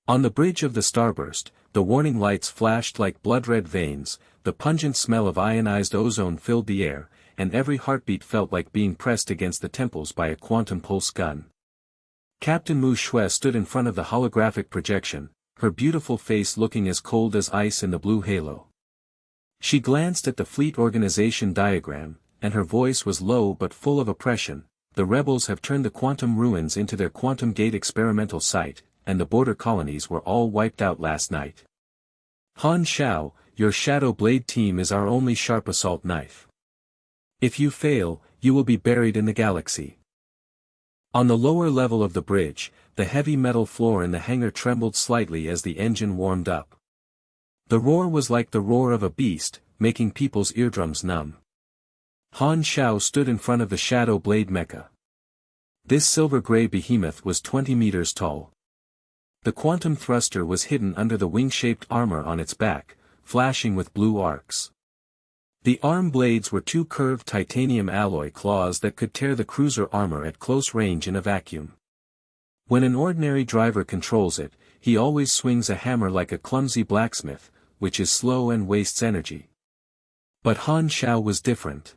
On the bridge of the starburst, the warning lights flashed like blood-red veins, the pungent smell of ionized ozone filled the air, and every heartbeat felt like being pressed against the temples by a quantum pulse gun. Captain Mu Shui stood in front of the holographic projection, her beautiful face looking as cold as ice in the blue halo. She glanced at the fleet organization diagram, and her voice was low but full of oppression. The rebels have turned the quantum ruins into their quantum gate experimental site, and the border colonies were all wiped out last night. Han Xiao, your Shadow Blade team is our only sharp assault knife. If you fail, you will be buried in the galaxy. On the lower level of the bridge, the heavy metal floor in the hangar trembled slightly as the engine warmed up. The roar was like the roar of a beast, making people's eardrums numb. Han Xiao stood in front of the Shadow Blade mecha. This silver-gray behemoth was 20 meters tall. The quantum thruster was hidden under the wing-shaped armor on its back, flashing with blue arcs. The arm blades were two curved titanium alloy claws that could tear the cruiser armor at close range in a vacuum. When an ordinary driver controls it, he always swings a hammer like a clumsy blacksmith, which is slow and wastes energy. But Han Xiao was different.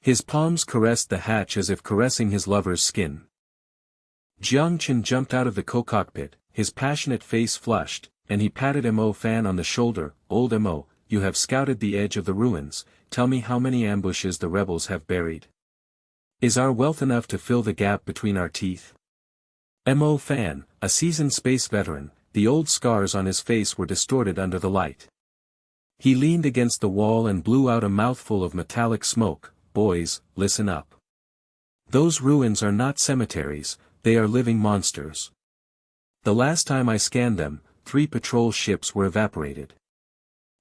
His palms caressed the hatch as if caressing his lover's skin. Jiang Chen jumped out of the cockpit, his passionate face flushed, and he patted Mo Fan on the shoulder. Old Mo, you have scouted the edge of the ruins, tell me how many ambushes the rebels have buried. Is our wealth enough to fill the gap between our teeth? Mo Fan, a seasoned space veteran, the old scars on his face were distorted under the light. He leaned against the wall and blew out a mouthful of metallic smoke. Boys, listen up. Those ruins are not cemeteries, they are living monsters. The last time I scanned them, 3 patrol ships were evaporated.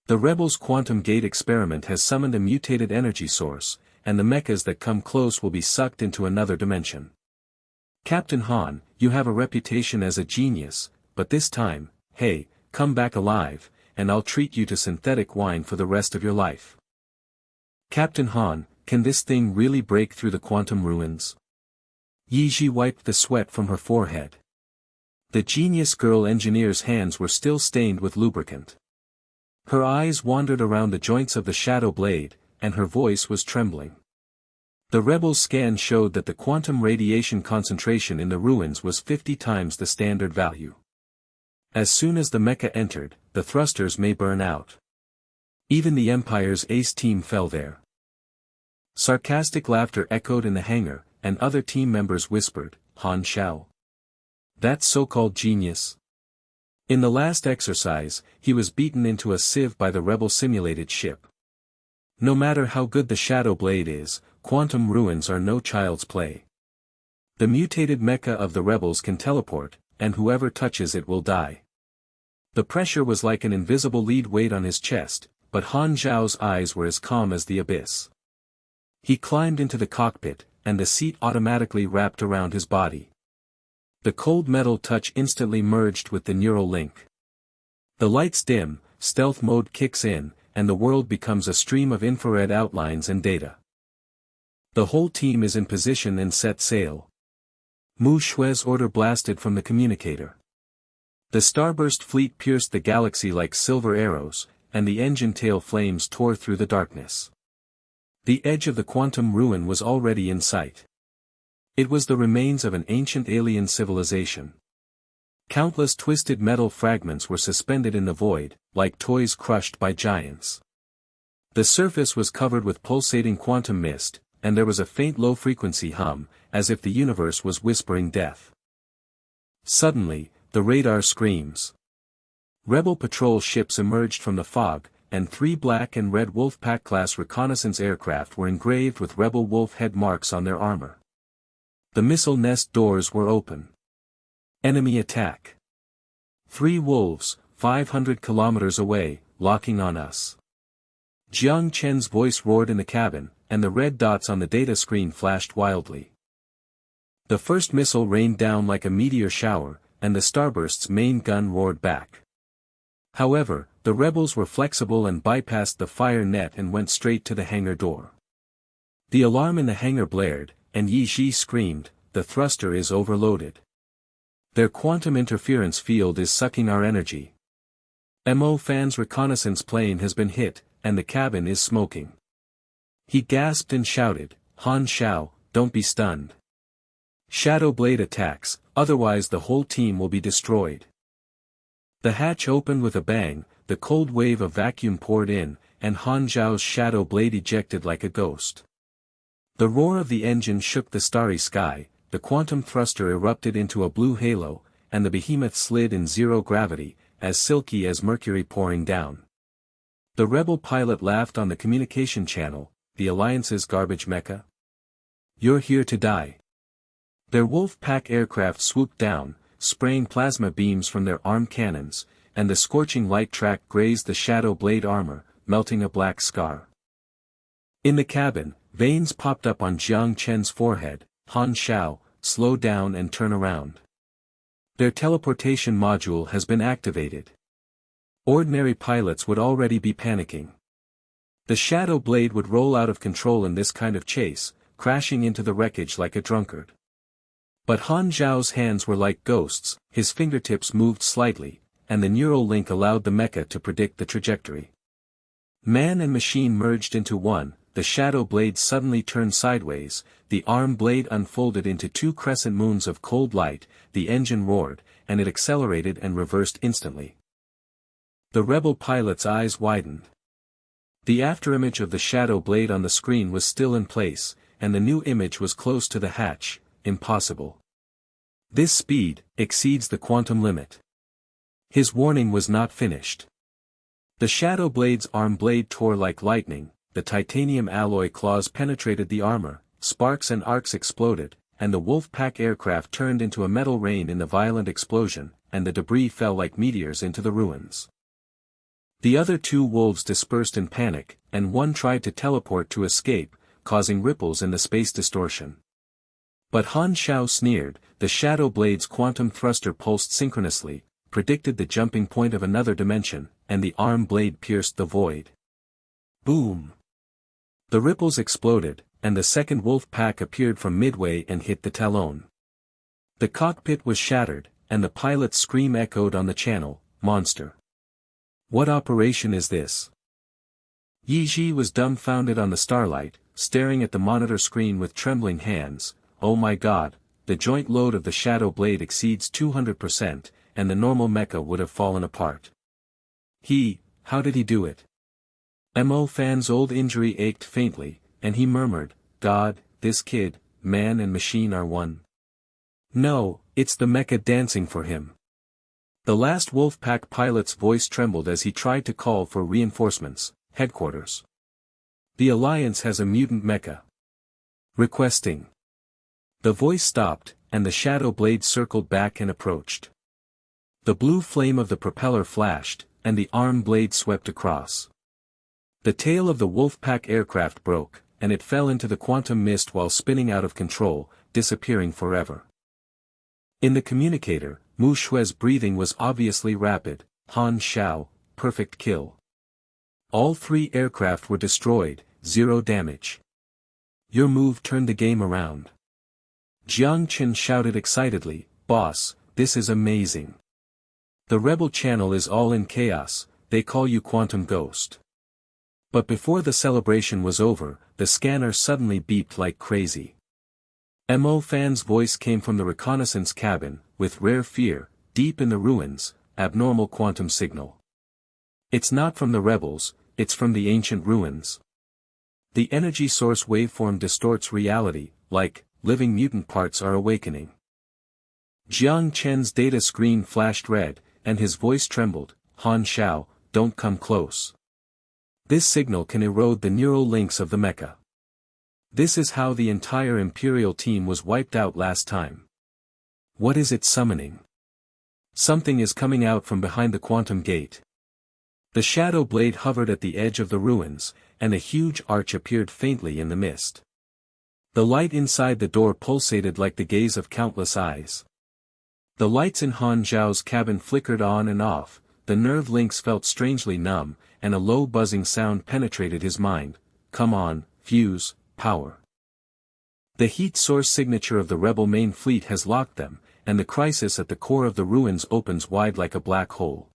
The rebels' quantum gate experiment has summoned a mutated energy source, and the mechas that come close will be sucked into another dimension. Captain Han, you have a reputation as a genius, but this time, hey, come back alive, and I'll treat you to synthetic wine for the rest of your life. Captain Han, can this thing really break through the quantum ruins? Yi Ji wiped the sweat from her forehead. The genius girl engineer's hands were still stained with lubricant. Her eyes wandered around the joints of the shadow blade, and her voice was trembling. The rebels' scan showed that the quantum radiation concentration in the ruins was 50 times the standard value. As soon as the mecha entered, the thrusters may burn out. Even the Empire's ace team fell there. Sarcastic laughter echoed in the hangar, and other team members whispered, Han Xiao. That so-called genius. In the last exercise, he was beaten into a sieve by the rebel simulated ship. No matter how good the Shadow Blade is, quantum ruins are no child's play. The mutated mecha of the rebels can teleport, and whoever touches it will die. The pressure was like an invisible lead weight on his chest, but Han Xiao's eyes were as calm as the abyss. He climbed into the cockpit, and the seat automatically wrapped around his body. The cold metal touch instantly merged with the neural link. The lights dim, stealth mode kicks in, and the world becomes a stream of infrared outlines and data. The whole team is in position and set sail. Mu Shui's order blasted from the communicator. The starburst fleet pierced the galaxy like silver arrows, and the engine tail flames tore through the darkness. The edge of the quantum ruin was already in sight. It was the remains of an ancient alien civilization. Countless twisted metal fragments were suspended in the void, like toys crushed by giants. The surface was covered with pulsating quantum mist, and there was a faint low-frequency hum, as if the universe was whispering death. Suddenly, the radar screams. Rebel patrol ships emerged from the fog, and 3 black and red Wolfpack-class reconnaissance aircraft were engraved with Rebel Wolf head marks on their armor. The missile nest doors were open. Enemy attack. 3 wolves, 500 kilometers away, locking on us. Jiang Chen's voice roared in the cabin, and the red dots on the data screen flashed wildly. The first missile rained down like a meteor shower, and the starburst's main gun roared back. However, the rebels were flexible and bypassed the fire net and went straight to the hangar door. The alarm in the hangar blared, and Yi Ji screamed, "The thruster is overloaded." Their quantum interference field is sucking our energy. Mo Fan's reconnaissance plane has been hit, and the cabin is smoking. He gasped and shouted, Han Xiao, don't be stunned. Shadow Blade attacks, otherwise the whole team will be destroyed. The hatch opened with a bang, the cold wave of vacuum poured in, and Han Xiao's Shadow Blade ejected like a ghost. The roar of the engine shook the starry sky, the quantum thruster erupted into a blue halo, and the behemoth slid in zero gravity, as silky as mercury pouring down. The rebel pilot laughed on the communication channel, the Alliance's garbage mecha. You're here to die. Their wolf pack aircraft swooped down, spraying plasma beams from their armed cannons, and the scorching light track grazed the Shadow Blade armor, melting a black scar. In the cabin, veins popped up on Jiang Chen's forehead. Han Xiao, slow down and turn around. Their teleportation module has been activated. Ordinary pilots would already be panicking. The Shadow Blade would roll out of control in this kind of chase, crashing into the wreckage like a drunkard. But Han Xiao's hands were like ghosts, his fingertips moved slightly, and the neural link allowed the mecha to predict the trajectory. Man and machine merged into one, the Shadow Blade suddenly turned sideways, the arm blade unfolded into two crescent moons of cold light, the engine roared, and it accelerated and reversed instantly. The rebel pilot's eyes widened. The afterimage of the Shadow Blade on the screen was still in place, and the new image was close to the hatch. Impossible. This speed exceeds the quantum limit. His warning was not finished. The Shadow Blade's arm blade tore like lightning, the titanium alloy claws penetrated the armor, sparks and arcs exploded, and the wolf pack aircraft turned into a metal rain in the violent explosion, and the debris fell like meteors into the ruins. The other two wolves dispersed in panic, and one tried to teleport to escape, causing ripples in the space distortion. But Han Xiao sneered, the Shadow Blade's quantum thruster pulsed synchronously, predicted the jumping point of another dimension, and the arm blade pierced the void. Boom! The ripples exploded, and the second wolf pack appeared from midway and hit the talon. The cockpit was shattered, and the pilot's scream echoed on the channel, "Monster! What operation is this?" Yi Ji was dumbfounded on the starlight, staring at the monitor screen with trembling hands. Oh my god, the joint load of the Shadow Blade exceeds 200%, and the normal mecha would have fallen apart. How did he do it? Mo Fan's old injury ached faintly, and he murmured, God, this kid, man and machine are one. No, it's the mecha dancing for him. The last Wolfpack pilot's voice trembled as he tried to call for reinforcements. Headquarters. The Alliance has a mutant mecha. Requesting. The voice stopped, and the Shadow Blade circled back and approached. The blue flame of the propeller flashed, and the arm blade swept across. The tail of the Wolfpack aircraft broke, and it fell into the quantum mist while spinning out of control, disappearing forever. In the communicator, Mu Shue's breathing was obviously rapid. Han Xiao, perfect kill. All three aircraft were destroyed, 0 damage. Your move turned the game around. Jiang Chen shouted excitedly, Boss, this is amazing. The rebel channel is all in chaos, they call you Quantum Ghost. But before the celebration was over, the scanner suddenly beeped like crazy. Mo Fan's voice came from the reconnaissance cabin, with rare fear, deep in the ruins, abnormal quantum signal. It's not from the rebels, it's from the ancient ruins. The energy source waveform distorts reality, like, living mutant parts are awakening. Jiang Chen's data screen flashed red, and his voice trembled, Han Xiao, don't come close. This signal can erode the neural links of the mecha. This is how the entire Imperial team was wiped out last time. What is it summoning? Something is coming out from behind the quantum gate. The Shadow Blade hovered at the edge of the ruins, and a huge arch appeared faintly in the mist. The light inside the door pulsated like the gaze of countless eyes. The lights in Han Xiao's cabin flickered on and off, the nerve links felt strangely numb, and a low buzzing sound penetrated his mind. Come on, fuse, power. The heat source signature of the rebel main fleet has locked them, and the crisis at the core of the ruins opens wide like a black hole.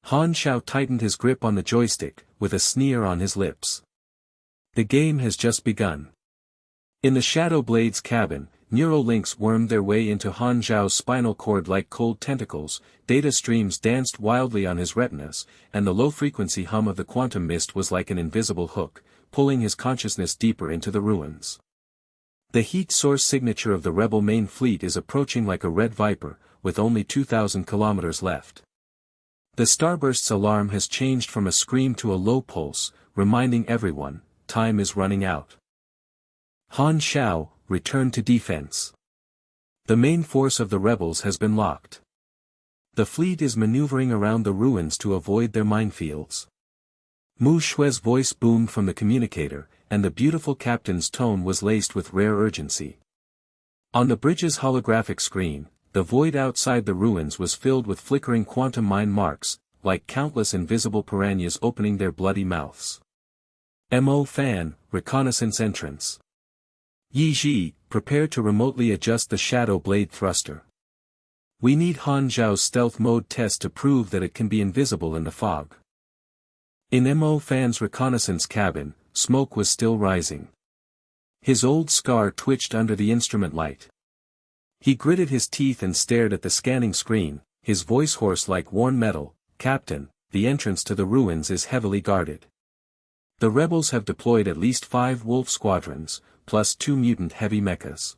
Han Xiao tightened his grip on the joystick, with a sneer on his lips. The game has just begun. In the Shadow Blade's cabin, neural links wormed their way into Han Xiao's spinal cord like cold tentacles, data streams danced wildly on his retinas, and the low-frequency hum of the quantum mist was like an invisible hook, pulling his consciousness deeper into the ruins. The heat source signature of the rebel main fleet is approaching like a red viper, with only 2,000 kilometers left. The starburst's alarm has changed from a scream to a low pulse, reminding everyone, time is running out. Han Xiao, return to defense. The main force of the rebels has been locked. The fleet is maneuvering around the ruins to avoid their minefields. Mu Shue's voice boomed from the communicator, and the beautiful captain's tone was laced with rare urgency. On the bridge's holographic screen, the void outside the ruins was filled with flickering quantum mine marks, like countless invisible piranhas opening their bloody mouths. Mo Fan, reconnaissance entrance. Yi Ji, prepare to remotely adjust the Shadow Blade thruster. We need Han Zhao's stealth mode test to prove that it can be invisible in the fog. In Mo Fan's reconnaissance cabin, smoke was still rising. His old scar twitched under the instrument light. He gritted his teeth and stared at the scanning screen, his voice hoarse like worn metal. Captain, the entrance to the ruins is heavily guarded. The rebels have deployed at least 5 wolf squadrons, plus 2 mutant heavy mechas.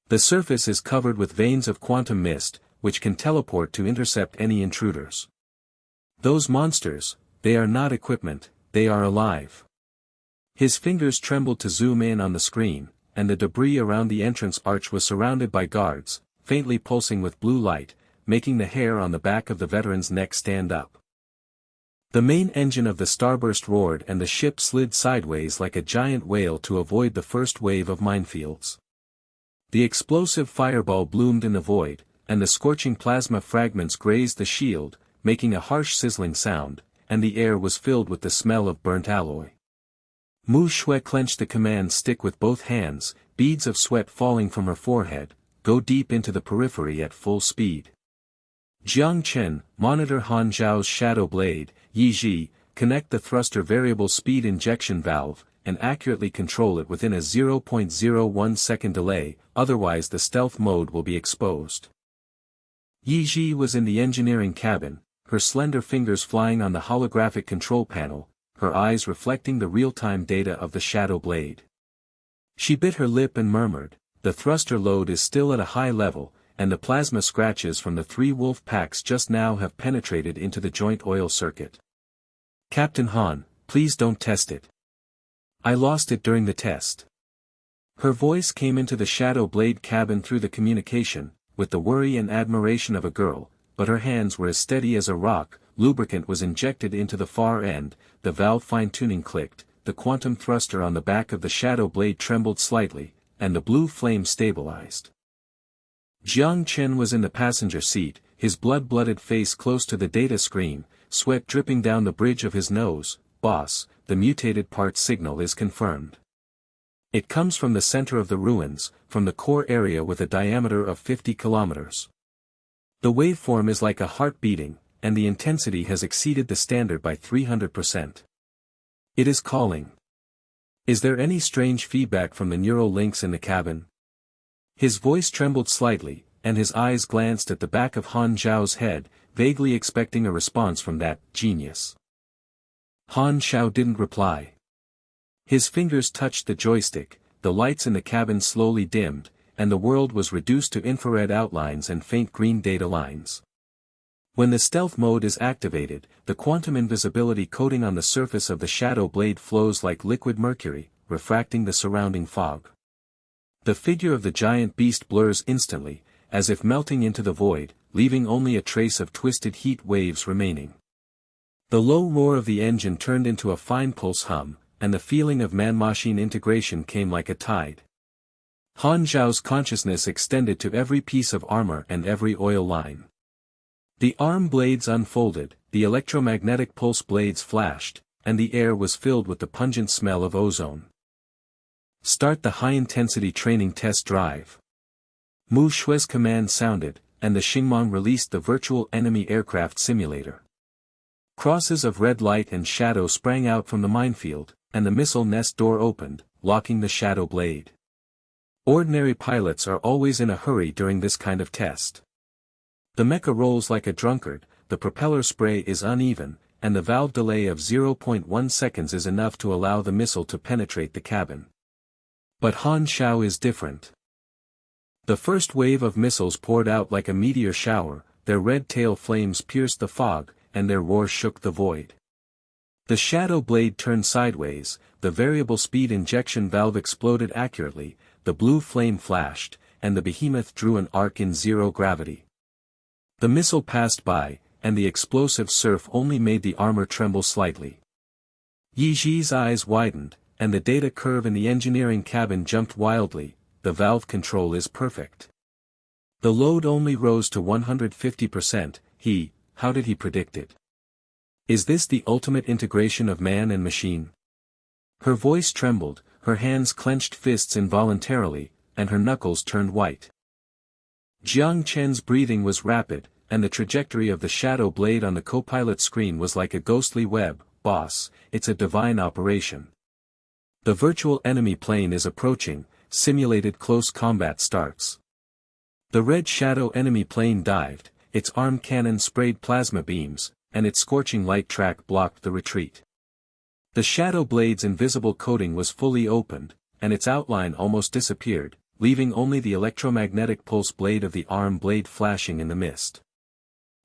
The surface is covered with veins of quantum mist, which can teleport to intercept any intruders. Those monsters, they are not equipment, they are alive. His fingers trembled to zoom in on the screen, and the debris around the entrance arch was surrounded by guards, faintly pulsing with blue light, making the hair on the back of the veteran's neck stand up. The main engine of the starburst roared and the ship slid sideways like a giant whale to avoid the first wave of minefields. The explosive fireball bloomed in the void, and the scorching plasma fragments grazed the shield, making a harsh sizzling sound, and the air was filled with the smell of burnt alloy. Mu Shui clenched the command stick with both hands, beads of sweat falling from her forehead. Go deep into the periphery at full speed. Jiang Chen, monitor Han Zhao's Shadow Blade. Yi Ji, connect the thruster variable speed injection valve, and accurately control it within a 0.01 second delay, otherwise the stealth mode will be exposed. Yi Ji was in the engineering cabin, her slender fingers flying on the holographic control panel, her eyes reflecting the real-time data of the Shadow Blade. She bit her lip and murmured, the thruster load is still at a high level, and the plasma scratches from the 3 wolf packs just now have penetrated into the joint oil circuit. Captain Han, please don't test it. I lost it during the test. Her voice came into the Shadow Blade cabin through the communication, with the worry and admiration of a girl, but her hands were as steady as a rock. Lubricant was injected into the far end, the valve fine-tuning clicked, the quantum thruster on the back of the Shadow Blade trembled slightly, and the blue flame stabilized. Jiang Chen was in the passenger seat, his blood-blooded face close to the data screen, sweat dripping down the bridge of his nose. Boss, the mutated parts signal is confirmed. It comes from the center of the ruins, from the core area with a diameter of 50 kilometers. The waveform is like a heart beating, and the intensity has exceeded the standard by 300%. It is calling. Is there any strange feedback from the neural links in the cabin? His voice trembled slightly, and his eyes glanced at the back of Han Zhao's head, vaguely expecting a response from that genius. Han Xiao didn't reply. His fingers touched the joystick, the lights in the cabin slowly dimmed, and the world was reduced to infrared outlines and faint green data lines. When the stealth mode is activated, the quantum invisibility coating on the surface of the Shadow Blade flows like liquid mercury, refracting the surrounding fog. The figure of the giant beast blurs instantly, as if melting into the void, leaving only a trace of twisted heat waves remaining. The low roar of the engine turned into a fine pulse hum, and the feeling of man-machine integration came like a tide. Han Zhao's consciousness extended to every piece of armor and every oil line. The arm blades unfolded, the electromagnetic pulse blades flashed, and the air was filled with the pungent smell of ozone. Start the high-intensity training test drive. Mu Shue's command sounded, and the Xingmong released the virtual enemy aircraft simulator. Crosses of red light and shadow sprang out from the minefield, and the missile nest door opened, locking the shadow blade. Ordinary pilots are always in a hurry during this kind of test. The mecha rolls like a drunkard, the propeller spray is uneven, and the valve delay of 0.1 seconds is enough to allow the missile to penetrate the cabin. But Han Xiao is different. The first wave of missiles poured out like a meteor shower, their red tail flames pierced the fog, and their roar shook the void. The shadow blade turned sideways, the variable speed injection valve exploded accurately, the blue flame flashed, and the behemoth drew an arc in zero gravity. The missile passed by, and the explosive surf only made the armor tremble slightly. Yi Ji's eyes widened, and the data curve in the engineering cabin jumped wildly. The valve control is perfect. The load only rose to 150%, how did he predict it? Is this the ultimate integration of man and machine? Her voice trembled, her hands clenched fists involuntarily, and her knuckles turned white. Jiang Chen's breathing was rapid, and the trajectory of the shadow blade on the co-pilot screen was like a ghostly web. Boss, it's a divine operation. The virtual enemy plane is approaching, simulated close combat starts. The red shadow enemy plane dived, its arm cannon sprayed plasma beams, and its scorching light track blocked the retreat. The shadow blade's invisible coating was fully opened, and its outline almost disappeared, leaving only the electromagnetic pulse blade of the arm blade flashing in the mist.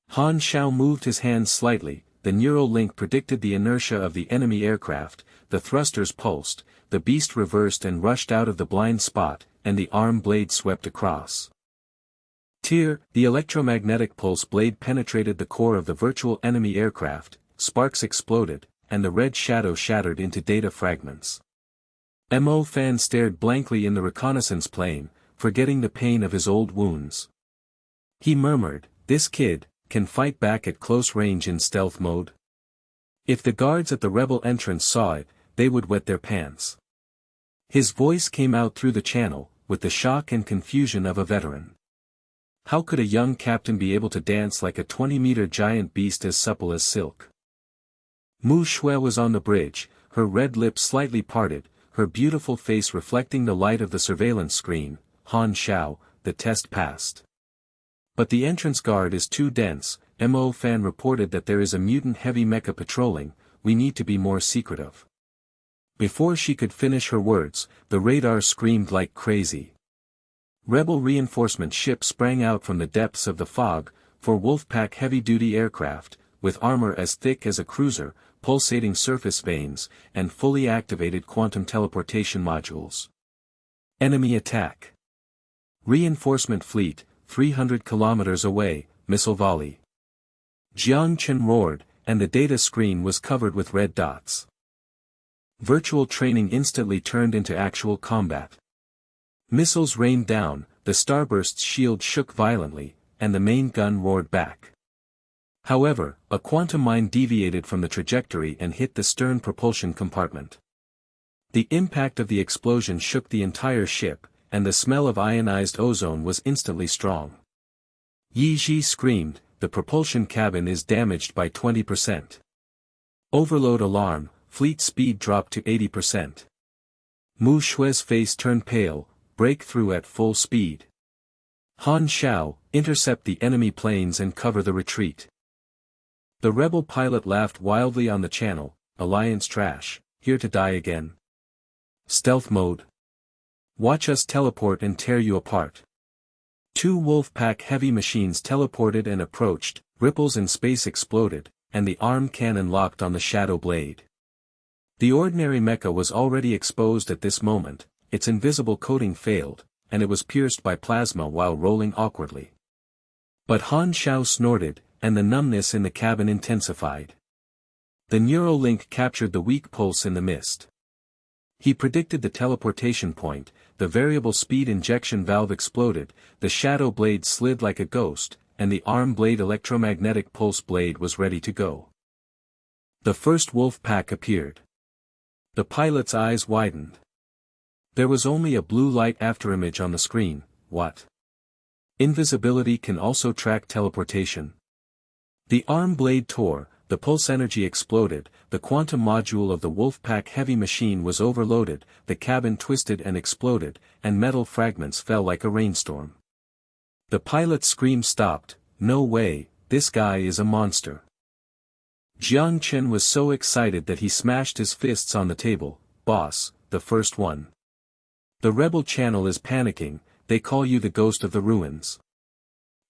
Han Xiao moved his hands slightly, the neural link predicted the inertia of the enemy aircraft, the thrusters pulsed, the beast reversed and rushed out of the blind spot, and the arm blade swept across. The electromagnetic pulse blade penetrated the core of the virtual enemy aircraft, sparks exploded, and the red shadow shattered into data fragments. Mo Fan stared blankly in the reconnaissance plane, forgetting the pain of his old wounds. He murmured, "This kid can fight back at close range in stealth mode." If the guards at the rebel entrance saw it, they would wet their pants. His voice came out through the channel, with the shock and confusion of a veteran. How could a young captain be able to dance like a 20-meter giant beast as supple as silk? Mu Xue was on the bridge, her red lips slightly parted, her beautiful face reflecting the light of the surveillance screen. Han Xiao, the test passed. But the entrance guard is too dense. Mo Fan reported that there is a mutant heavy mecha patrolling, we need to be more secretive. Before she could finish her words, the radar screamed like crazy. Rebel reinforcement ships sprang out from the depths of the fog, for Wolfpack heavy-duty aircraft, with armor as thick as a cruiser, pulsating surface veins, and fully activated quantum teleportation modules. Enemy attack. Reinforcement fleet, 300 kilometers away, missile volley. Jiang Chen roared, and the data screen was covered with red dots. Virtual training instantly turned into actual combat. Missiles rained down, the starburst's shield shook violently, and the main gun roared back. However, a quantum mine deviated from the trajectory and hit the stern propulsion compartment. The impact of the explosion shook the entire ship, and the smell of ionized ozone was instantly strong. Yi Ji screamed, "The propulsion cabin is damaged by 20%. Overload alarm, fleet speed dropped to 80%. Mu Xue's face turned pale, breakthrough at full speed. Han Xiao, intercept the enemy planes and cover the retreat." The rebel pilot laughed wildly on the channel, "Alliance trash, here to die again. Stealth mode. Watch us teleport and tear you apart." Two Wolfpack heavy machines teleported and approached, ripples in space exploded, and the arm cannon locked on the shadow blade. The ordinary mecha was already exposed at this moment, its invisible coating failed, and it was pierced by plasma while rolling awkwardly. But Han Xiao snorted, and the numbness in the cabin intensified. The neural link captured the weak pulse in the mist. He predicted the teleportation point, the variable speed injection valve exploded, the shadow blade slid like a ghost, and the arm blade electromagnetic pulse blade was ready to go. The first wolf pack appeared. The pilot's eyes widened. There was only a blue light afterimage on the screen. What? Invisibility can also track teleportation. The arm blade tore, the pulse energy exploded, the quantum module of the Wolfpack heavy machine was overloaded, the cabin twisted and exploded, and metal fragments fell like a rainstorm. The pilot's scream stopped. "No way, this guy is a monster." Jiang Chen was so excited that he smashed his fists on the table. "Boss, the first one. The rebel channel is panicking, they call you the ghost of the ruins."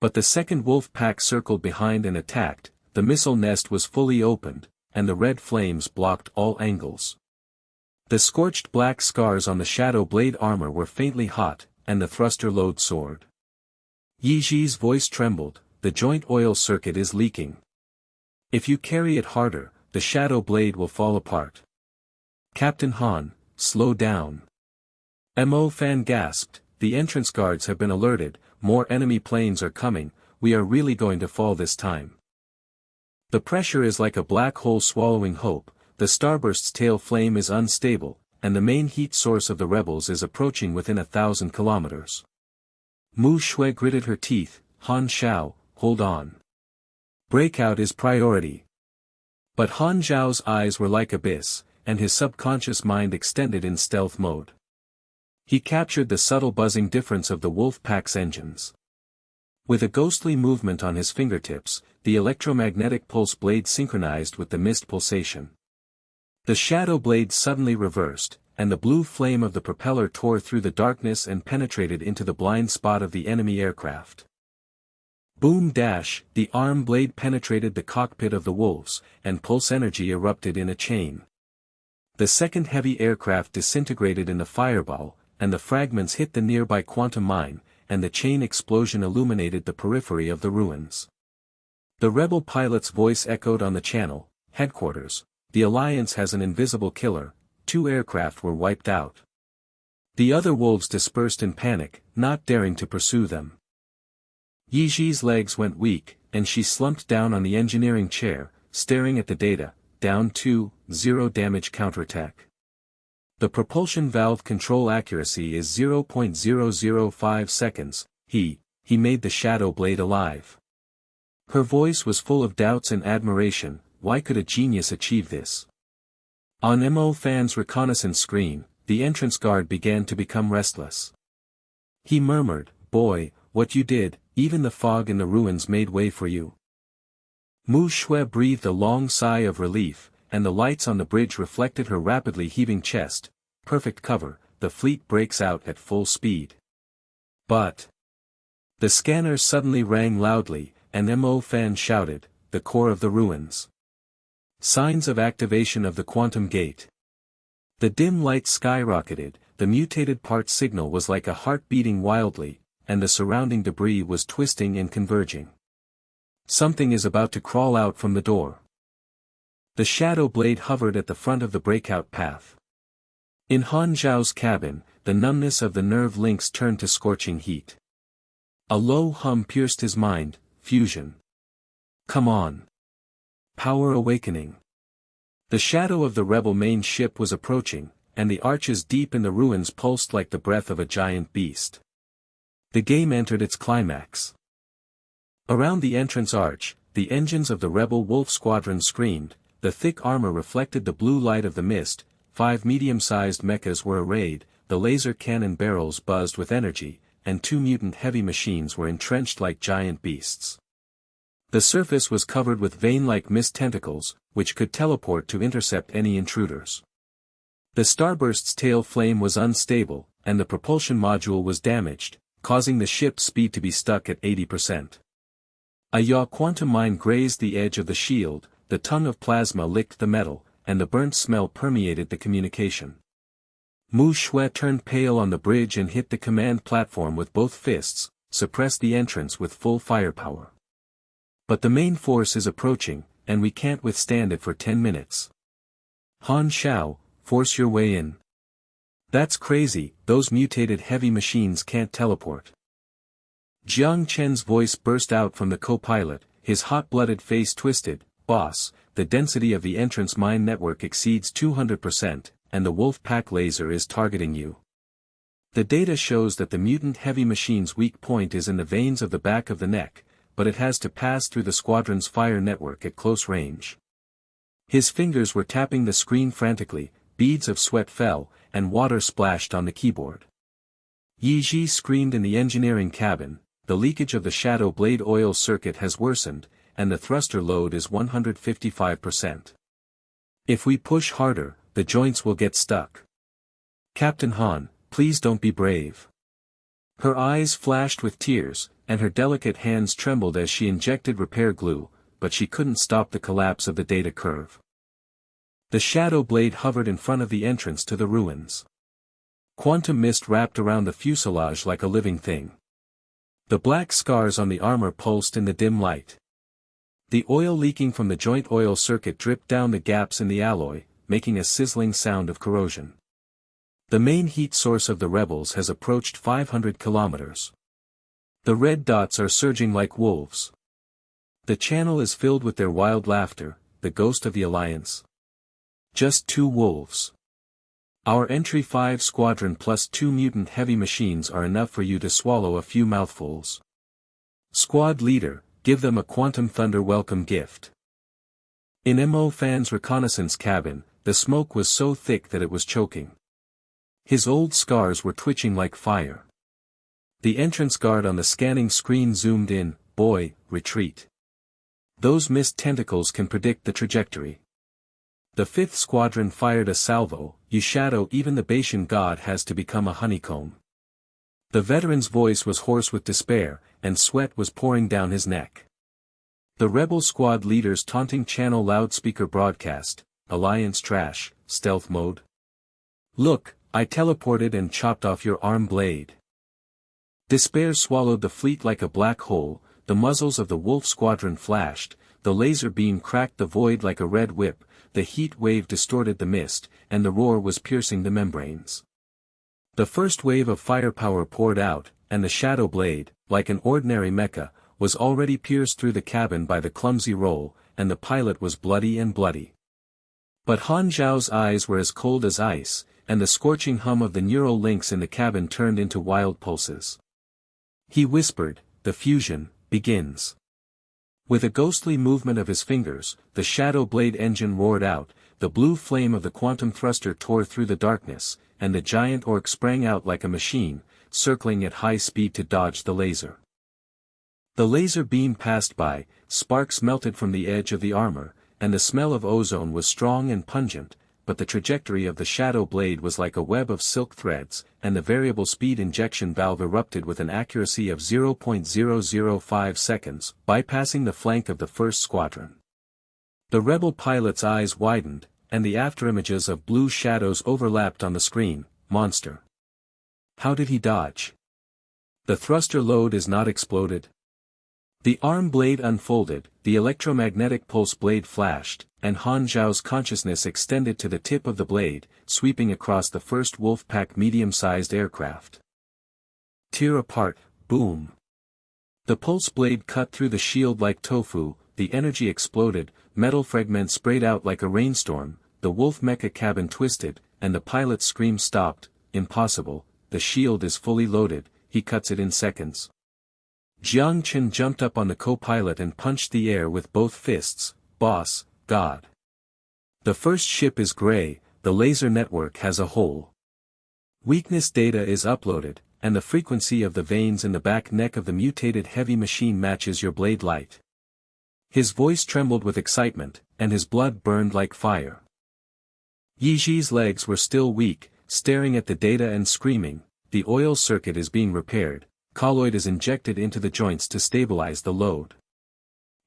But the second wolf pack circled behind and attacked, the missile nest was fully opened, and the red flames blocked all angles. The scorched black scars on the shadow blade armor were faintly hot, and the thruster load soared. Yi Ji's voice trembled, "The joint oil circuit is leaking. If you carry it harder, the shadow blade will fall apart." "Captain Han, slow down." Mo Fan gasped, "The entrance guards have been alerted, more enemy planes are coming, we are really going to fall this time. The pressure is like a black hole swallowing hope, the starburst's tail flame is unstable, and the main heat source of the rebels is approaching within 1,000 kilometers." Mu Shui gritted her teeth, "Han Xiao, hold on. Breakout is priority." But Han Zhao's eyes were like abyss, and his subconscious mind extended in stealth mode. He captured the subtle buzzing difference of the wolf pack's engines. With a ghostly movement on his fingertips, the electromagnetic pulse blade synchronized with the mist pulsation. The shadow blade suddenly reversed, and the blue flame of the propeller tore through the darkness and penetrated into the blind spot of the enemy aircraft. Boom dash, the arm blade penetrated the cockpit of the wolves, and pulse energy erupted in a chain. The second heavy aircraft disintegrated in the fireball, and the fragments hit the nearby quantum mine, and the chain explosion illuminated the periphery of the ruins. The rebel pilot's voice echoed on the channel, "Headquarters, the Alliance has an invisible killer, 2 aircraft were wiped out." The other wolves dispersed in panic, not daring to pursue them. Yi Ji's legs went weak, and she slumped down on the engineering chair, staring at the data, "Down 2, 0 damage counterattack. The propulsion valve control accuracy is 0.005 seconds, he made the shadow blade alive." Her voice was full of doubts and admiration, why could a genius achieve this? On Mo Fan's reconnaissance screen, the entrance guard began to become restless. He murmured, "Boy, what you did, even the fog in the ruins made way for you." Mu Shui breathed a long sigh of relief, and the lights on the bridge reflected her rapidly heaving chest. "Perfect cover, the fleet breaks out at full speed." But the scanner suddenly rang loudly, and Mo Fan shouted, "The core of the ruins. Signs of activation of the quantum gate." The dim light skyrocketed, the mutated part signal was like a heart beating wildly, and the surrounding debris was twisting and converging. "Something is about to crawl out from the door." The shadow blade hovered at the front of the breakout path. In Han Zhao's cabin, the numbness of the nerve links turned to scorching heat. A low hum pierced his mind, "Fusion. Come on. Power awakening." The shadow of the rebel main ship was approaching, and the arches deep in the ruins pulsed like the breath of a giant beast. The game entered its climax. Around the entrance arch, the engines of the rebel wolf squadron screamed, the thick armor reflected the blue light of the mist, 5 medium-sized mechas were arrayed, the laser cannon barrels buzzed with energy, and 2 mutant heavy machines were entrenched like giant beasts. The surface was covered with vein-like mist tentacles, which could teleport to intercept any intruders. The starburst's tail flame was unstable, and the propulsion module was damaged, causing the ship's speed to be stuck at 80%. A yaw quantum mine grazed the edge of the shield, the tongue of plasma licked the metal, and the burnt smell permeated the communication. Mu Shui turned pale on the bridge and hit the command platform with both fists, suppressed the entrance with full firepower. "But the main force is approaching, and we can't withstand it for 10 minutes. Han Xiao, force your way in." "That's crazy, those mutated heavy machines can't teleport." Jiang Chen's voice burst out from the co-pilot, his hot-blooded face twisted, "Boss, the density of the entrance mine network exceeds 200%, and the wolf pack laser is targeting you." The data shows that the mutant heavy machine's weak point is in the veins of the back of the neck, but it has to pass through the squadron's fire network at close range. His fingers were tapping the screen frantically, beads of sweat fell, and water splashed on the keyboard. Yi Ji screamed in the engineering cabin, the leakage of the shadow blade oil circuit has worsened, and the thruster load is 155%. If we push harder, the joints will get stuck. Captain Han, please don't be brave. Her eyes flashed with tears, and her delicate hands trembled as she injected repair glue, but she couldn't stop the collapse of the data curve. The shadow blade hovered in front of the entrance to the ruins. Quantum mist wrapped around the fuselage like a living thing. The black scars on the armor pulsed in the dim light. The oil leaking from the joint oil circuit dripped down the gaps in the alloy, making a sizzling sound of corrosion. The main heat source of the rebels has approached 500 kilometers. The red dots are surging like wolves. The channel is filled with their wild laughter, the ghost of the Alliance. Just 2 wolves. Our entry 5 squadron plus 2 mutant heavy machines are enough for you to swallow a few mouthfuls. Squad leader, give them a quantum thunder welcome gift. In Mo Fan's reconnaissance cabin, the smoke was so thick that it was choking. His old scars were twitching like fire. The entrance guard on the scanning screen zoomed in, boy, retreat. Those mist tentacles can predict the trajectory. The 5th squadron fired a salvo, you shadow even the Baitian god has to become a honeycomb. The veteran's voice was hoarse with despair, and sweat was pouring down his neck. The rebel squad leader's taunting channel loudspeaker broadcast, Alliance trash, stealth mode. Look, I teleported and chopped off your arm blade. Despair swallowed the fleet like a black hole, the muzzles of the wolf squadron flashed, the laser beam cracked the void like a red whip, the heat wave distorted the mist, and the roar was piercing the membranes. The first wave of firepower poured out, and the shadow blade, like an ordinary mecha, was already pierced through the cabin by the clumsy roll, and the pilot was bloody. But Han Zhao's eyes were as cold as ice, and the scorching hum of the neural links in the cabin turned into wild pulses. He whispered, the fusion begins. With a ghostly movement of his fingers, the shadow blade engine roared out, the blue flame of the quantum thruster tore through the darkness, and the giant orc sprang out like a machine, circling at high speed to dodge the laser. The laser beam passed by, sparks melted from the edge of the armor, and the smell of ozone was strong and pungent, but the trajectory of the shadow blade was like a web of silk threads, and the variable speed injection valve erupted with an accuracy of 0.005 seconds, bypassing the flank of the 1st squadron. The rebel pilot's eyes widened, and the afterimages of blue shadows overlapped on the screen. Monster. How did he dodge? The thruster load is not exploded. The arm blade unfolded, the electromagnetic pulse blade flashed, and Han Zhao's consciousness extended to the tip of the blade, sweeping across the 1st Wolfpack medium-sized aircraft. Tear apart, boom. The pulse blade cut through the shield like tofu, the energy exploded, metal fragments sprayed out like a rainstorm, the wolf mecha cabin twisted, and the pilot's scream stopped. Impossible, the shield is fully loaded, he cuts it in seconds. Jiang Chen jumped up on the co-pilot and punched the air with both fists. Boss, God. The first ship is gray, the laser network has a hole. Weakness data is uploaded, and the frequency of the veins in the back neck of the mutated heavy machine matches your blade light. His voice trembled with excitement, and his blood burned like fire. Yi Ji's legs were still weak, staring at the data and screaming, the oil circuit is being repaired. Colloid is injected into the joints to stabilize the load.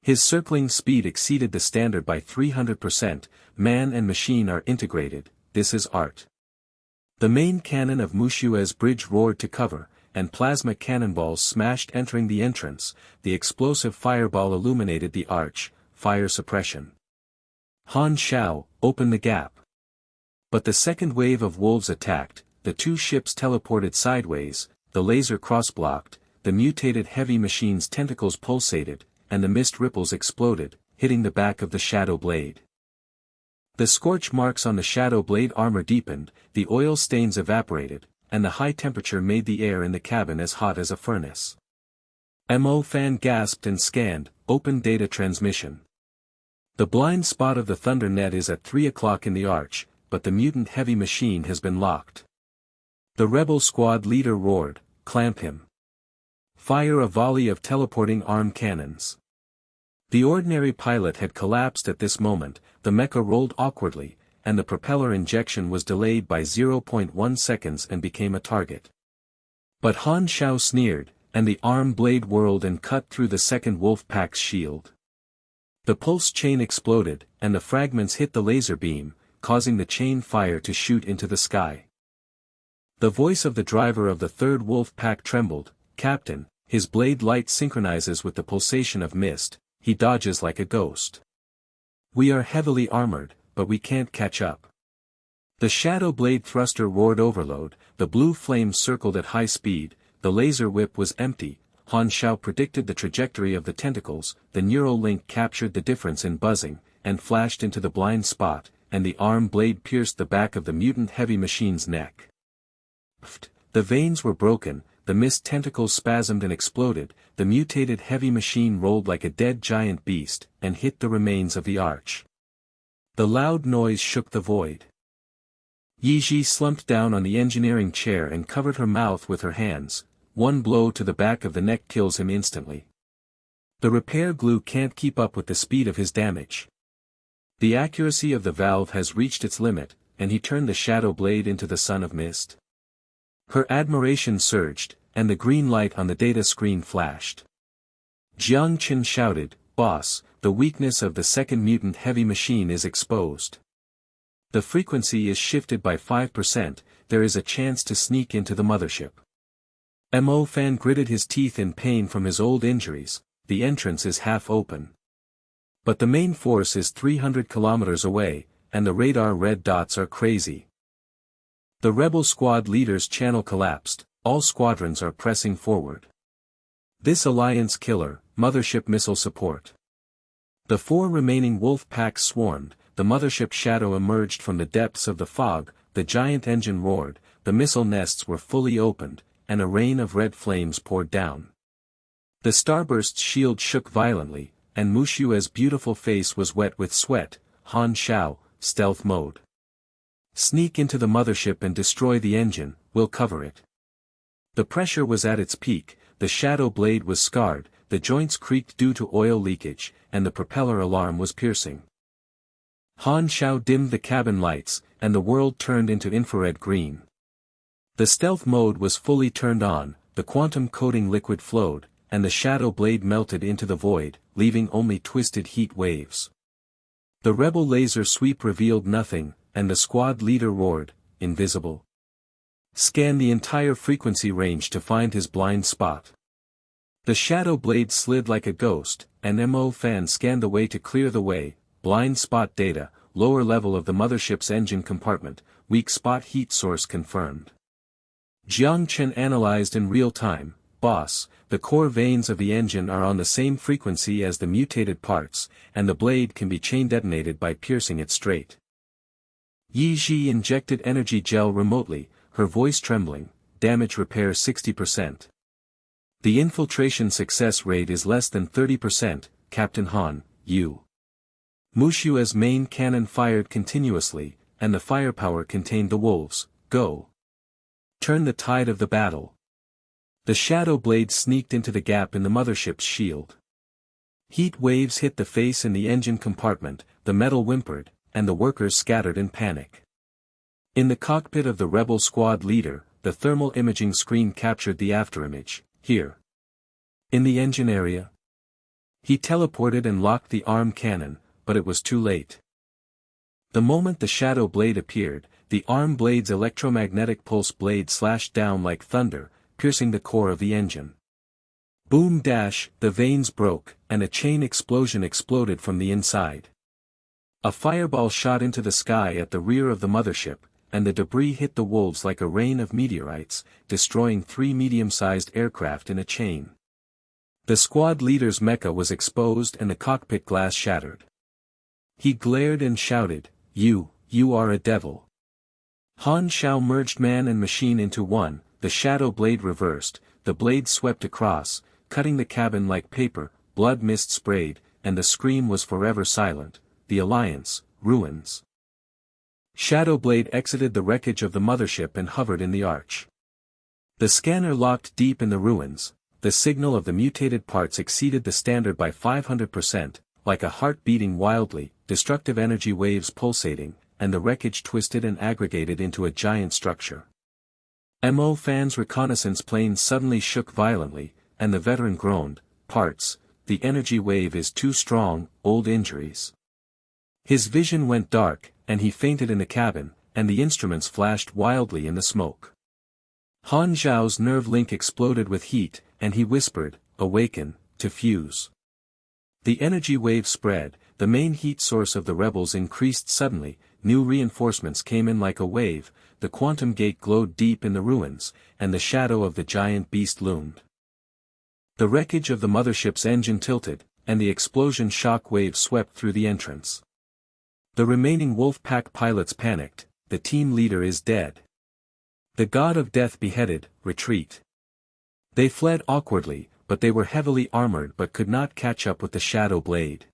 His circling speed exceeded the standard by 300%, man and machine are integrated, this is art. The main cannon of Mushue's bridge roared to cover, and plasma cannonballs smashed entering the entrance, the explosive fireball illuminated the arch, fire suppression. Han Xiao, open the gap. But the second wave of wolves attacked, the 2 ships teleported sideways, the laser cross-blocked, the mutated heavy machine's tentacles pulsated, and the mist ripples exploded, hitting the back of the shadow blade. The scorch marks on the shadow blade armor deepened, the oil stains evaporated, and the high temperature made the air in the cabin as hot as a furnace. Mo Fan gasped and scanned, open data transmission. The blind spot of the thunder net is at 3 o'clock in the arch, but the mutant heavy machine has been locked. The rebel squad leader roared, "Clamp him. Fire a volley of teleporting arm cannons." The ordinary pilot had collapsed at this moment, the mecha rolled awkwardly, and the propeller injection was delayed by 0.1 seconds and became a target. But Han Xiao sneered, and the arm blade whirled and cut through the second wolf pack's shield. The pulse chain exploded, and the fragments hit the laser beam, causing the chain fire to shoot into the sky. The voice of the driver of the third wolf pack trembled, "Captain, his blade light synchronizes with the pulsation of mist, he dodges like a ghost. We are heavily armored, but we can't catch up." The shadow blade thruster roared overload, the blue flames circled at high speed, the laser whip was empty. Han Xiao predicted the trajectory of the tentacles, the neural link captured the difference in buzzing, and flashed into the blind spot, and the arm blade pierced the back of the mutant heavy machine's neck. The veins were broken, the mist tentacles spasmed and exploded, the mutated heavy machine rolled like a dead giant beast, and hit the remains of the arch. The loud noise shook the void. Yi Ji slumped down on the engineering chair and covered her mouth with her hands. One blow to the back of the neck kills him instantly. The repair glue can't keep up with the speed of his damage. The accuracy of the valve has reached its limit, and he turned the shadow blade into the sun of mist. Her admiration surged, and the green light on the data screen flashed. Jiang Chen shouted, "Boss, the weakness of the second mutant heavy machine is exposed. The frequency is shifted by 5%, there is a chance to sneak into the mothership." Mo Fan gritted his teeth in pain from his old injuries, the entrance is half open. But the main force is 300 kilometers away, and the radar red dots are crazy. The rebel squad leader's channel collapsed, all squadrons are pressing forward. This alliance killer, mothership missile support. The 4 remaining wolf packs swarmed, the mothership shadow emerged from the depths of the fog, the giant engine roared, the missile nests were fully opened, and a rain of red flames poured down. The starburst's shield shook violently, and Mushua's beautiful face was wet with sweat. Han Xiao, stealth mode. Sneak into the mothership and destroy the engine, we'll cover it. The pressure was at its peak, the shadow blade was scarred, the joints creaked due to oil leakage, and the propeller alarm was piercing. Han Xiao dimmed the cabin lights, and the world turned into infrared green. The stealth mode was fully turned on, the quantum coating liquid flowed, and the shadow blade melted into the void, leaving only twisted heat waves. The rebel laser sweep revealed nothing, and the squad leader roared, "Invisible. Scan the entire frequency range to find his blind spot." The shadow blade slid like a ghost, and Mo Fan scanned the way to clear the way, blind spot data, lower level of the mothership's engine compartment, weak spot heat source confirmed. Jiang Chen analyzed in real time, "Boss, the core vanes of the engine are on the same frequency as the mutated parts, and the blade can be chain detonated by piercing it straight." Yi Ji injected energy gel remotely, her voice trembling, "Damage repair 60%. The infiltration success rate is less than 30%, Captain Han, you." Mushua's main cannon fired continuously, and the firepower contained the wolves. "Go. Turn the tide of the battle." The shadow blade sneaked into the gap in the mothership's shield. Heat waves hit the face in the engine compartment, the metal whimpered, and the workers scattered in panic. In the cockpit of the rebel squad leader, the thermal imaging screen captured the afterimage. "Here. In the engine area." He teleported and locked the arm cannon, but it was too late. The moment the shadow blade appeared, the arm blade's electromagnetic pulse blade slashed down like thunder, piercing the core of the engine. Boom dash, the vanes broke, and a chain explosion exploded from the inside. A fireball shot into the sky at the rear of the mothership, and the debris hit the wolves like a rain of meteorites, destroying 3 medium-sized aircraft in a chain. The squad leader's mecha was exposed and the cockpit glass shattered. He glared and shouted, You are a devil. Han Xiao merged man and machine into one, the shadow blade reversed, the blade swept across, cutting the cabin like paper, blood mist sprayed, and the scream was forever silent. The Alliance, ruins. Shadow Blade exited the wreckage of the mothership and hovered in the arch. The scanner locked deep in the ruins. The signal of the mutated parts exceeded the standard by 500%, like a heart beating wildly, destructive energy waves pulsating, and the wreckage twisted and aggregated into a giant structure. Mo Fan's reconnaissance plane suddenly shook violently, and the veteran groaned, "Parts, the energy wave is too strong, old injuries." His vision went dark, and he fainted in the cabin, and the instruments flashed wildly in the smoke. Han Zhao's nerve link exploded with heat, and he whispered, "Awaken, to fuse." The energy wave spread, the main heat source of the rebels increased suddenly, new reinforcements came in like a wave, the quantum gate glowed deep in the ruins, and the shadow of the giant beast loomed. The wreckage of the mothership's engine tilted, and the explosion shock wave swept through the entrance. The remaining wolf pack pilots panicked, the team leader is dead. The god of death beheaded, retreat. They fled awkwardly, but they were heavily armored but could not catch up with the shadow blade.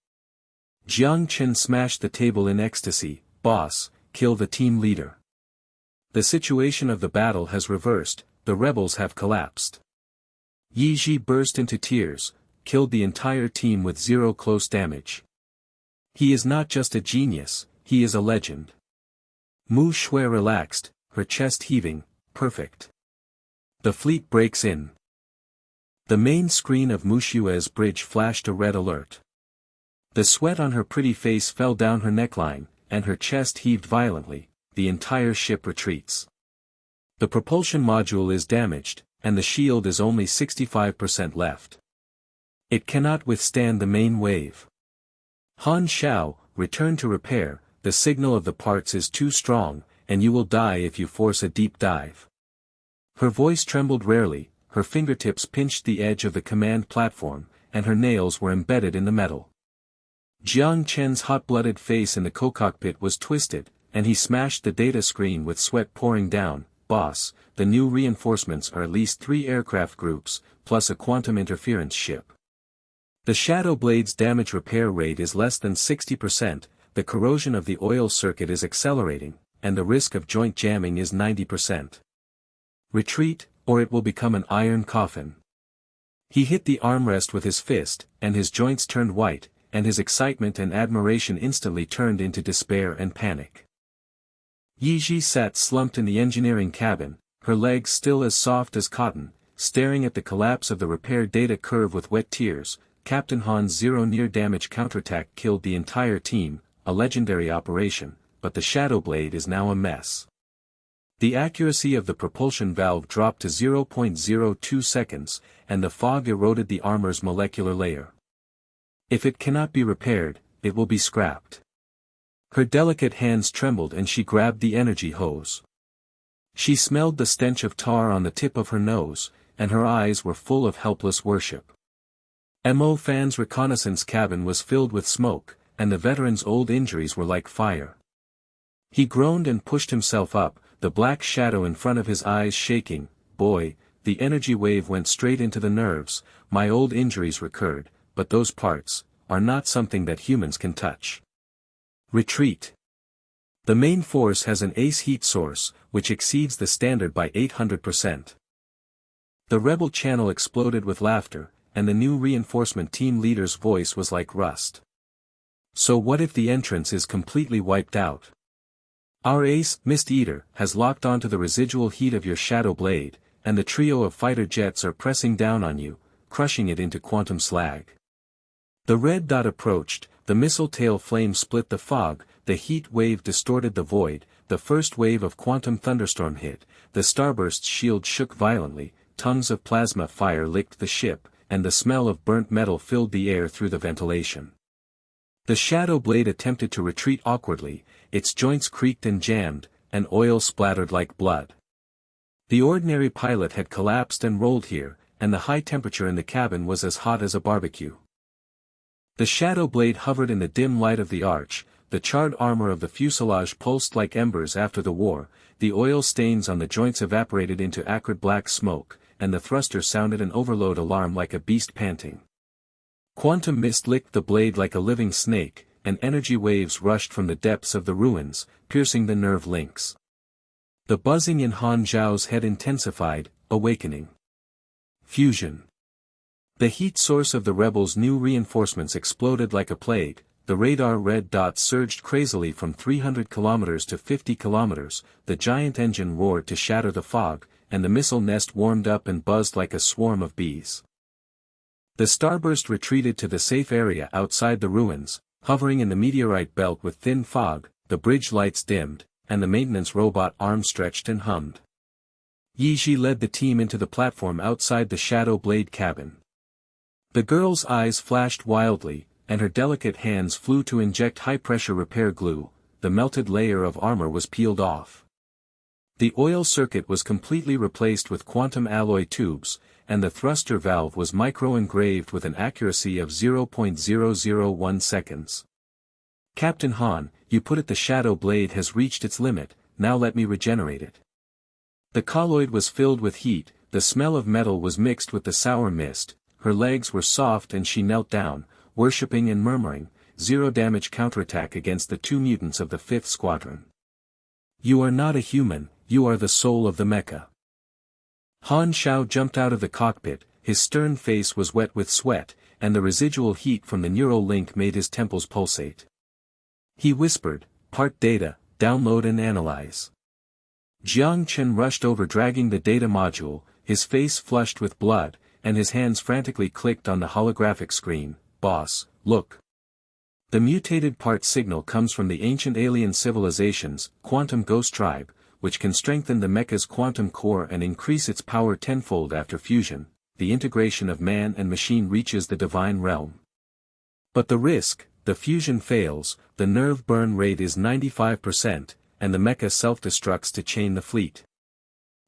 Jiang Chen smashed the table in ecstasy, "Boss, kill the team leader. The situation of the battle has reversed, the rebels have collapsed." Yi Ji burst into tears, "Killed the entire team with 0 close damage. He is not just a genius, he is a legend." Mu Shui relaxed, her chest heaving, "Perfect. The fleet breaks in." The main screen of Mu Shui's bridge flashed a red alert. The sweat on her pretty face fell down her neckline, and her chest heaved violently. The entire ship retreats. The propulsion module is damaged, and the shield is only 65% left. It cannot withstand the main wave. Han Xiao, return to repair, the signal of the parts is too strong, and you will die if you force a deep dive. Her voice trembled rarely, her fingertips pinched the edge of the command platform, and her nails were embedded in the metal. Jiang Chen's hot-blooded face in the co-cockpit was twisted, and he smashed the data screen with sweat pouring down. "Boss, the new reinforcements are at least 3 aircraft groups, plus a quantum interference ship. The Shadow Blade's damage repair rate is less than 60%, the corrosion of the oil circuit is accelerating, and the risk of joint jamming is 90%. Retreat, or it will become an iron coffin." He hit the armrest with his fist, and his joints turned white, and his excitement and admiration instantly turned into despair and panic. Yi Ji sat slumped in the engineering cabin, her legs still as soft as cotton, staring at the collapse of the repair data curve with wet tears. Captain Han's zero near-damage counterattack killed the entire team, a legendary operation, but the Shadow Blade is now a mess. The accuracy of the propulsion valve dropped to 0.02 seconds, and the fog eroded the armor's molecular layer. If it cannot be repaired, it will be scrapped. Her delicate hands trembled and she grabbed the energy hose. She smelled the stench of tar on the tip of her nose, and her eyes were full of helpless worship. Mo Fan's reconnaissance cabin was filled with smoke, and the veteran's old injuries were like fire. He groaned and pushed himself up, the black shadow in front of his eyes shaking. "Boy, the energy wave went straight into the nerves, my old injuries recurred, but those parts are not something that humans can touch. Retreat. The main force has an ace heat source, which exceeds the standard by 800%. The rebel channel exploded with laughter, and the new reinforcement team leader's voice was like rust. "So what if the entrance is completely wiped out? Our ace, Mist Eater, has locked onto the residual heat of your Shadow Blade, and the trio of fighter jets are pressing down on you, crushing it into quantum slag." The red dot approached, the missile tail flame split the fog, the heat wave distorted the void, the first wave of quantum thunderstorm hit, the starburst's shield shook violently, tongues of plasma fire licked the ship, and the smell of burnt metal filled the air through the ventilation. The Shadow Blade attempted to retreat awkwardly, its joints creaked and jammed, and oil splattered like blood. The ordinary pilot had collapsed and rolled here, and the high temperature in the cabin was as hot as a barbecue. The Shadow Blade hovered in the dim light of the arch, the charred armor of the fuselage pulsed like embers after the war, the oil stains on the joints evaporated into acrid black smoke, and the thruster sounded an overload alarm like a beast panting. Quantum mist licked the blade like a living snake, and energy waves rushed from the depths of the ruins, piercing the nerve links. The buzzing in Han Zhao's head intensified, awakening. Fusion. The heat source of the rebels' new reinforcements exploded like a plague, the radar red dots surged crazily from 300 kilometers to 50 kilometers, the giant engine roared to shatter the fog, and the missile nest warmed up and buzzed like a swarm of bees. The starburst retreated to the safe area outside the ruins, hovering in the meteorite belt with thin fog, the bridge lights dimmed, and the maintenance robot arm stretched and hummed. Yi Ji led the team into the platform outside the Shadow Blade cabin. The girl's eyes flashed wildly, and her delicate hands flew to inject high-pressure repair glue. The melted layer of armor was peeled off. The oil circuit was completely replaced with quantum alloy tubes, and the thruster valve was micro-engraved with an accuracy of 0.001 seconds. Captain Han, you put it, the Shadow Blade has reached its limit, now let me regenerate it. The colloid was filled with heat, the smell of metal was mixed with the sour mist, her legs were soft and she knelt down, worshipping and murmuring, zero damage counterattack against the 2 mutants of the 5th Squadron. You are not a human, you are the soul of the mecha. Han Xiao jumped out of the cockpit, his stern face was wet with sweat, and the residual heat from the neural link made his temples pulsate. He whispered, part data, download and analyze. Jiang Chen rushed over dragging the data module, his face flushed with blood, and his hands frantically clicked on the holographic screen. Boss, look. The mutated part signal comes from the ancient alien civilization's quantum ghost tribe, which can strengthen the mecha's quantum core and increase its power tenfold after fusion. The integration of man and machine reaches the divine realm. But the risk, the fusion fails, the nerve burn rate is 95%, and the mecha self-destructs to chain the fleet.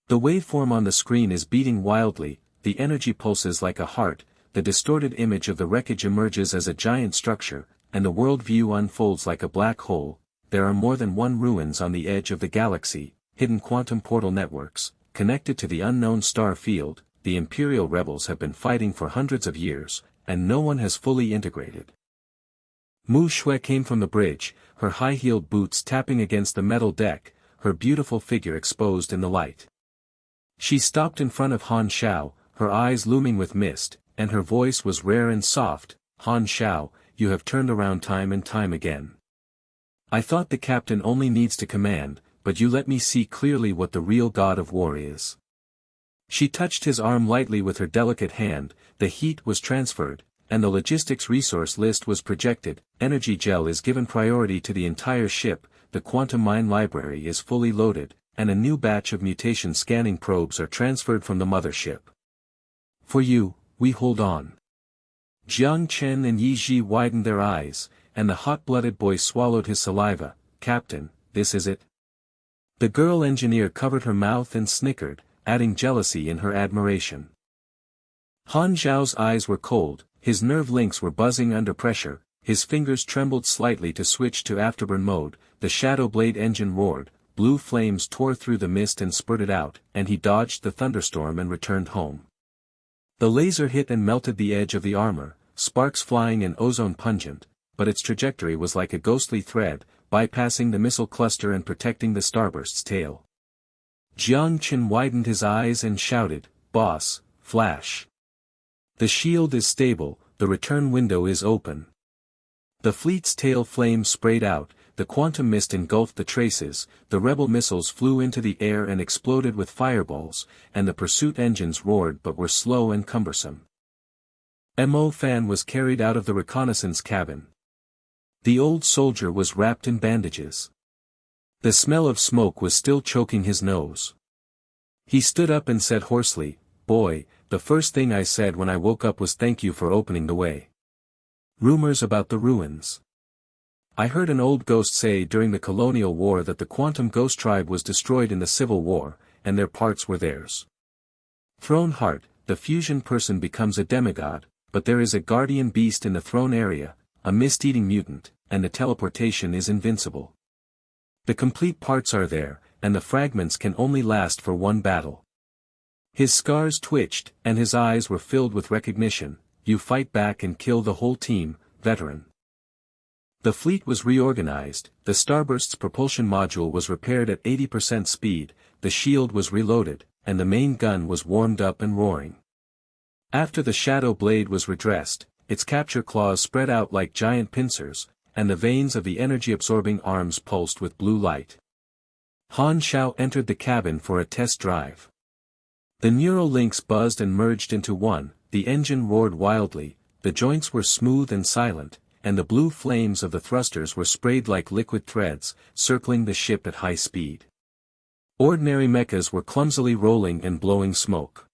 The waveform on the screen is beating wildly, the energy pulses like a heart, the distorted image of the wreckage emerges as a giant structure, and the world view unfolds like a black hole. There are more than one ruins on the edge of the galaxy, hidden quantum portal networks, connected to the unknown star field. The Imperial rebels have been fighting for hundreds of years, and no one has fully integrated. Mu Shui came from the bridge, her high-heeled boots tapping against the metal deck, her beautiful figure exposed in the light. She stopped in front of Han Xiao, her eyes looming with mist, and her voice was rare and soft. Han Xiao, you have turned around time and time again. I thought the captain only needs to command, but you let me see clearly what the real god of war is. She touched his arm lightly with her delicate hand, the heat was transferred, and the logistics resource list was projected. Energy gel is given priority to the entire ship, the quantum mine library is fully loaded, and a new batch of mutation scanning probes are transferred from the mothership. For you, we hold on. Jiang Chen and Yi Ji widened their eyes, and the hot-blooded boy swallowed his saliva. Captain, this is it? The girl engineer covered her mouth and snickered, adding jealousy in her admiration. Han Zhao's eyes were cold, his nerve links were buzzing under pressure, his fingers trembled slightly to switch to afterburn mode. The Shadow Blade engine roared, blue flames tore through the mist and spurted out, and he dodged the thunderstorm and returned home. The laser hit and melted the edge of the armor, sparks flying and ozone pungent, but its trajectory was like a ghostly thread, bypassing the missile cluster and protecting the starburst's tail. Jiang Chen widened his eyes and shouted, Boss, flash. The shield is stable, the return window is open. The fleet's tail flames sprayed out, the quantum mist engulfed the traces, the rebel missiles flew into the air and exploded with fireballs, and the pursuit engines roared but were slow and cumbersome. Mo Fan was carried out of the reconnaissance cabin. The old soldier was wrapped in bandages. The smell of smoke was still choking his nose. He stood up and said hoarsely, Boy, the first thing I said when I woke up was thank you for opening the way. Rumors about the ruins. I heard an old ghost say during the colonial war that the quantum ghost tribe was destroyed in the Civil War, and their parts were theirs. Throne Heart, the fusion person becomes a demigod, but there is a guardian beast in the throne area, a mist-eating mutant, and the teleportation is invincible. The complete parts are there, and the fragments can only last for one battle. His scars twitched, and his eyes were filled with recognition. You fight back and kill the whole team, veteran. The fleet was reorganized, the Starburst's propulsion module was repaired at 80% speed, the shield was reloaded, and the main gun was warmed up and roaring. After the Shadow Blade was redressed, its capture claws spread out like giant pincers, and the veins of the energy-absorbing arms pulsed with blue light. Han Xiao entered the cabin for a test drive. The neural links buzzed and merged into one, the engine roared wildly, the joints were smooth and silent, and the blue flames of the thrusters were sprayed like liquid threads, circling the ship at high speed. Ordinary mechas were clumsily rolling and blowing smoke.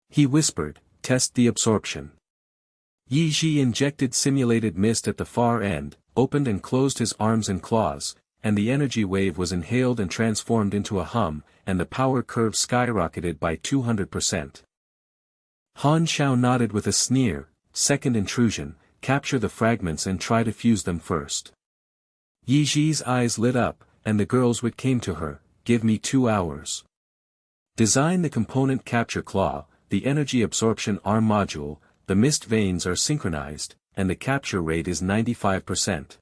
He whispered, "Test the absorption." Yi Ji injected simulated mist at the far end, opened and closed his arms and claws, and the energy wave was inhaled and transformed into a hum, and the power curve skyrocketed by 200%. Han Xiao nodded with a sneer, "Second intrusion, capture the fragments and try to fuse them first." Yi Ji's eyes lit up, and the girl's wit came to her, "Give me 2 hours. Design the component capture claw, the energy absorption arm module, the mist veins are synchronized, and the capture rate is 95%.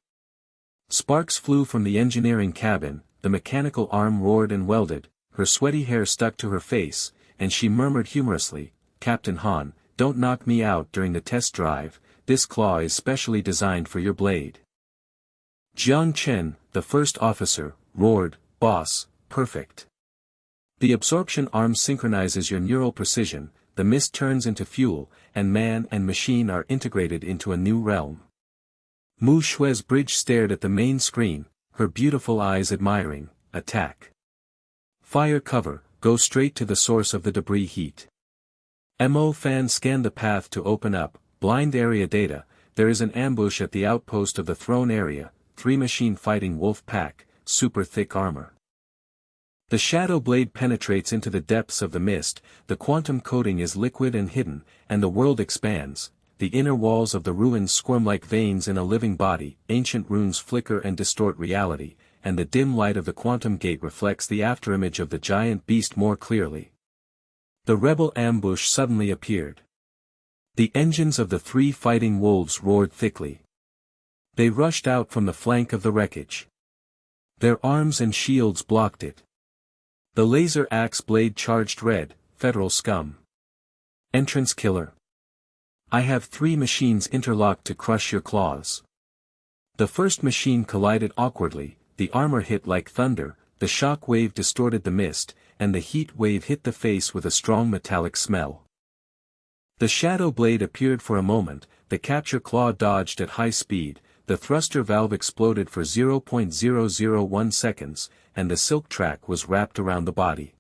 Sparks flew from the engineering cabin, the mechanical arm roared and welded, her sweaty hair stuck to her face, and she murmured humorously, "Captain Han, don't knock me out during the test drive, this claw is specially designed for your blade." Jiang Chen, the first officer, roared, "Boss, perfect. The absorption arm synchronizes your neural precision, the mist turns into fuel, and man and machine are integrated into a new realm." Mu Shue's bridge stared at the main screen, her beautiful eyes admiring, "Attack. Fire cover, go straight to the source of the debris heat." Mo Fan scanned the path to open up, blind area data, there is an ambush at the outpost of the throne area, 3 machine fighting wolf pack, super thick armor. The shadow blade penetrates into the depths of the mist, the quantum coating is liquid and hidden, and the world expands, the inner walls of the ruins squirm like veins in a living body, ancient runes flicker and distort reality, and the dim light of the quantum gate reflects the afterimage of the giant beast more clearly. The rebel ambush suddenly appeared. The engines of the 3 fighting wolves roared thickly. They rushed out from the flank of the wreckage. Their arms and shields blocked it. The laser axe blade charged red, "Federal scum. Entrance killer. I have 3 machines interlocked to crush your claws." The first machine collided awkwardly, the armor hit like thunder, the shock wave distorted the mist, and the heat wave hit the face with a strong metallic smell. The shadow blade appeared for a moment, the capture claw dodged at high speed, the thruster valve exploded for 0.001 seconds, and the silk track was wrapped around the body.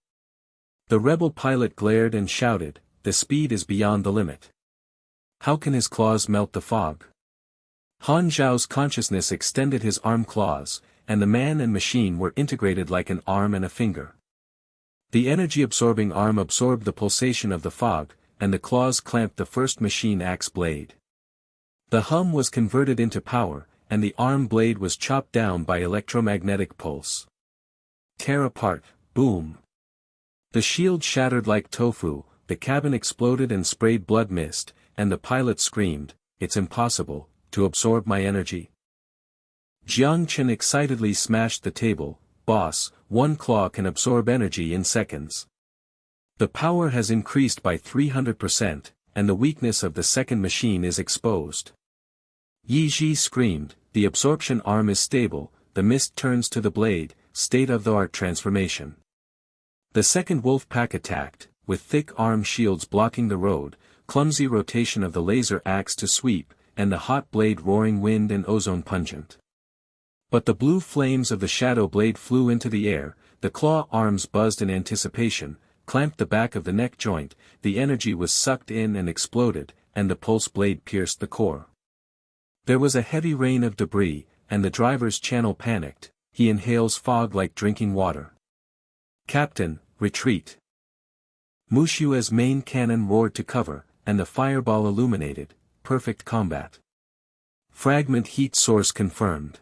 The rebel pilot glared and shouted, "The speed is beyond the limit. How can his claws melt the fog?" Han Zhao's consciousness extended his arm claws, and the man and machine were integrated like an arm and a finger. The energy-absorbing arm absorbed the pulsation of the fog, and the claws clamped the first machine axe blade. The hum was converted into power, and the arm blade was chopped down by electromagnetic pulse. Tear apart, boom. The shield shattered like tofu, the cabin exploded and sprayed blood mist, and the pilot screamed, "It's impossible, to absorb my energy." Jiang Chen excitedly smashed the table, "Boss, 1 claw can absorb energy in seconds. The power has increased by 300%, and the weakness of the second machine is exposed." Yi Ji screamed, "The absorption arm is stable, the mist turns to the blade, state-of-the-art transformation." The second wolf pack attacked, with thick arm shields blocking the road, clumsy rotation of the laser axe to sweep, and the hot blade roaring wind and ozone pungent. But the blue flames of the shadow blade flew into the air, the claw arms buzzed in anticipation, clamped the back of the neck joint, the energy was sucked in and exploded, and the pulse blade pierced the core. There was a heavy rain of debris, and the driver's channel panicked, he inhales fog like drinking water. "Captain, retreat." Mushua's main cannon roared to cover, and the fireball illuminated, perfect combat. Fragment heat source confirmed.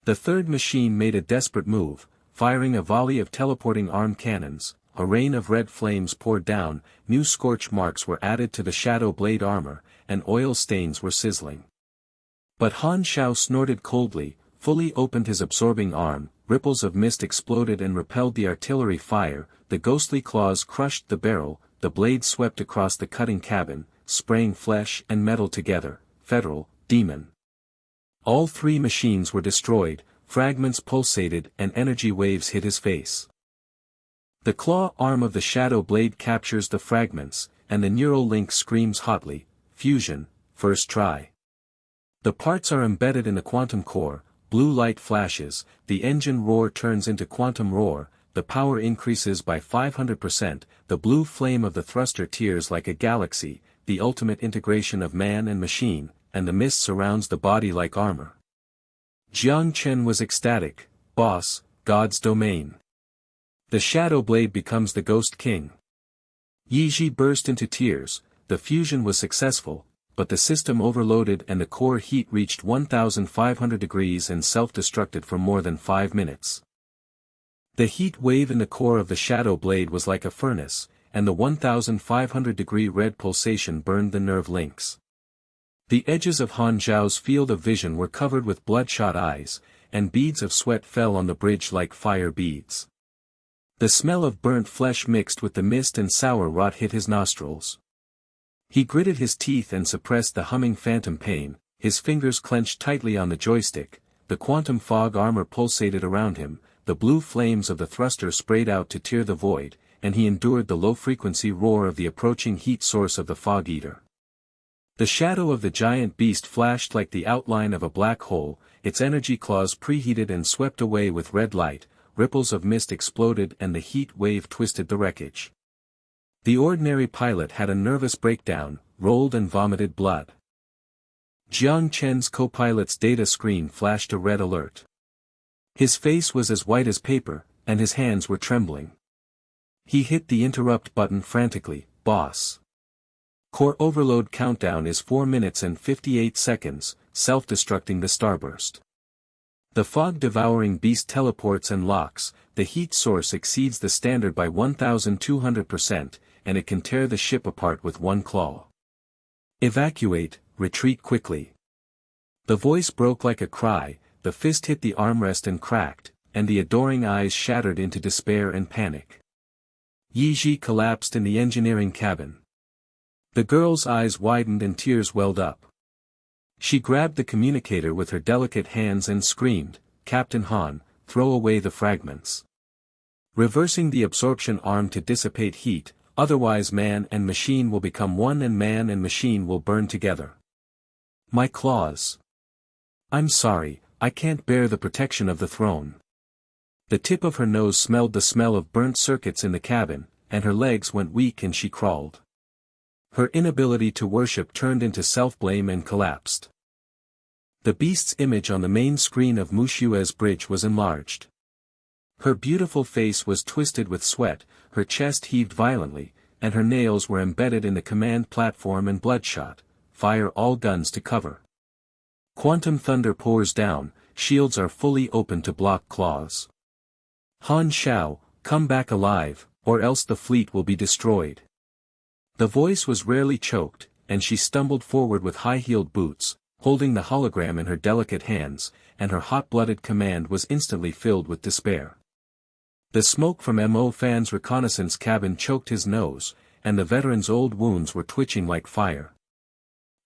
The third machine made a desperate move, firing a volley of teleporting arm cannons. A rain of red flames poured down, new scorch marks were added to the shadow blade armor, and oil stains were sizzling. But Han Xiao snorted coldly, fully opened his absorbing arm, ripples of mist exploded and repelled the artillery fire, the ghostly claws crushed the barrel, the blade swept across the cutting cabin, spraying flesh and metal together. Federal, demon. All three machines were destroyed, fragments pulsated and energy waves hit his face. The claw arm of the shadow blade captures the fragments, and the neural link screams hotly, "Fusion, first try." The parts are embedded in the quantum core, blue light flashes, the engine roar turns into quantum roar, the power increases by 500%, the blue flame of the thruster tears like a galaxy, the ultimate integration of man and machine, and the mist surrounds the body like armor. Jiang Chen was ecstatic, "Boss, God's domain." The shadow blade becomes the Ghost King. Yi Ji burst into tears. The fusion was successful, but the system overloaded and the core heat reached 1,500 degrees and self-destructed for more than 5 minutes. The heat wave in the core of the shadow blade was like a furnace, and the 1,500-degree red pulsation burned the nerve links. The edges of Han Zhao's field of vision were covered with bloodshot eyes, and beads of sweat fell on the bridge like fire beads. The smell of burnt flesh mixed with the mist and sour rot hit his nostrils. He gritted his teeth and suppressed the humming phantom pain, his fingers clenched tightly on the joystick, the quantum fog armor pulsated around him, the blue flames of the thruster sprayed out to tear the void, and he endured the low-frequency roar of the approaching heat source of the fog eater. The shadow of the giant beast flashed like the outline of a black hole, its energy claws preheated and swept away with red light, ripples of mist exploded and the heat wave twisted the wreckage. The ordinary pilot had a nervous breakdown, rolled and vomited blood. Jiang Chen's co-pilot's data screen flashed a red alert. His face was as white as paper, and his hands were trembling. He hit the interrupt button frantically. "Boss. Core overload countdown is 4 minutes and 58 seconds, self-destructing the starburst. The fog-devouring beast teleports and locks, the heat source exceeds the standard by 1,200%, and it can tear the ship apart with one claw. Evacuate, retreat quickly." The voice broke like a cry, the fist hit the armrest and cracked, and the adoring eyes shattered into despair and panic. Yi Ji collapsed in the engineering cabin. The girl's eyes widened and tears welled up. She grabbed the communicator with her delicate hands and screamed, "Captain Han, throw away the fragments. Reversing the absorption arm to dissipate heat, otherwise man and machine will become one and man and machine will burn together." "My claws. I'm sorry, I can't bear the protection of the throne." The tip of her nose smelled the smell of burnt circuits in the cabin, and her legs went weak and she crawled. Her inability to worship turned into self-blame and collapsed. The beast's image on the main screen of Mushue's bridge was enlarged. Her beautiful face was twisted with sweat, her chest heaved violently, and her nails were embedded in the command platform and bloodshot. "Fire all guns to cover. Quantum thunder pours down, shields are fully open to block claws. Han Xiao, come back alive, or else the fleet will be destroyed." The voice was rarely choked, and she stumbled forward with high-heeled boots, holding the hologram in her delicate hands, and her hot-blooded command was instantly filled with despair. The smoke from Mo Fan's reconnaissance cabin choked his nose, and the veteran's old wounds were twitching like fire.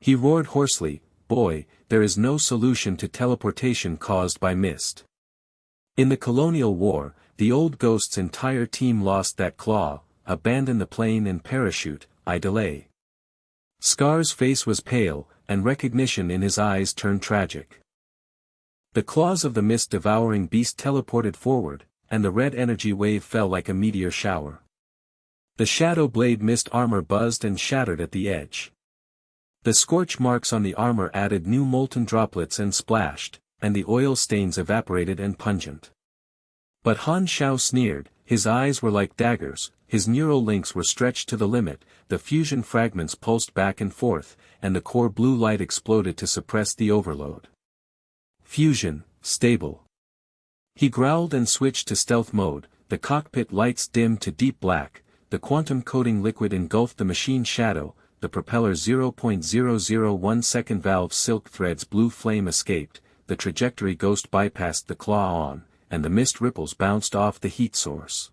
He roared hoarsely, "Boy, there is no solution to teleportation caused by mist. In the Colonial War, the old ghost's entire team lost that claw, abandoned the plane and parachute, I delay." Scar's face was pale, and recognition in his eyes turned tragic. The claws of the mist-devouring beast teleported forward, and the red energy wave fell like a meteor shower. The shadow blade mist armor buzzed and shattered at the edge. The scorch marks on the armor added new molten droplets and splashed, and the oil stains evaporated and pungent. But Han Xiao sneered, his eyes were like daggers, his neural links were stretched to the limit, the fusion fragments pulsed back and forth, and the core blue light exploded to suppress the overload. Fusion, stable. He growled and switched to stealth mode, the cockpit lights dimmed to deep black, the quantum coating liquid engulfed the machine shadow, the propeller's 0.001 second valve silk threads blue flame escaped, the trajectory ghost bypassed the claw on, and the mist ripples bounced off the heat source.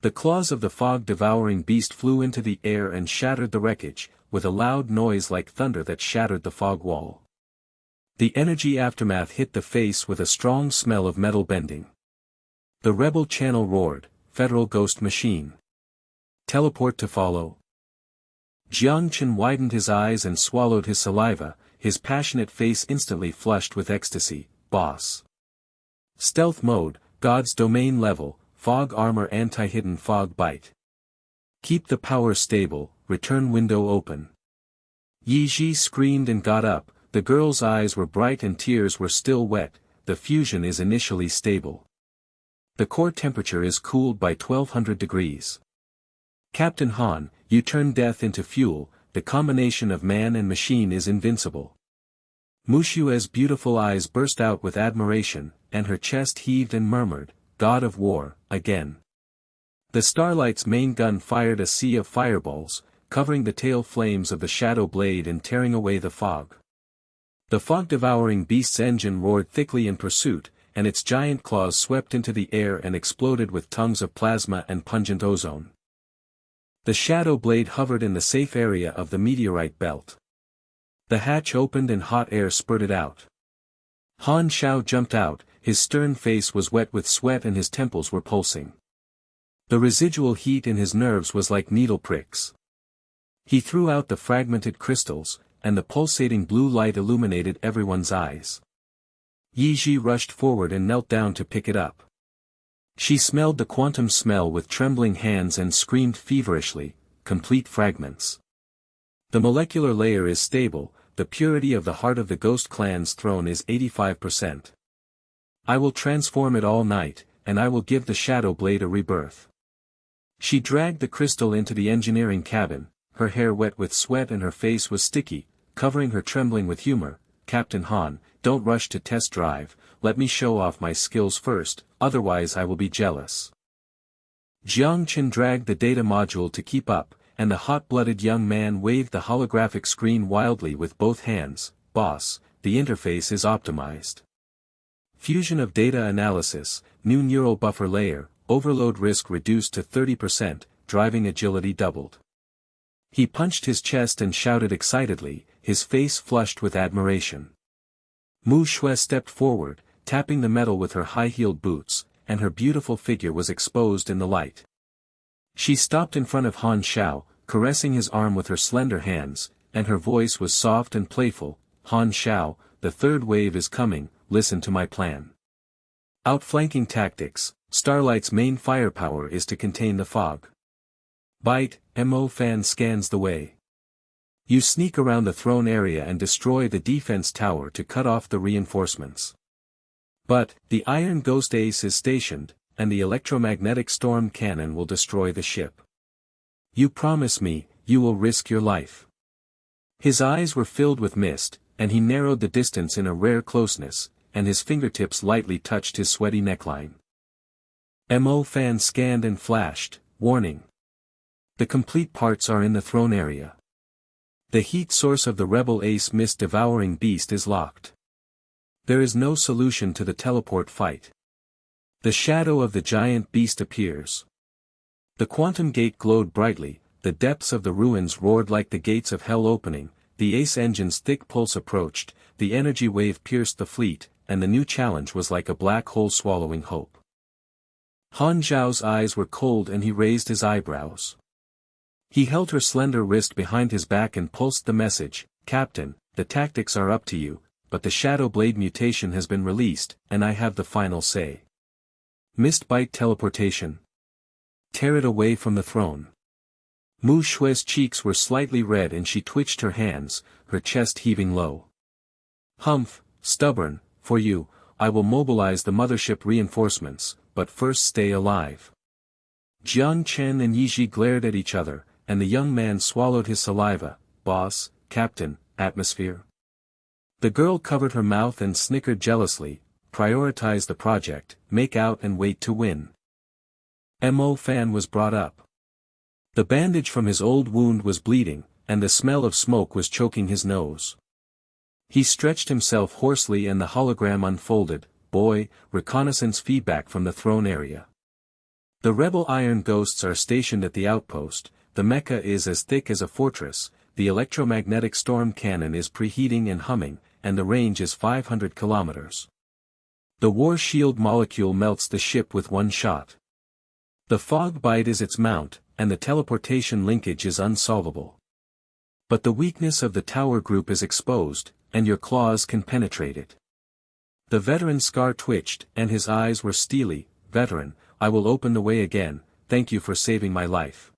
The claws of the fog-devouring beast flew into the air and shattered the wreckage, with a loud noise like thunder that shattered the fog wall. The energy aftermath hit the face with a strong smell of metal bending. The rebel channel roared, Federal Ghost Machine. Teleport to follow. Jiang Chen widened his eyes and swallowed his saliva, his passionate face instantly flushed with ecstasy. Boss. Stealth mode, God's domain level, fog armor anti-hidden fog bite. Keep the power stable, return window open. Yi Ji screamed and got up, the girl's eyes were bright and tears were still wet, the fusion is initially stable. The core temperature is cooled by 1200 degrees. Captain Han, you turn death into fuel, the combination of man and machine is invincible. Mushue's beautiful eyes burst out with admiration, and her chest heaved and murmured, God of War, again. The Starlight's main gun fired a sea of fireballs, covering the tail flames of the Shadow Blade and tearing away the fog. The fog-devouring beast's engine roared thickly in pursuit, and its giant claws swept into the air and exploded with tongues of plasma and pungent ozone. The Shadow Blade hovered in the safe area of the meteorite belt. The hatch opened and hot air spurted out. Han Xiao jumped out, his stern face was wet with sweat and his temples were pulsing. The residual heat in his nerves was like needle pricks. He threw out the fragmented crystals, and the pulsating blue light illuminated everyone's eyes. Yi Ji rushed forward and knelt down to pick it up. She smelled the quantum smell with trembling hands and screamed feverishly, complete fragments. The molecular layer is stable, the purity of the heart of the Ghost Clan's throne is 85%. I will transform it all night, and I will give the Shadow Blade a rebirth. She dragged the crystal into the engineering cabin, her hair wet with sweat and her face was sticky, covering her trembling with humor. Captain Han, don't rush to test drive, let me show off my skills first, otherwise I will be jealous. Jiang Chen dragged the data module to keep up, and the hot-blooded young man waved the holographic screen wildly with both hands. Boss, the interface is optimized. Fusion of data analysis, new neural buffer layer, overload risk reduced to 30%, driving agility doubled. He punched his chest and shouted excitedly, his face flushed with admiration. Mu Shui stepped forward, tapping the metal with her high-heeled boots, and her beautiful figure was exposed in the light. She stopped in front of Han Xiao, caressing his arm with her slender hands, and her voice was soft and playful. Han Xiao, the third wave is coming, listen to my plan. Outflanking tactics, Starlight's main firepower is to contain the fog. Bite, Mo Fan scans the way. You sneak around the throne area and destroy the defense tower to cut off the reinforcements. But, the Iron Ghost Ace is stationed, and the electromagnetic storm cannon will destroy the ship. You promise me, you will risk your life. His eyes were filled with mist, and he narrowed the distance in a rare closeness, and his fingertips lightly touched his sweaty neckline. Mo Fan scanned and flashed, warning. The complete parts are in the throne area. The heat source of the rebel ace mist-devouring beast is locked. There is no solution to the teleport fight. The shadow of the giant beast appears. The quantum gate glowed brightly, the depths of the ruins roared like the gates of hell opening, the ace engine's thick pulse approached, the energy wave pierced the fleet, and the new challenge was like a black hole swallowing hope. Han Zhao's eyes were cold and he raised his eyebrows. He held her slender wrist behind his back and pulsed the message, Captain, the tactics are up to you, but the Shadow Blade mutation has been released, and I have the final say. Mist bite teleportation. Tear it away from the throne. Mu Shui's cheeks were slightly red and she twitched her hands, her chest heaving low. Humph, stubborn, for you, I will mobilize the mothership reinforcements, but first stay alive. Jiang Chen and Yi Ji glared at each other, and the young man swallowed his saliva. Boss, Captain, atmosphere. The girl covered her mouth and snickered jealously. Prioritize the project, make out and wait to win. Mo Fan was brought up. The bandage from his old wound was bleeding, and the smell of smoke was choking his nose. He stretched himself hoarsely and the hologram unfolded. Boy, reconnaissance feedback from the throne area. The rebel iron ghosts are stationed at the outpost. The mecha is as thick as a fortress, the electromagnetic storm cannon is preheating and humming, and the range is 500 kilometers. The war shield molecule melts the ship with one shot. The fog bite is its mount, and the teleportation linkage is unsolvable. But the weakness of the tower group is exposed, and your claws can penetrate it. The veteran Scar twitched, and his eyes were steely. Veteran, I will open the way again, thank you for saving my life.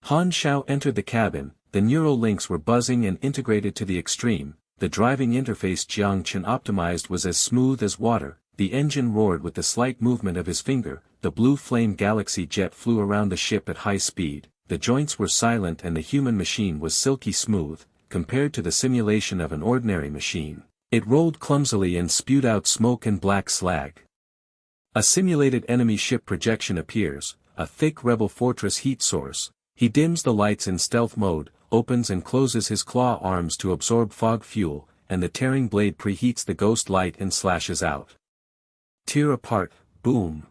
Han Xiao entered the cabin, the neural links were buzzing and integrated to the extreme, the driving interface Jiang Chen optimized was as smooth as water, the engine roared with the slight movement of his finger, the blue flame galaxy jet flew around the ship at high speed, the joints were silent and the human machine was silky smooth, compared to the simulation of an ordinary machine. It rolled clumsily and spewed out smoke and black slag. A simulated enemy ship projection appears, a thick rebel fortress heat source. He dims the lights in stealth mode, opens and closes his claw arms to absorb fog fuel, and the tearing blade preheats the ghost light and slashes out. Tear apart, boom.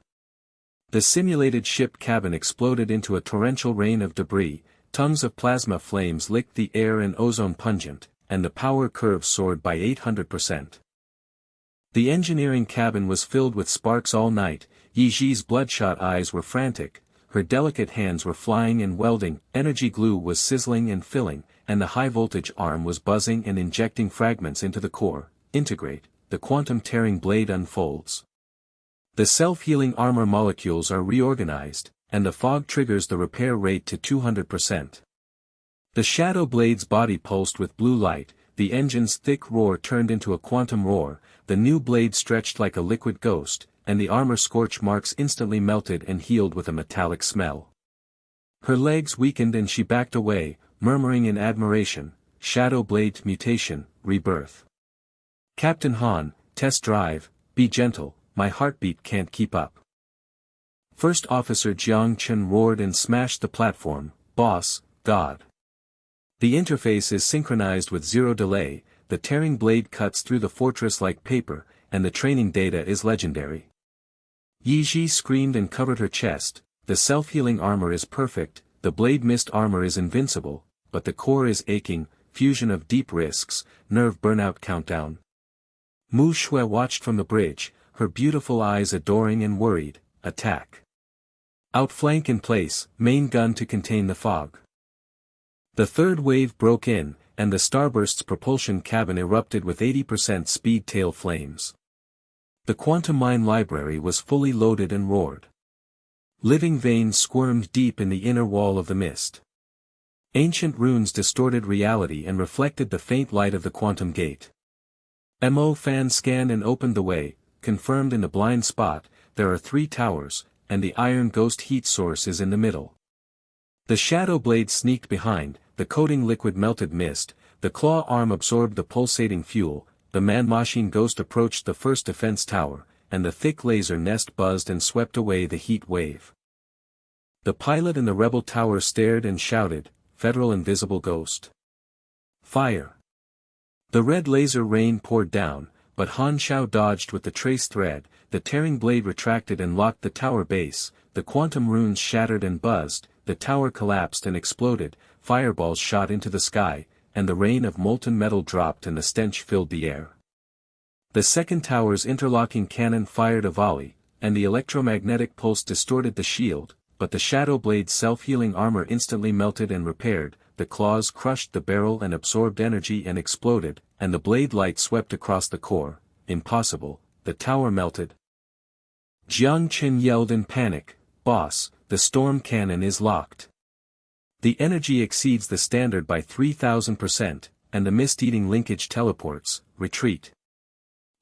The simulated ship cabin exploded into a torrential rain of debris, tongues of plasma flames licked the air and ozone pungent, and the power curve soared by 800%. The engineering cabin was filled with sparks all night. Yi Ji's bloodshot eyes were frantic, her delicate hands were flying and welding, energy glue was sizzling and filling, and the high-voltage arm was buzzing and injecting fragments into the core. Integrate, the quantum-tearing blade unfolds. The self-healing armor molecules are reorganized, and the fog triggers the repair rate to 200%. The shadow blade's body pulsed with blue light, the engine's thick roar turned into a quantum roar, the new blade stretched like a liquid ghost, and the armor scorch marks instantly melted and healed with a metallic smell. Her legs weakened and she backed away, murmuring in admiration, Shadow Blade Mutation, Rebirth. Captain Han, test drive, be gentle, my heartbeat can't keep up. First Officer Jiang Chen roared and smashed the platform, Boss, God. The interface is synchronized with zero delay, the tearing blade cuts through the fortress like paper, and the training data is legendary. Yi Ji screamed and covered her chest, the self-healing armor is perfect, the blade mist armor is invincible, but the core is aching, fusion of deep risks, nerve burnout countdown. Mu Shui watched from the bridge, her beautiful eyes adoring and worried, attack. Outflank in place, main gun to contain the fog. The third wave broke in, and the Starburst's propulsion cabin erupted with 80% speed tail flames. The quantum mine library was fully loaded and roared. Living veins squirmed deep in the inner wall of the mist. Ancient runes distorted reality and reflected the faint light of the quantum gate. Mo Fan scanned and opened the way, confirmed in the blind spot, there are 3 towers, and the iron ghost heat source is in the middle. The shadow blade sneaked behind, the coating liquid melted mist, the claw arm absorbed the pulsating fuel, the man-machine ghost approached the first defense tower, and the thick laser nest buzzed and swept away the heat wave. The pilot in the rebel tower stared and shouted, Federal Invisible Ghost. Fire. The red laser rain poured down, but Han Xiao dodged with the trace thread, the tearing blade retracted and locked the tower base, the quantum runes shattered and buzzed, the tower collapsed and exploded, fireballs shot into the sky, and the rain of molten metal dropped and the stench filled the air. The second tower's interlocking cannon fired a volley, and the electromagnetic pulse distorted the shield, but the shadow blade's self-healing armor instantly melted and repaired, the claws crushed the barrel and absorbed energy and exploded, and the blade light swept across the core. Impossible, the tower melted. Jiang Chen yelled in panic, Boss, the storm cannon is locked. The energy exceeds the standard by 3,000%, and the mist-eating linkage teleports, retreat.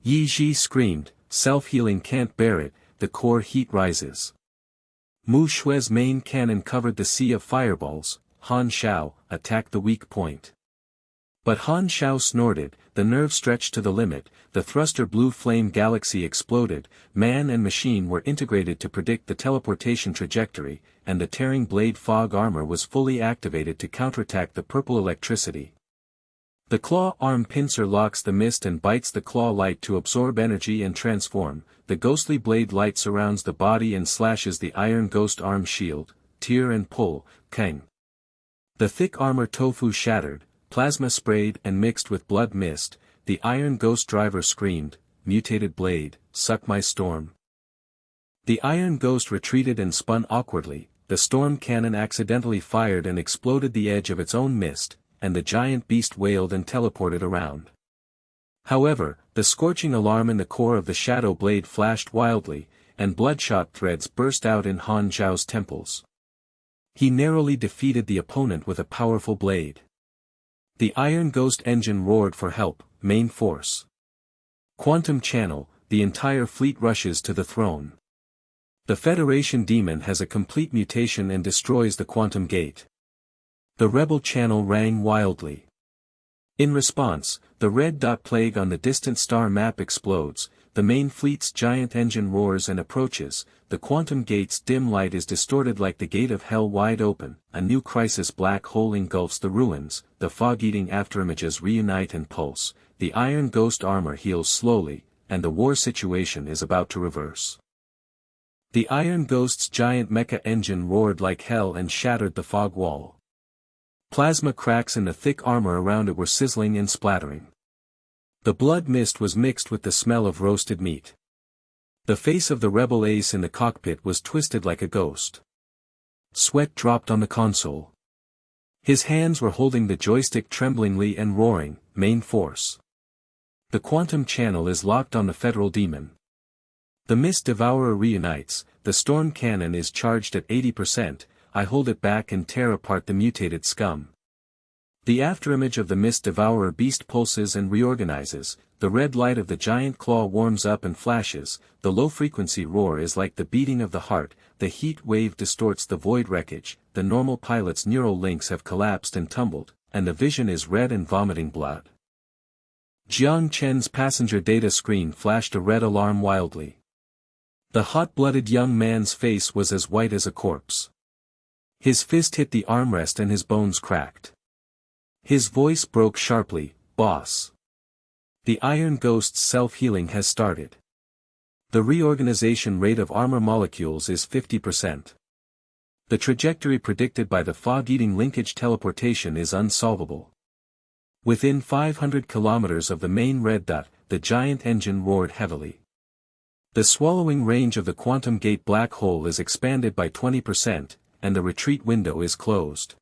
Yi Ji screamed, self-healing can't bear it, the core heat rises. Mu Shue's main cannon covered the sea of fireballs. Han Xiao attacked the weak point. But Han Xiao snorted, the nerve stretched to the limit, the thruster blue flame galaxy exploded, man and machine were integrated to predict the teleportation trajectory, and the tearing blade fog armor was fully activated to counterattack the purple electricity. The claw arm pincer locks the mist and bites the claw light to absorb energy and transform, the ghostly blade light surrounds the body and slashes the iron ghost arm shield, tear and pull, Kang. The thick armor tofu shattered, plasma sprayed and mixed with blood mist, the iron ghost driver screamed, mutated blade, suck my storm. The iron ghost retreated and spun awkwardly, the storm cannon accidentally fired and exploded the edge of its own mist, and the giant beast wailed and teleported around. However, the scorching alarm in the core of the shadow blade flashed wildly, and bloodshot threads burst out in Han Zhao's temples. He narrowly defeated the opponent with a powerful blade. The Iron Ghost engine roared for help, main force. Quantum channel, the entire fleet rushes to the throne. The Federation demon has a complete mutation and destroys the quantum gate. The rebel channel rang wildly. In response, the red dot plague on the distant star map explodes, the main fleet's giant engine roars and approaches, the quantum gate's dim light is distorted like the gate of hell wide open, a new crisis black hole engulfs the ruins, the fog-eating afterimages reunite and pulse, the iron ghost armor heals slowly, and the war situation is about to reverse. The iron ghost's giant mecha engine roared like hell and shattered the fog wall. Plasma cracks in the thick armor around it were sizzling and splattering. The blood mist was mixed with the smell of roasted meat. The face of the rebel ace in the cockpit was twisted like a ghost. Sweat dropped on the console. His hands were holding the joystick tremblingly and roaring, main force. The quantum channel is locked on the federal demon. The mist devourer reunites, the storm cannon is charged at 80%, I hold it back and tear apart the mutated scum. The afterimage of the mist devourer beast pulses and reorganizes, the red light of the giant claw warms up and flashes, the low-frequency roar is like the beating of the heart, the heat wave distorts the void wreckage, the normal pilot's neural links have collapsed and tumbled, and the vision is red and vomiting blood. Jiang Chen's passenger data screen flashed a red alarm wildly. The hot-blooded young man's face was as white as a corpse. His fist hit the armrest and his bones cracked. His voice broke sharply, "Boss. The Iron Ghost's self-healing has started. The reorganization rate of armor molecules is 50%. The trajectory predicted by the fog-eating linkage teleportation is unsolvable." Within 500 kilometers of the main red dot, the giant engine roared heavily. The swallowing range of the quantum gate black hole is expanded by 20%, and the retreat window is closed.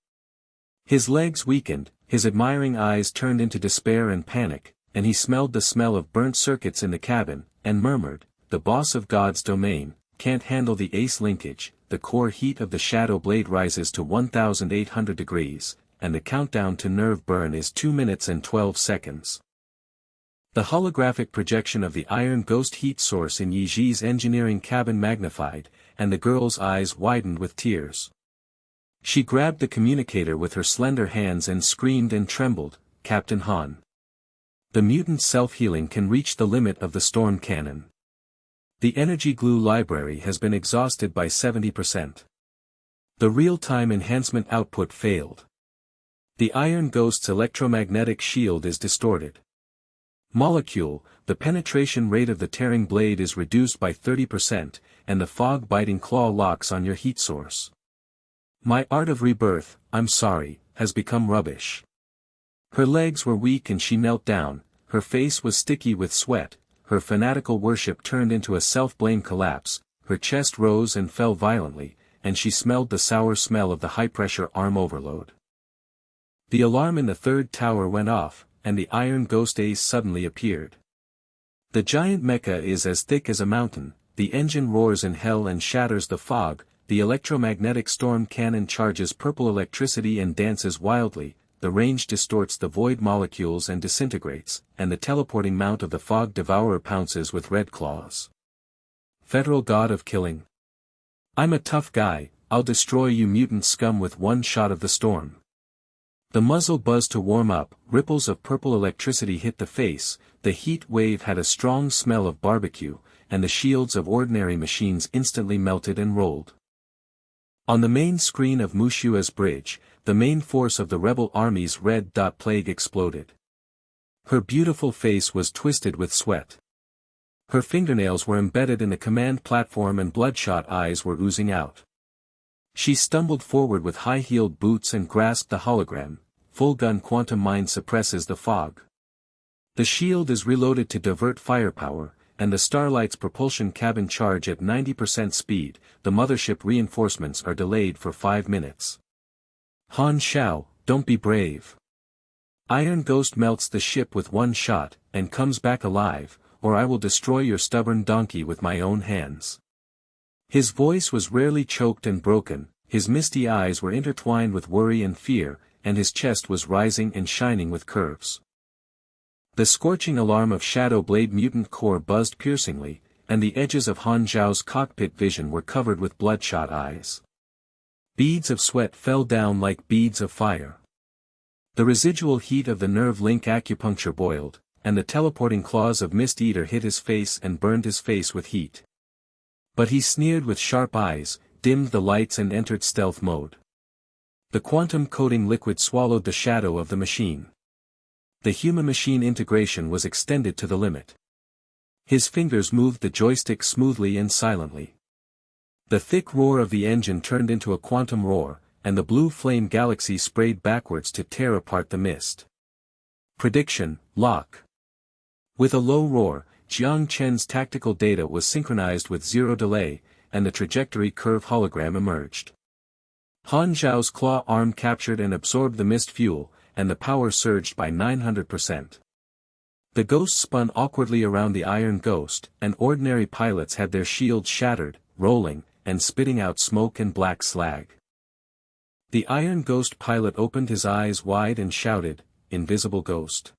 His legs weakened, his admiring eyes turned into despair and panic, and he smelled the smell of burnt circuits in the cabin, and murmured, "The boss of God's domain, can't handle the ace linkage." The core heat of the shadow blade rises to 1800 degrees, and the countdown to nerve burn is 2 minutes and 12 seconds. The holographic projection of the Iron Ghost heat source in Yiji's engineering cabin magnified, and the girl's eyes widened with tears. She grabbed the communicator with her slender hands and screamed and trembled, "Captain Han. The mutant self-healing can reach the limit of the storm cannon. The energy glue library has been exhausted by 70%. The real-time enhancement output failed. The Iron Ghost's electromagnetic shield is distorted. Molecule, the penetration rate of the tearing blade is reduced by 30%, and the fog-biting claw locks on your heat source. My art of rebirth, I'm sorry, has become rubbish." Her legs were weak and she knelt down, her face was sticky with sweat, her fanatical worship turned into a self-blame collapse, her chest rose and fell violently, and she smelled the sour smell of the high-pressure arm overload. The alarm in the third tower went off, and the Iron Ghost ace suddenly appeared. The giant mecha is as thick as a mountain, the engine roars in hell and shatters the fog, the electromagnetic storm cannon charges purple electricity and dances wildly, the range distorts the void molecules and disintegrates, and the teleporting mount of the fog devourer pounces with red claws. Federal god of killing. I'm a tough guy, I'll destroy you mutant scum with one shot of the storm. The muzzle buzzed to warm up, ripples of purple electricity hit the face, the heat wave had a strong smell of barbecue, and the shields of ordinary machines instantly melted and rolled. On the main screen of Mushua's bridge, the main force of the rebel army's red dot plague exploded. Her beautiful face was twisted with sweat. Her fingernails were embedded in the command platform and bloodshot eyes were oozing out. She stumbled forward with high-heeled boots and grasped the hologram. Full-gun quantum mine suppresses the fog. The shield is reloaded to divert firepower, and the Starlight's propulsion cabin charge at 90% speed. The mothership reinforcements are delayed for 5 minutes. Han Xiao, don't be brave. Iron Ghost melts the ship with one shot, and comes back alive, or I will destroy your stubborn donkey with my own hands. His voice was rarely choked and broken, his misty eyes were intertwined with worry and fear, and his chest was rising and shining with curves. The scorching alarm of Shadow Blade mutant core buzzed piercingly, and the edges of Han Zhao's cockpit vision were covered with bloodshot eyes. Beads of sweat fell down like beads of fire. The residual heat of the nerve link acupuncture boiled, and the teleporting claws of Mist Eater hit his face and burned his face with heat. But he sneered with sharp eyes, dimmed the lights and entered stealth mode. The quantum coating liquid swallowed the shadow of the machine. The human-machine integration was extended to the limit. His fingers moved the joystick smoothly and silently. The thick roar of the engine turned into a quantum roar, and the blue flame galaxy sprayed backwards to tear apart the mist. Prediction, lock. With a low roar, Jiang Chen's tactical data was synchronized with zero delay, and the trajectory curve hologram emerged. Han Zhao's claw arm captured and absorbed the mist fuel, and the power surged by 900%. The ghost spun awkwardly around the Iron Ghost, and ordinary pilots had their shields shattered, rolling, and spitting out smoke and black slag. The Iron Ghost pilot opened his eyes wide and shouted, "Invisible Ghost.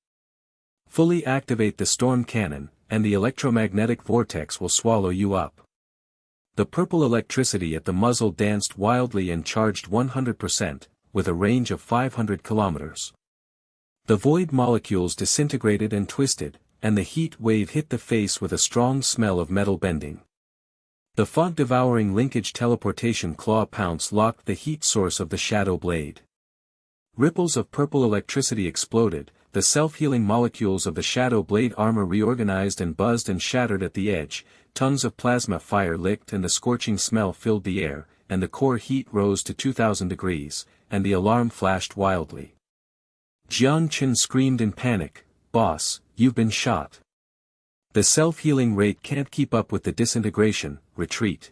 Fully activate the storm cannon, and the electromagnetic vortex will swallow you up." The purple electricity at the muzzle danced wildly and charged 100%, with a range of 500 kilometers. The void molecules disintegrated and twisted, and the heat wave hit the face with a strong smell of metal bending. The fog-devouring linkage teleportation claw pounce locked the heat source of the shadow blade. Ripples of purple electricity exploded, the self-healing molecules of the shadow blade armor reorganized and buzzed and shattered at the edge, tongues of plasma fire licked and the scorching smell filled the air, and the core heat rose to 2000 degrees, and the alarm flashed wildly. Jiang Chen screamed in panic, "Boss, you've been shot. The self-healing rate can't keep up with the disintegration, retreat."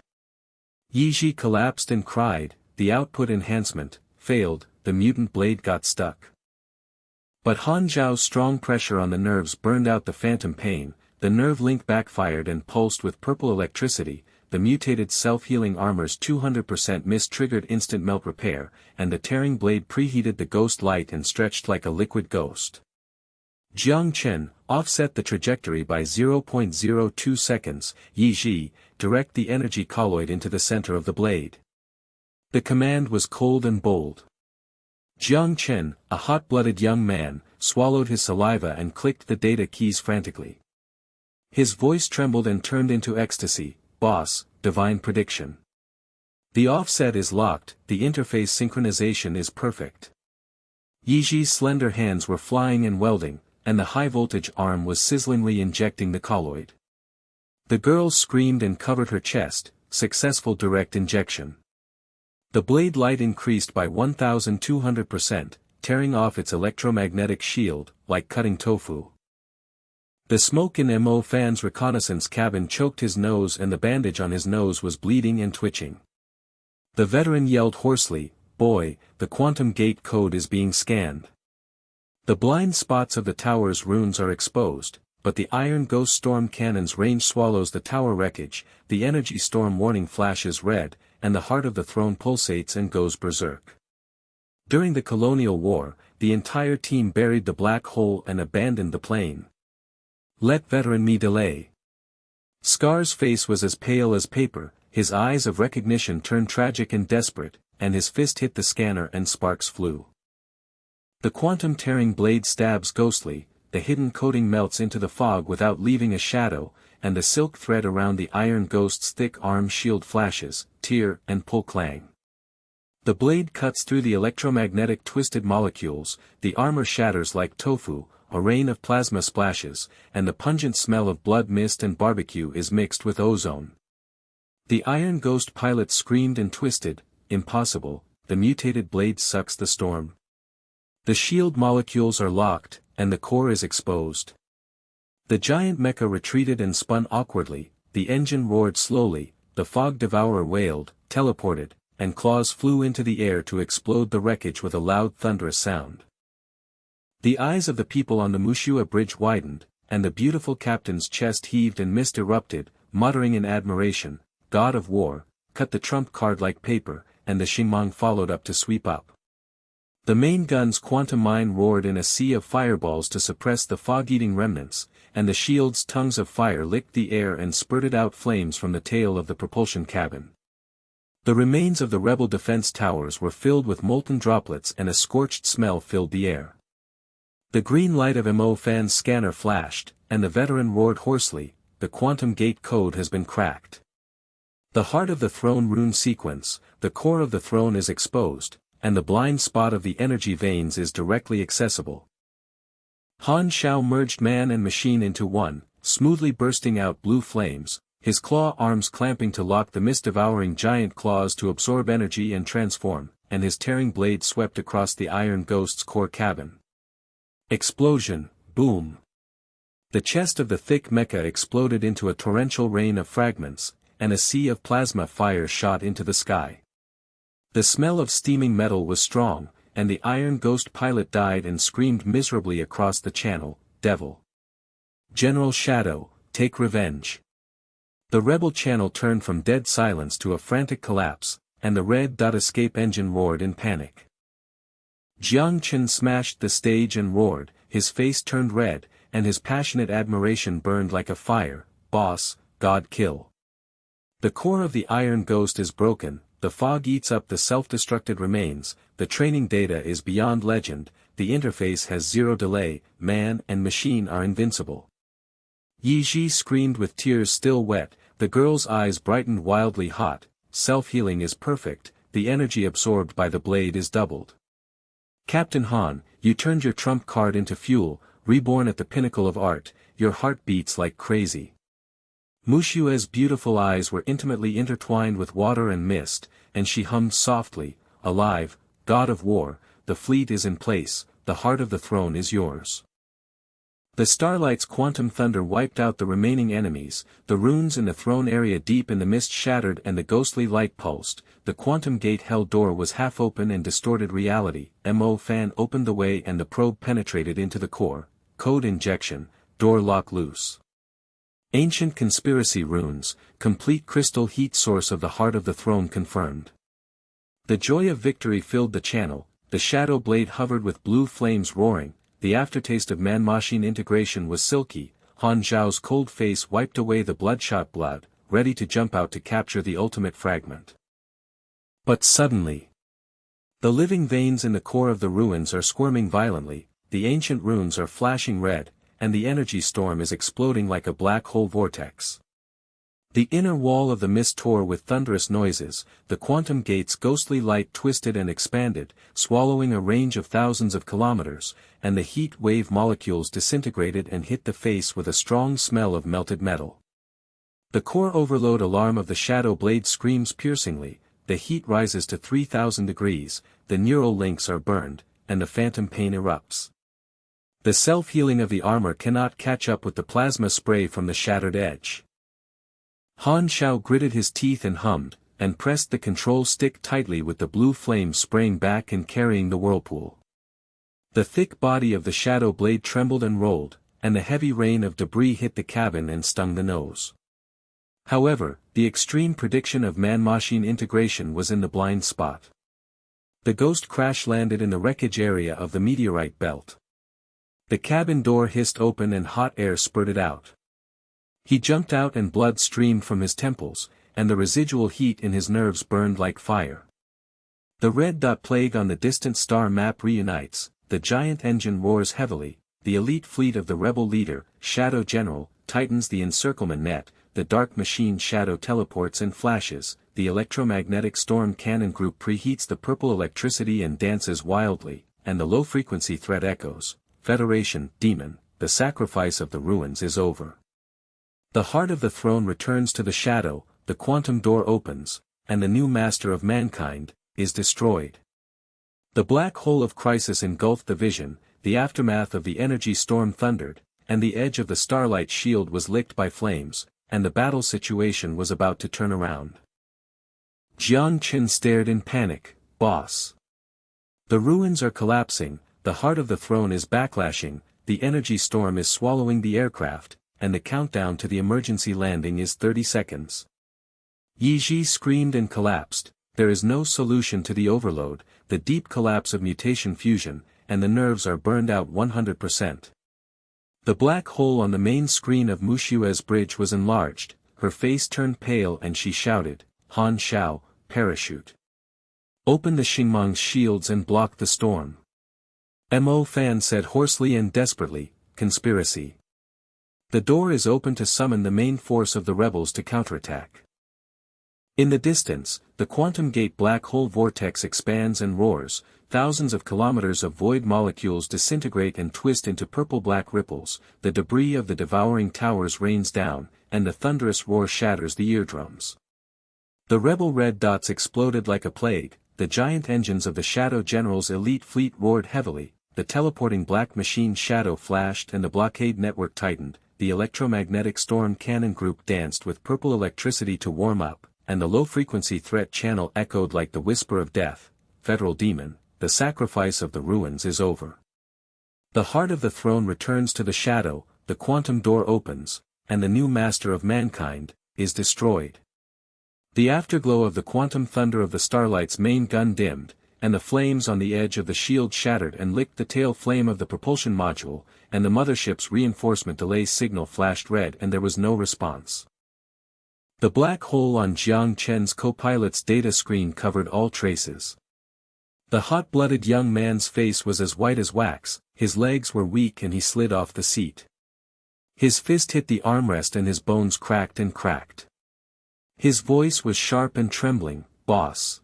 Yiji collapsed and cried, "The output enhancement failed, the mutant blade got stuck." But Han Zhao's strong pressure on the nerves burned out the phantom pain, the nerve link backfired and pulsed with purple electricity, the mutated self-healing armor's 200% miss triggered instant melt repair, and the tearing blade preheated the ghost light and stretched like a liquid ghost. Jiang Chen, offset the trajectory by 0.02 seconds, Yiji, direct the energy colloid into the center of the blade. The command was cold and bold. Jiang Chen, a hot-blooded young man, swallowed his saliva and clicked the data keys frantically. His voice trembled and turned into ecstasy, "Boss, divine prediction. The offset is locked, the interface synchronization is perfect." Yiji's slender hands were flying and welding, and the high-voltage arm was sizzlingly injecting the colloid. The girl screamed and covered her chest, successful direct injection. The blade light increased by 1200%, tearing off its electromagnetic shield, like cutting tofu. The smoke in Mo Fan's reconnaissance cabin choked his nose and the bandage on his nose was bleeding and twitching. The veteran yelled hoarsely, "Boy, the quantum gate code is being scanned." The blind spots of the tower's runes are exposed, but the Iron Ghost storm cannon's range swallows the tower wreckage, the energy storm warning flashes red, and the heart of the throne pulsates and goes berserk. During the Colonial War, the entire team buried the black hole and abandoned the plane. Let veteran me delay. Scar's face was as pale as paper, his eyes of recognition turned tragic and desperate, and his fist hit the scanner and sparks flew. The quantum-tearing blade stabs ghostly, the hidden coating melts into the fog without leaving a shadow, and the silk thread around the iron ghost's thick arm shield flashes, tear and pull clang. The blade cuts through the electromagnetic twisted molecules, the armor shatters like tofu, a rain of plasma splashes, and the pungent smell of blood mist and barbecue is mixed with ozone. The Iron Ghost pilot screamed and twisted, impossible, the mutated blade sucks the storm. The shield molecules are locked, and the core is exposed. The giant mecha retreated and spun awkwardly, the engine roared slowly, the fog devourer wailed, teleported, and claws flew into the air to explode the wreckage with a loud thunderous sound. The eyes of the people on the Mushua bridge widened, and the beautiful captain's chest heaved and mist erupted, muttering in admiration, God of War, cut the trump card like paper, and the Xingmang followed up to sweep up. The main gun's quantum mine roared in a sea of fireballs to suppress the fog-eating remnants, and the shield's tongues of fire licked the air and spurted out flames from the tail of the propulsion cabin. The remains of the rebel defense towers were filled with molten droplets and a scorched smell filled the air. The green light of Mo Fan's scanner flashed, and the veteran roared hoarsely, the quantum gate code has been cracked. The heart of the throne rune sequence, the core of the throne is exposed, and the blind spot of the energy veins is directly accessible. Han Xiao merged man and machine into one, smoothly bursting out blue flames, his claw arms clamping to lock the mist-devouring giant claws to absorb energy and transform, and his tearing blade swept across the Iron Ghost's core cabin. Explosion, boom. The chest of the thick mecha exploded into a torrential rain of fragments, and a sea of plasma fire shot into the sky. The smell of steaming metal was strong, and the Iron Ghost pilot died and screamed miserably across the channel, Devil. General Shadow, take revenge. The rebel channel turned from dead silence to a frantic collapse, and the red dot escape engine roared in panic. Jiang Chen smashed the stage and roared, his face turned red, and his passionate admiration burned like a fire, Boss, God kill. The core of the Iron Ghost is broken, the fog eats up the self-destructed remains, the training data is beyond legend, the interface has zero delay, man and machine are invincible. Yi Ji screamed with tears still wet, the girl's eyes brightened wildly hot, self-healing is perfect, the energy absorbed by the blade is doubled. Captain Han, you turned your trump card into fuel, reborn at the pinnacle of art, your heart beats like crazy. Mushua's beautiful eyes were intimately intertwined with water and mist, and she hummed softly, alive, God of War, the fleet is in place, the heart of the throne is yours. The starlight's quantum thunder wiped out the remaining enemies, the runes in the throne area deep in the mist shattered and the ghostly light pulsed, the quantum gate hell door was half open and distorted reality, Mo Fan opened the way and the probe penetrated into the core, code injection, door lock loose. Ancient conspiracy runes, complete crystal heat source of the heart of the throne confirmed. The joy of victory filled the channel, the shadow blade hovered with blue flames roaring, the aftertaste of man-machine integration was silky, Han Zhao's cold face wiped away the bloodshot blood, ready to jump out to capture the ultimate fragment. But suddenly, the living veins in the core of the ruins are squirming violently, the ancient runes are flashing red, and the energy storm is exploding like a black hole vortex. The inner wall of the mist tore with thunderous noises, the quantum gate's ghostly light twisted and expanded, swallowing a range of thousands of kilometers, and the heat wave molecules disintegrated and hit the face with a strong smell of melted metal. The core overload alarm of the shadow blade screams piercingly, the heat rises to 3000 degrees, the neural links are burned, and the phantom pain erupts. The self-healing of the armor cannot catch up with the plasma spray from the shattered edge. Han Xiao gritted his teeth and hummed, and pressed the control stick tightly with the blue flame spraying back and carrying the whirlpool. The thick body of the shadow blade trembled and rolled, and the heavy rain of debris hit the cabin and stung the nose. However, the extreme prediction of man-machine integration was in the blind spot. The ghost crash-landed in the wreckage area of the meteorite belt. The cabin door hissed open and hot air spurted out. He jumped out and blood streamed from his temples, and the residual heat in his nerves burned like fire. The red dot plague on the distant star map reunites, the giant engine roars heavily, the elite fleet of the rebel leader, Shadow General, tightens the encirclement net, the dark machine Shadow teleports and flashes, the electromagnetic storm cannon group preheats the purple electricity and dances wildly, and the low-frequency threat echoes, Federation, Demon, the sacrifice of the ruins is over. The heart of the throne returns to the Shadow, the quantum door opens, and the new master of mankind is destroyed. The black hole of crisis engulfed the vision, the aftermath of the energy storm thundered, and the edge of the starlight shield was licked by flames, and the battle situation was about to turn around. Jiang Qin stared in panic. Boss. The ruins are collapsing, the heart of the throne is backlashing, the energy storm is swallowing the aircraft, and the countdown to the emergency landing is 30 seconds. Yi Ji screamed and collapsed. There is no solution to the overload, the deep collapse of mutation fusion, and the nerves are burned out 100%. The black hole on the main screen of Mushue's bridge was enlarged, her face turned pale and she shouted, Han Xiao, parachute. Open the Xingmang's shields and block the storm. Mo Fan said hoarsely and desperately, conspiracy. The door is open to summon the main force of the rebels to counterattack. In the distance, the quantum gate black hole vortex expands and roars, thousands of kilometers of void molecules disintegrate and twist into purple-black ripples, the debris of the devouring towers rains down, and the thunderous roar shatters the eardrums. The rebel red dots exploded like a plague, the giant engines of the Shadow General's elite fleet roared heavily, the teleporting black machine Shadow flashed and the blockade network tightened, the electromagnetic storm cannon group danced with purple electricity to warm up, and the low-frequency threat channel echoed like the whisper of death, Federal Demon, the sacrifice of the ruins is over. The heart of the throne returns to the Shadow, the quantum door opens, and the new master of mankind is destroyed. The afterglow of the quantum thunder of the Starlight's main gun dimmed, and the flames on the edge of the shield shattered and licked the tail flame of the propulsion module, and the mothership's reinforcement delay signal flashed red and there was no response. The black hole on Jiang Chen's co-pilot's data screen covered all traces. The hot-blooded young man's face was as white as wax, his legs were weak and he slid off the seat. His fist hit the armrest and his bones cracked and cracked. His voice was sharp and trembling, boss.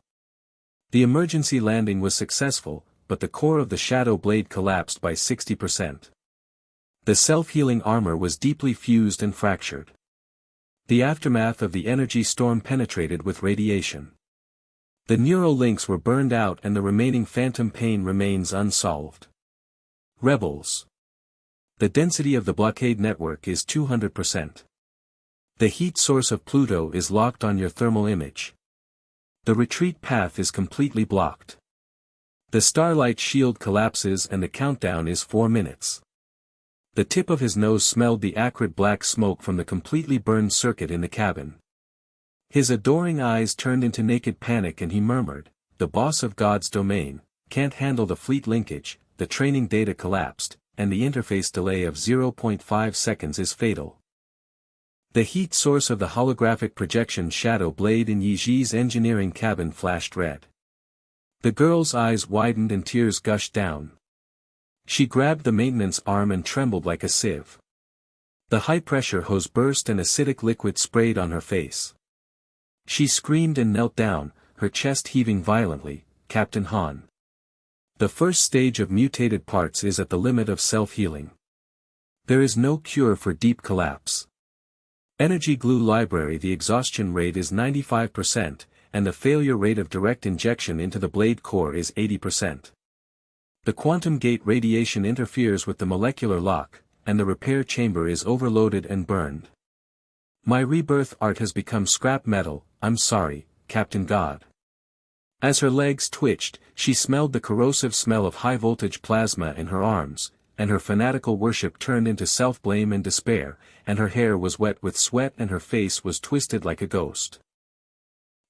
The emergency landing was successful, but the core of the Shadow blade collapsed by 60%. The self-healing armor was deeply fused and fractured. The aftermath of the energy storm penetrated with radiation. The neural links were burned out and the remaining phantom pain remains unsolved. Rebels. The density of the blockade network is 200%. The heat source of Pluto is locked on your thermal image. The retreat path is completely blocked. The starlight shield collapses and the countdown is 4 minutes. The tip of his nose smelled the acrid black smoke from the completely burned circuit in the cabin. His adoring eyes turned into naked panic and he murmured, the boss of God's domain, can't handle the fleet linkage, the training data collapsed, and the interface delay of 0.5 seconds is fatal. The heat source of the holographic projection Shadow blade in Yi Ji's engineering cabin flashed red. The girl's eyes widened and tears gushed down. She grabbed the maintenance arm and trembled like a sieve. The high-pressure hose burst and acidic liquid sprayed on her face. She screamed and knelt down, her chest heaving violently, Captain Han. The first stage of mutated parts is at the limit of self-healing. There is no cure for deep collapse. Energy glue library. The exhaustion rate is 95%, and the failure rate of direct injection into the blade core is 80%. The quantum gate radiation interferes with the molecular lock, and the repair chamber is overloaded and burned. My rebirth art has become scrap metal, I'm sorry, Captain God. As her legs twitched, she smelled the corrosive smell of high-voltage plasma in her arms, and her fanatical worship turned into self-blame and despair, and her hair was wet with sweat and her face was twisted like a ghost.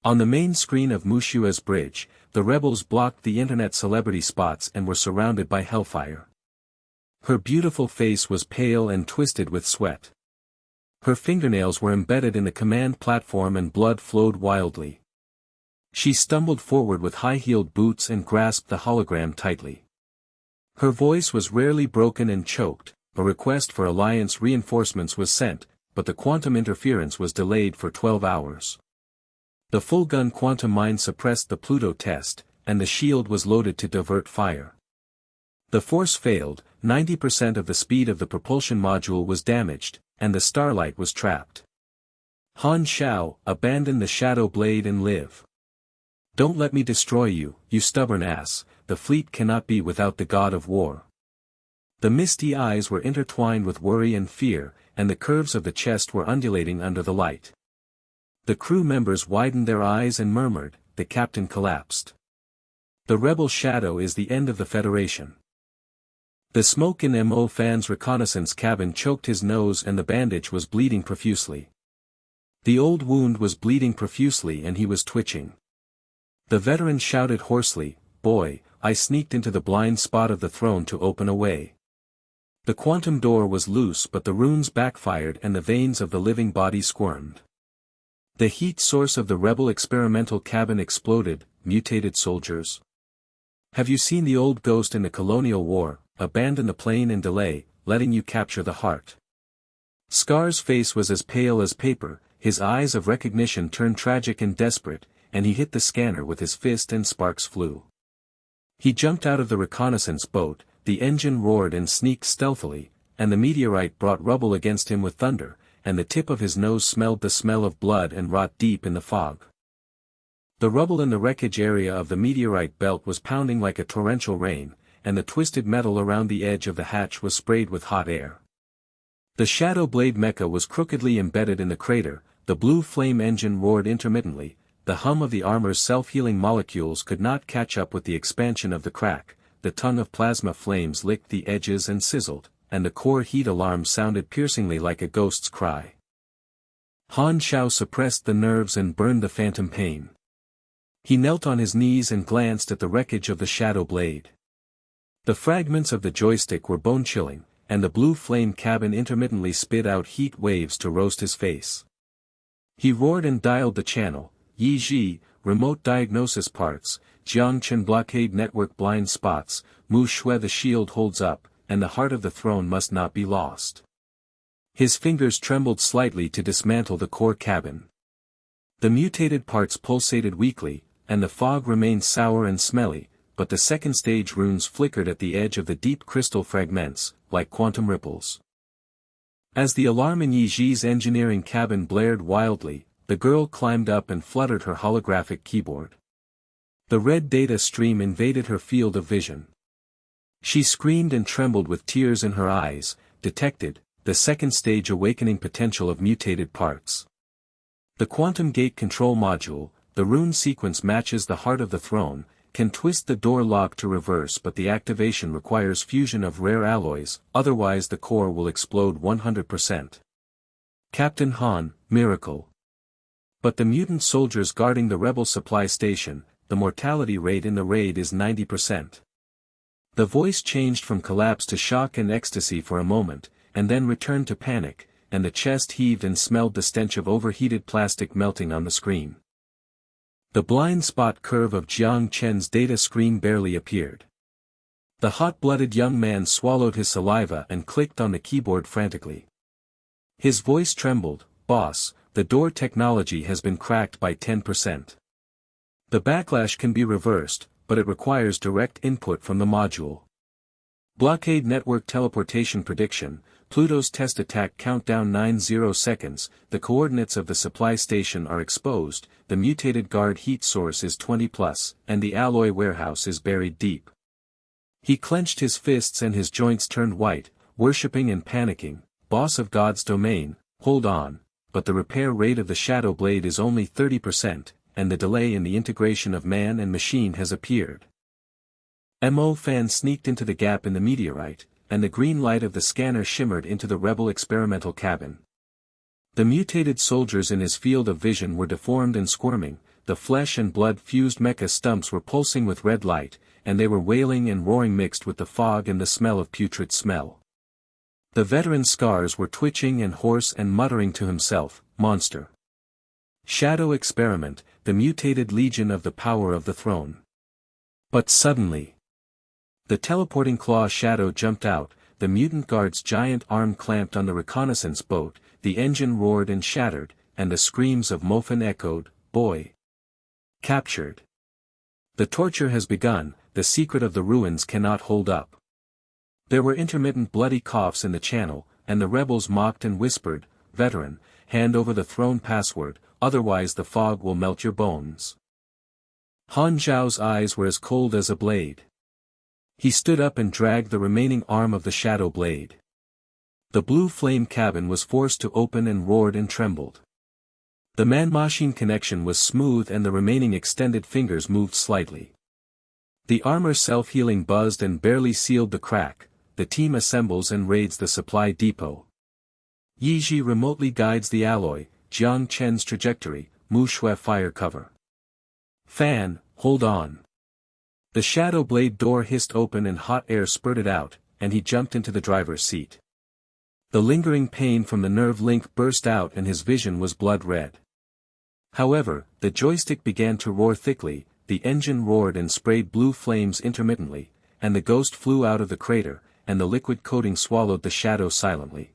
On the main screen of Mushue's bridge, the rebels blocked the internet celebrity spots and were surrounded by hellfire. Her beautiful face was pale and twisted with sweat. Her fingernails were embedded in the command platform and blood flowed wildly. She stumbled forward with high-heeled boots and grasped the hologram tightly. Her voice was rarely broken and choked. A request for Alliance reinforcements was sent, but the quantum interference was delayed for 12 hours. The full-gun quantum mine suppressed the Pluto test, and the shield was loaded to divert fire. The force failed, 90% of the speed of the propulsion module was damaged, and the starlight was trapped. Han Xiao, abandon the shadow blade and live. Don't let me destroy you, you stubborn ass, the fleet cannot be without the god of war. The misty eyes were intertwined with worry and fear, and the curves of the chest were undulating under the light. The crew members widened their eyes and murmured, the captain collapsed. The rebel shadow is the end of the Federation. The smoke in Mo Fan's reconnaissance cabin choked his nose and the bandage was bleeding profusely. The old wound was bleeding profusely and he was twitching. The veteran shouted hoarsely, "Boy, I sneaked into the blind spot of the throne to open a way." The quantum door was loose but the runes backfired and the veins of the living body squirmed. The heat source of the rebel experimental cabin exploded. Mutated soldiers. Have you seen the old ghost in the colonial war, abandon the plane and delay, letting you capture the heart? Scar's face was as pale as paper, his eyes of recognition turned tragic and desperate, and he hit the scanner with his fist and sparks flew. He jumped out of the reconnaissance boat, the engine roared and sneaked stealthily, and the meteorite brought rubble against him with thunder, and the tip of his nose smelled the smell of blood and rot deep in the fog. The rubble in the wreckage area of the meteorite belt was pounding like a torrential rain, and the twisted metal around the edge of the hatch was sprayed with hot air. The Shadow Blade mecha was crookedly embedded in the crater, the blue flame engine roared intermittently, the hum of the armor's self-healing molecules could not catch up with the expansion of the crack, the tongue of plasma flames licked the edges and sizzled, and the core heat alarm sounded piercingly like a ghost's cry. Han Xiao suppressed the nerves and burned the phantom pain. He knelt on his knees and glanced at the wreckage of the Shadow Blade. The fragments of the joystick were bone-chilling, and the blue flame cabin intermittently spit out heat waves to roast his face. He roared and dialed the channel, Yi Ji, remote diagnosis parts, Jiangchen blockade network blind spots, Mu Shui the shield holds up, and the heart of the throne must not be lost. His fingers trembled slightly to dismantle the core cabin. The mutated parts pulsated weakly, and the fog remained sour and smelly, but the second stage runes flickered at the edge of the deep crystal fragments, like quantum ripples. As the alarm in Yi Ji's engineering cabin blared wildly, the girl climbed up and fluttered her holographic keyboard. The red data stream invaded her field of vision. She screamed and trembled with tears in her eyes, detected, the second stage awakening potential of mutated parts. The quantum gate control module, the rune sequence matches the heart of the throne, can twist the door lock to reverse but the activation requires fusion of rare alloys, otherwise the core will explode 100%. Captain Han, miracle. But the mutant soldiers guarding the rebel supply station, the mortality rate in the raid is 90%. The voice changed from collapse to shock and ecstasy for a moment, and then returned to panic, and the chest heaved and smelled the stench of overheated plastic melting on the screen. The blind spot curve of Jiang Chen's data screen barely appeared. The hot-blooded young man swallowed his saliva and clicked on the keyboard frantically. His voice trembled, "Boss, the door technology has been cracked by 10%. The backlash can be reversed, but it requires direct input from the module. Blockade network teleportation prediction, Pluto's test attack countdown 90 seconds, the coordinates of the supply station are exposed, the mutated guard heat source is 20+, and the alloy warehouse is buried deep." He clenched his fists and his joints turned white, worshipping and panicking, "Boss of God's domain, hold on, but the repair rate of the Shadow Blade is only 30%, and the delay in the integration of man and machine has appeared." Mo Fan sneaked into the gap in the meteorite, and the green light of the scanner shimmered into the rebel experimental cabin. The mutated soldiers in his field of vision were deformed and squirming, the flesh and blood-fused mecha stumps were pulsing with red light, and they were wailing and roaring mixed with the fog and the smell of putrid smell. The veteran's scars were twitching and hoarse and muttering to himself, monster. Shadow experiment, the mutated legion of the power of the throne. But suddenly, the teleporting claw shadow jumped out, the mutant guard's giant arm clamped on the reconnaissance boat, the engine roared and shattered, and the screams of Mofin echoed, boy. Captured. The torture has begun, the secret of the ruins cannot hold up. There were intermittent bloody coughs in the channel, and the rebels mocked and whispered, veteran, hand over the throne password, otherwise the fog will melt your bones. Han Zhao's eyes were as cold as a blade. He stood up and dragged the remaining arm of the shadow blade. The blue flame cabin was forced to open and roared and trembled. The man-machine connection was smooth and the remaining extended fingers moved slightly. The armor self-healing buzzed and barely sealed the crack. The team assembles and raids the supply depot. Yi Ji remotely guides the alloy, Jiang Chen's trajectory, Mu Shui fire cover. Fan, hold on. The shadow blade door hissed open and hot air spurted out, and he jumped into the driver's seat. The lingering pain from the nerve link burst out and his vision was blood red. However, the joystick began to roar thickly, the engine roared and sprayed blue flames intermittently, and the ghost flew out of the crater, and the liquid coating swallowed the shadow silently.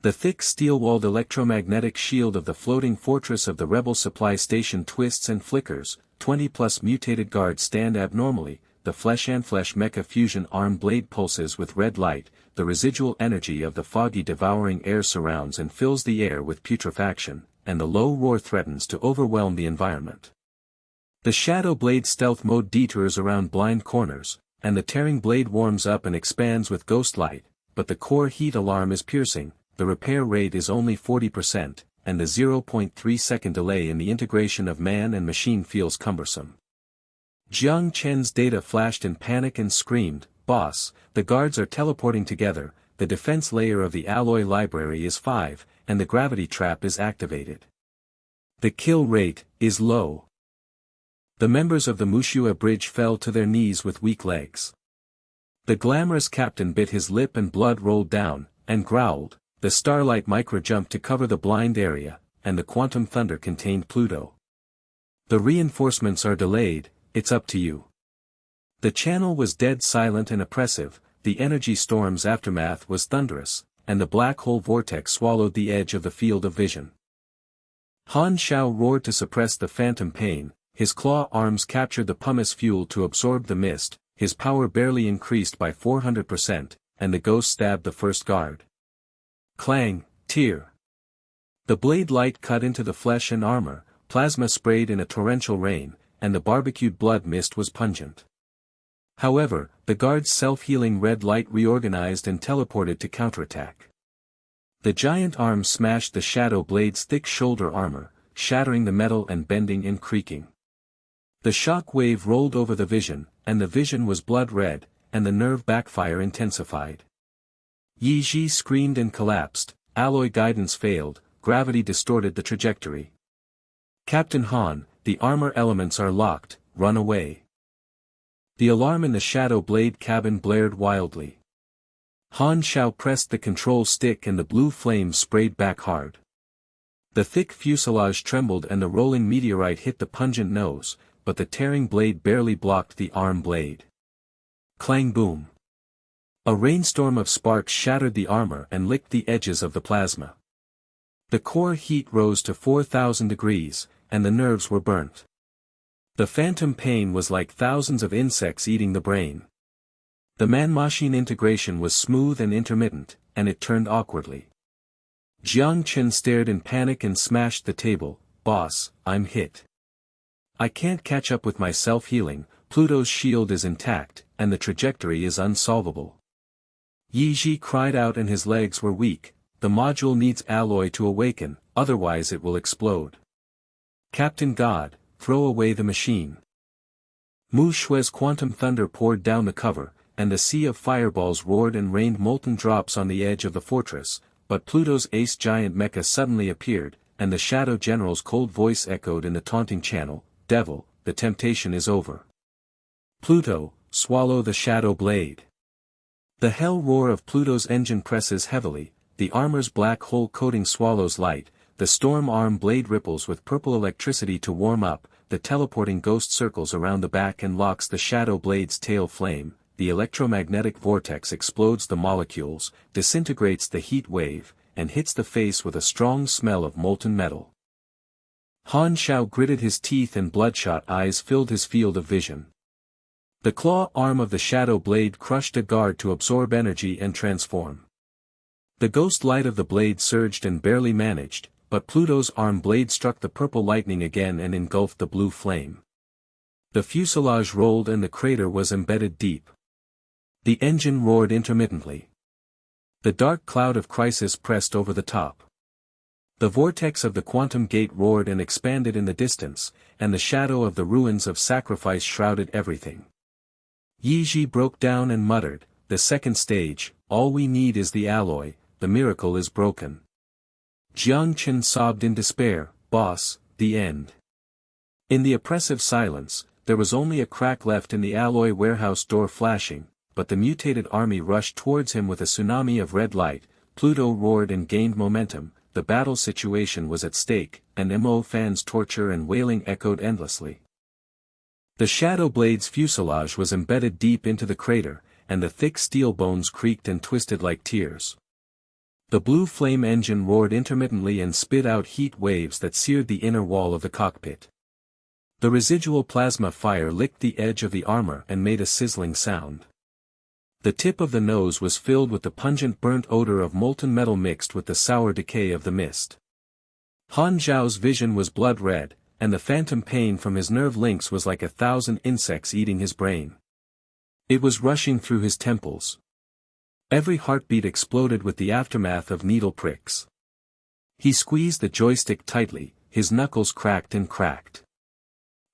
The thick steel-walled electromagnetic shield of the floating fortress of the rebel supply station twists and flickers, 20+ mutated guards stand abnormally, the flesh-and-flesh mecha fusion arm blade pulses with red light, the residual energy of the foggy devouring air surrounds and fills the air with putrefaction, and the low roar threatens to overwhelm the environment. The shadow blade stealth mode detours around blind corners, and the tearing blade warms up and expands with ghost light, but the core heat alarm is piercing, the repair rate is only 40%, and the 0.3-second delay in the integration of man and machine feels cumbersome. Jiang Chen's data flashed in panic and screamed, boss, the guards are teleporting together, the defense layer of the alloy library is 5, and the gravity trap is activated. The kill rate is low. The members of the Mushua bridge fell to their knees with weak legs. The glamorous captain bit his lip and blood rolled down, and growled. The starlight micro-jumped to cover the blind area, and the quantum thunder contained Pluto. The reinforcements are delayed, it's up to you. The channel was dead silent and oppressive, the energy storm's aftermath was thunderous, and the black hole vortex swallowed the edge of the field of vision. Han Xiao roared to suppress the phantom pain, his claw arms captured the pumice fuel to absorb the mist, his power barely increased by 400%, and the ghost stabbed the first guard. Clang, tear. The blade light cut into the flesh and armor, plasma sprayed in a torrential rain, and the barbecued blood mist was pungent. However, the guard's self-healing red light reorganized and teleported to counterattack. The giant arm smashed the shadow blade's thick shoulder armor, shattering the metal and bending and creaking. The shock wave rolled over the vision, and the vision was blood red, and the nerve backfire intensified. Yi Ji screamed and collapsed, alloy guidance failed, gravity distorted the trajectory. Captain Han, the armor elements are locked, run away. The alarm in the shadow blade cabin blared wildly. Han Xiao pressed the control stick and the blue flames sprayed back hard. The thick fuselage trembled and the rolling meteorite hit the pungent nose, but the tearing blade barely blocked the arm blade. Clang boom. A rainstorm of sparks shattered the armor and licked the edges of the plasma. The core heat rose to 4,000 degrees, and the nerves were burnt. The phantom pain was like thousands of insects eating the brain. The man-machine integration was smooth and intermittent, and it turned awkwardly. Jiang Chen stared in panic and smashed the table. Boss, I'm hit. I can't catch up with my self-healing, Pluto's shield is intact, and the trajectory is unsolvable. Yi Ji cried out and his legs were weak, the module needs alloy to awaken, otherwise it will explode. Captain God, throw away the machine. Mu Shui's quantum thunder poured down the cover, and the sea of fireballs roared and rained molten drops on the edge of the fortress, but Pluto's ace giant mecha suddenly appeared, and the Shadow General's cold voice echoed in the taunting channel, Devil, the temptation is over. Pluto, swallow the shadow blade. The hell roar of Pluto's engine presses heavily, the armor's black hole coating swallows light, the storm arm blade ripples with purple electricity to warm up, the teleporting ghost circles around the back and locks the shadow blade's tail flame, the electromagnetic vortex explodes the molecules, disintegrates the heat wave, and hits the face with a strong smell of molten metal. Han Xiao gritted his teeth and bloodshot eyes filled his field of vision. The claw arm of the shadow blade crushed a guard to absorb energy and transform. The ghost light of the blade surged and barely managed, but Pluto's arm blade struck the purple lightning again and engulfed the blue flame. The fuselage rolled and the crater was embedded deep. The engine roared intermittently. The dark cloud of crisis pressed over the top. The vortex of the quantum gate roared and expanded in the distance, and the shadow of the ruins of sacrifice shrouded everything. Yi Ji broke down and muttered, "The second stage, all we need is the alloy, the miracle is broken." Jiang Chen sobbed in despair, "Boss, the end." In the oppressive silence, there was only a crack left in the alloy warehouse door flashing, but the mutated army rushed towards him with a tsunami of red light. Pluto roared and gained momentum, the battle situation was at stake, and Mo Fan's torture and wailing echoed endlessly. The Shadow Blade's fuselage was embedded deep into the crater, and the thick steel bones creaked and twisted like tears. The blue flame engine roared intermittently and spit out heat waves that seared the inner wall of the cockpit. The residual plasma fire licked the edge of the armor and made a sizzling sound. The tip of the nose was filled with the pungent burnt odor of molten metal mixed with the sour decay of the mist. Han Zhao's vision was blood red, and the phantom pain from his nerve links was like 1,000 insects eating his brain. It was rushing through his temples. Every heartbeat exploded with the aftermath of needle pricks. He squeezed the joystick tightly, his knuckles cracked and cracked.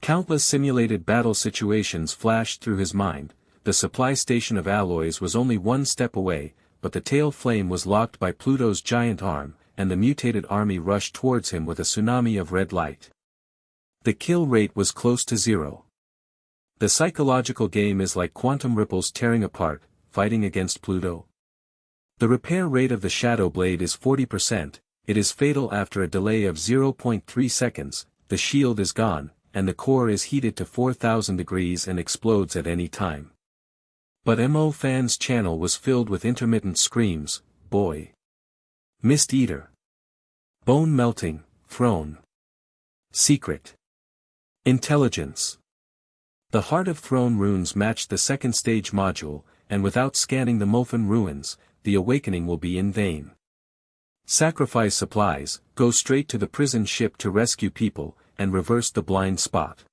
Countless simulated battle situations flashed through his mind. The supply station of alloys was only one step away, but the tail flame was locked by Pluto's giant arm, and the mutated army rushed towards him with a tsunami of red light. The kill rate was close to zero. The psychological game is like quantum ripples tearing apart, fighting against Pluto. The repair rate of the Shadow Blade is 40%, it is fatal after a delay of 0.3 seconds, the shield is gone, and the core is heated to 4,000 degrees and explodes at any time. But Mo Fan's channel was filled with intermittent screams, "Boy! Mist Eater! Bone melting, Throne! Secret! Intelligence!" The Heart of Throne runes matched the second stage module, and without scanning the Mofan ruins, the awakening will be in vain. Sacrifice supplies, go straight to the prison ship to rescue people, and reverse the blind spot.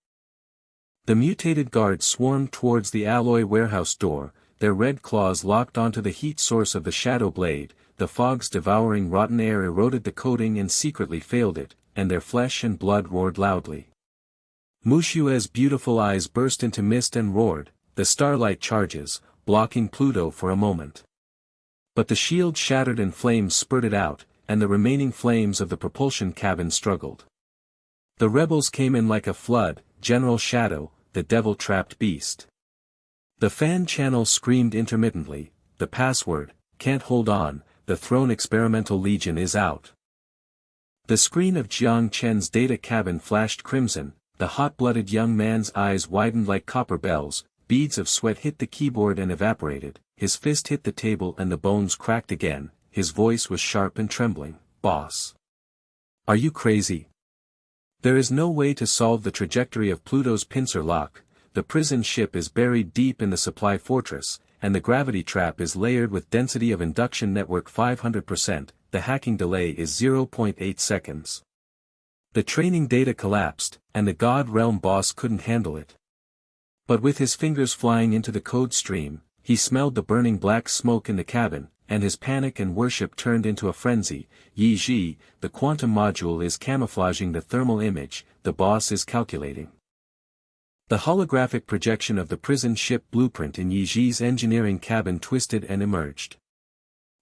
The mutated guards swarmed towards the alloy warehouse door, their red claws locked onto the heat source of the Shadow Blade, the fog's devouring rotten air eroded the coating and secretly failed it, and their flesh and blood roared loudly. Mushue's beautiful eyes burst into mist and roared, the starlight charges, blocking Pluto for a moment. But the shield shattered and flames spurted out, and the remaining flames of the propulsion cabin struggled. The rebels came in like a flood, General Shadow, the devil-trapped beast. The fan channel screamed intermittently, the password, "Can't hold on, the Throne Experimental Legion is out." The screen of Jiang Chen's data cabin flashed crimson, the hot-blooded young man's eyes widened like copper bells, beads of sweat hit the keyboard and evaporated, his fist hit the table and the bones cracked again, his voice was sharp and trembling, "Boss! Are you crazy? There is no way to solve the trajectory of Pluto's pincer lock, the prison ship is buried deep in the supply fortress, and the gravity trap is layered with density of induction network 500%, the hacking delay is 0.8 seconds. The training data collapsed, and the God Realm boss couldn't handle it. But with his fingers flying into the code stream, he smelled the burning black smoke in the cabin, and his panic and worship turned into a frenzy. "Yi Ji, the quantum module is camouflaging the thermal image, the boss is calculating." The holographic projection of the prison ship blueprint in Yi Ji's engineering cabin twisted and emerged.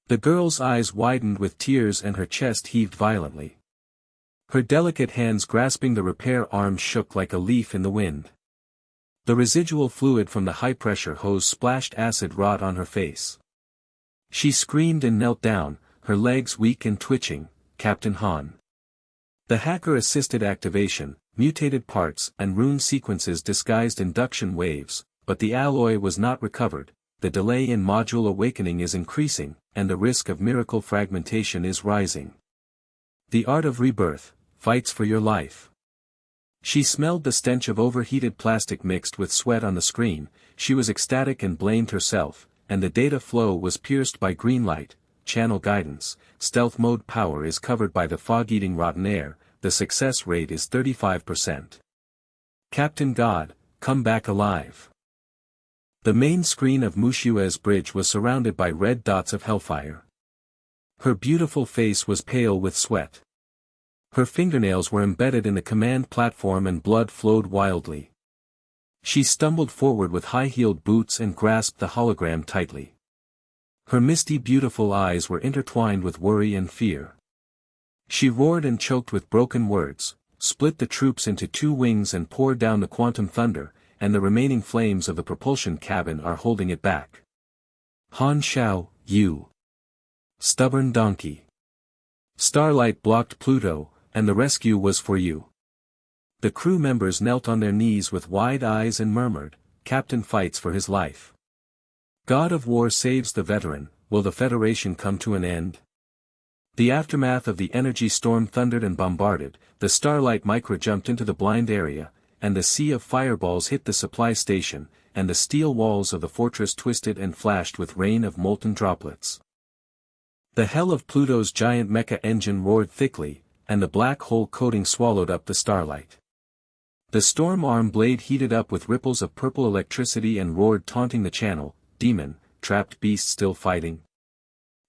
The girl's eyes widened with tears and her chest heaved violently. Her delicate hands grasping the repair arm shook like a leaf in the wind. The residual fluid from the high-pressure hose splashed acid rot on her face. She screamed and knelt down, her legs weak and twitching. Captain Han. The hacker assisted activation, mutated parts and rune sequences disguised induction waves, but the alloy was not recovered, the delay in module awakening is increasing, and the risk of miracle fragmentation is rising. The art of rebirth, fights for your life. She smelled the stench of overheated plastic mixed with sweat on the screen, she was ecstatic and blamed herself, and the data flow was pierced by green light, channel guidance, stealth mode power is covered by the fog-eating rotten air, the success rate is 35%. Captain God, come back alive. The main screen of Mushua's bridge was surrounded by red dots of hellfire. Her beautiful face was pale with sweat. Her fingernails were embedded in the command platform and blood flowed wildly. She stumbled forward with high-heeled boots and grasped the hologram tightly. Her misty beautiful eyes were intertwined with worry and fear. She roared and choked with broken words, split the troops into two wings and poured down the quantum thunder, and the remaining flames of the propulsion cabin are holding it back. Han Xiao, you stubborn donkey. Starlight blocked Pluto, and the rescue was for you. The crew members knelt on their knees with wide eyes and murmured, Captain fights for his life. God of War saves the veteran, will the Federation come to an end? The aftermath of the energy storm thundered and bombarded, the Starlight Micra jumped into the blind area, and the sea of fireballs hit the supply station, and the steel walls of the fortress twisted and flashed with rain of molten droplets. The hell of Pluto's giant mecha engine roared thickly, and the black hole coating swallowed up the Starlight. The storm arm blade heated up with ripples of purple electricity and roared taunting the channel, demon, trapped beast still fighting.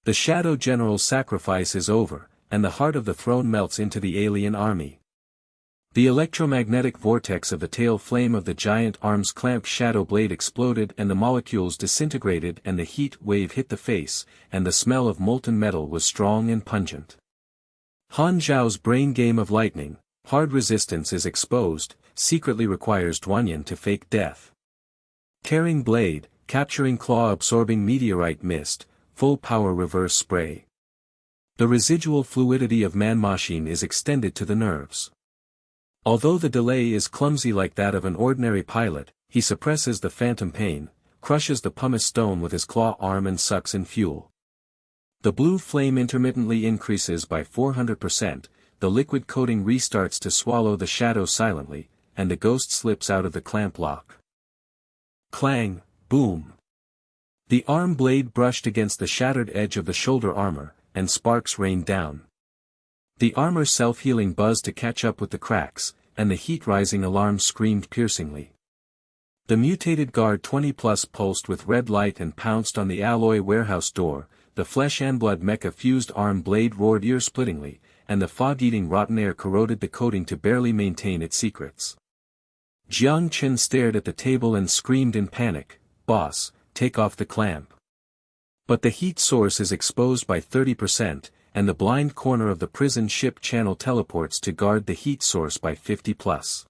The Shadow General's sacrifice is over, and the heart of the throne melts into the alien army. The electromagnetic vortex of the tail flame of the giant arm's clamped shadow blade exploded and the molecules disintegrated and the heat wave hit the face, and the smell of molten metal was strong and pungent. Han Zhao's brain game of lightning, hard resistance is exposed, secretly requires Duanyan to fake death. Tearing blade, capturing claw absorbing meteorite mist, full power reverse spray. The residual fluidity of man-machine is extended to the nerves. Although the delay is clumsy like that of an ordinary pilot, he suppresses the phantom pain, crushes the pumice stone with his claw arm and sucks in fuel. The blue flame intermittently increases by 400%, the liquid coating restarts to swallow the shadow silently, and the ghost slips out of the clamp lock. Clang, boom. The arm blade brushed against the shattered edge of the shoulder armor, and sparks rained down. The armor's self-healing buzzed to catch up with the cracks, and the heat-rising alarm screamed piercingly. The mutated guard 20+ pulsed with red light and pounced on the alloy warehouse door, the flesh and blood mecha fused arm blade roared ear-splittingly, and the fog-eating rotten air corroded the coating to barely maintain its secrets. Jiang Chen stared at the table and screamed in panic, "Boss, take off the clamp." But the heat source is exposed by 30%, and the blind corner of the prison ship channel teleports to guard the heat source by 50+.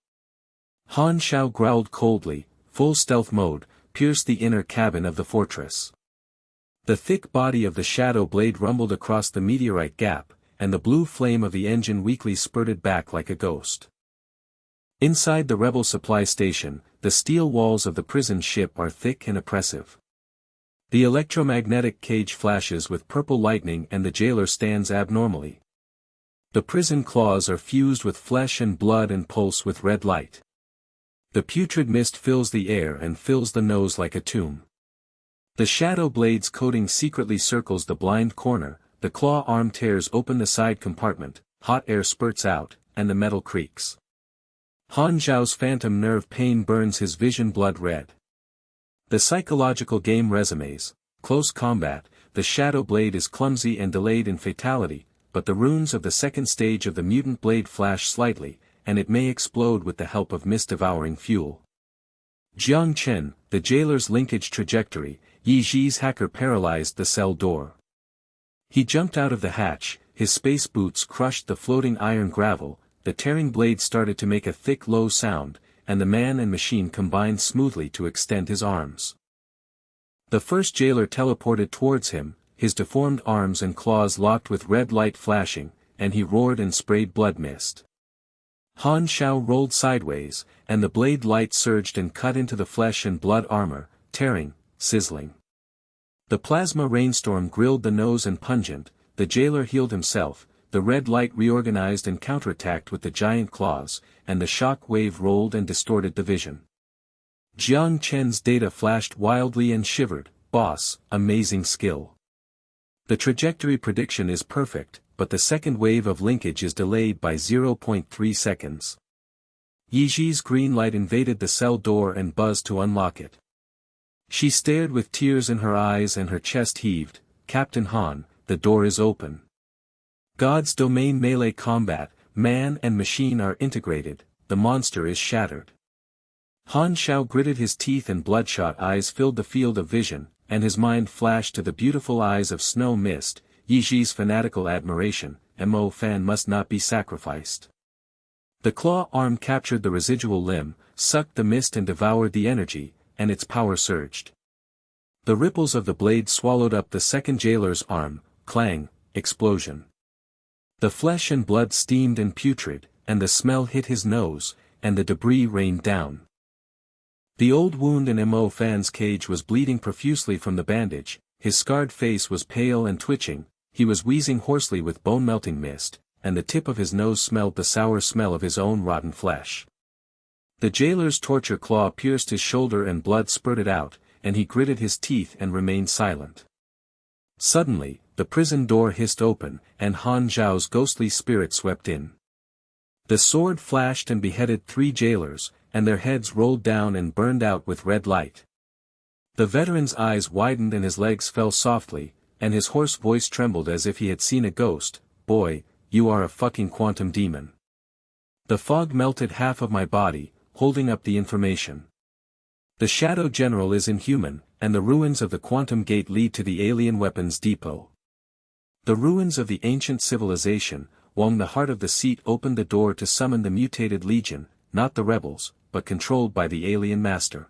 Han Xiao growled coldly, full stealth mode, pierced the inner cabin of the fortress. The thick body of the shadow blade rumbled across the meteorite gap, and the blue flame of the engine weakly spurted back like a ghost. Inside the rebel supply station, the steel walls of the prison ship are thick and oppressive. The electromagnetic cage flashes with purple lightning and the jailer stands abnormally. The prison claws are fused with flesh and blood and pulse with red light. The putrid mist fills the air and fills the nose like a tomb. The shadow blade's coating secretly circles the blind corner, the claw arm tears open the side compartment, hot air spurts out, and the metal creaks. Han Zhao's phantom nerve pain burns his vision blood red. The psychological game resumes, close combat, the shadow blade is clumsy and delayed in fatality, but the runes of the second stage of the mutant blade flash slightly, and it may explode with the help of mist-devouring fuel. Jiang Chen, the jailer's linkage trajectory, Yi Ji's hacker paralyzed the cell door. He jumped out of the hatch, his space boots crushed the floating iron gravel, the tearing blade started to make a thick low sound, and the man and machine combined smoothly to extend his arms. The first jailer teleported towards him, his deformed arms and claws locked with red light flashing, and he roared and sprayed blood mist. Han Xiao rolled sideways, and the blade light surged and cut into the flesh and blood armor, tearing, sizzling. The plasma rainstorm grilled the nose and pungent, the jailer healed himself, the red light reorganized and counterattacked with the giant claws, and the shock wave rolled and distorted the vision. Jiang Chen's data flashed wildly and shivered. Boss, amazing skill. The trajectory prediction is perfect, but the second wave of linkage is delayed by 0.3 seconds. Yiji's green light invaded the cell door and buzzed to unlock it. She stared with tears in her eyes and her chest heaved. Captain Han, the door is open. God's domain melee combat, man and machine are integrated, the monster is shattered. Han Xiao gritted his teeth and bloodshot eyes filled the field of vision, and his mind flashed to the beautiful eyes of snow mist. Yiji's fanatical admiration, Mo Fan must not be sacrificed. The claw arm captured the residual limb, sucked the mist and devoured the energy, and its power surged. The ripples of the blade swallowed up the second jailer's arm, clang, explosion. The flesh and blood steamed and putrid, and the smell hit his nose, and the debris rained down. The old wound in Mo Fan's cage was bleeding profusely from the bandage, his scarred face was pale and twitching, he was wheezing hoarsely with bone-melting mist, and the tip of his nose smelled the sour smell of his own rotten flesh. The jailer's torture claw pierced his shoulder and blood spurted out, and he gritted his teeth and remained silent. Suddenly, the prison door hissed open, and Han Zhao's ghostly spirit swept in. The sword flashed and beheaded 3 jailers, and their heads rolled down and burned out with red light. The veteran's eyes widened and his legs fell softly, and his hoarse voice trembled as if he had seen a ghost. Boy, you are a fucking quantum demon. The fog melted half of my body, holding up the information. The Shadow General is inhuman, and the ruins of the quantum gate lead to the alien weapons depot. The ruins of the ancient civilization, Wong the heart of the seat opened the door to summon the mutated legion, not the rebels, but controlled by the alien master.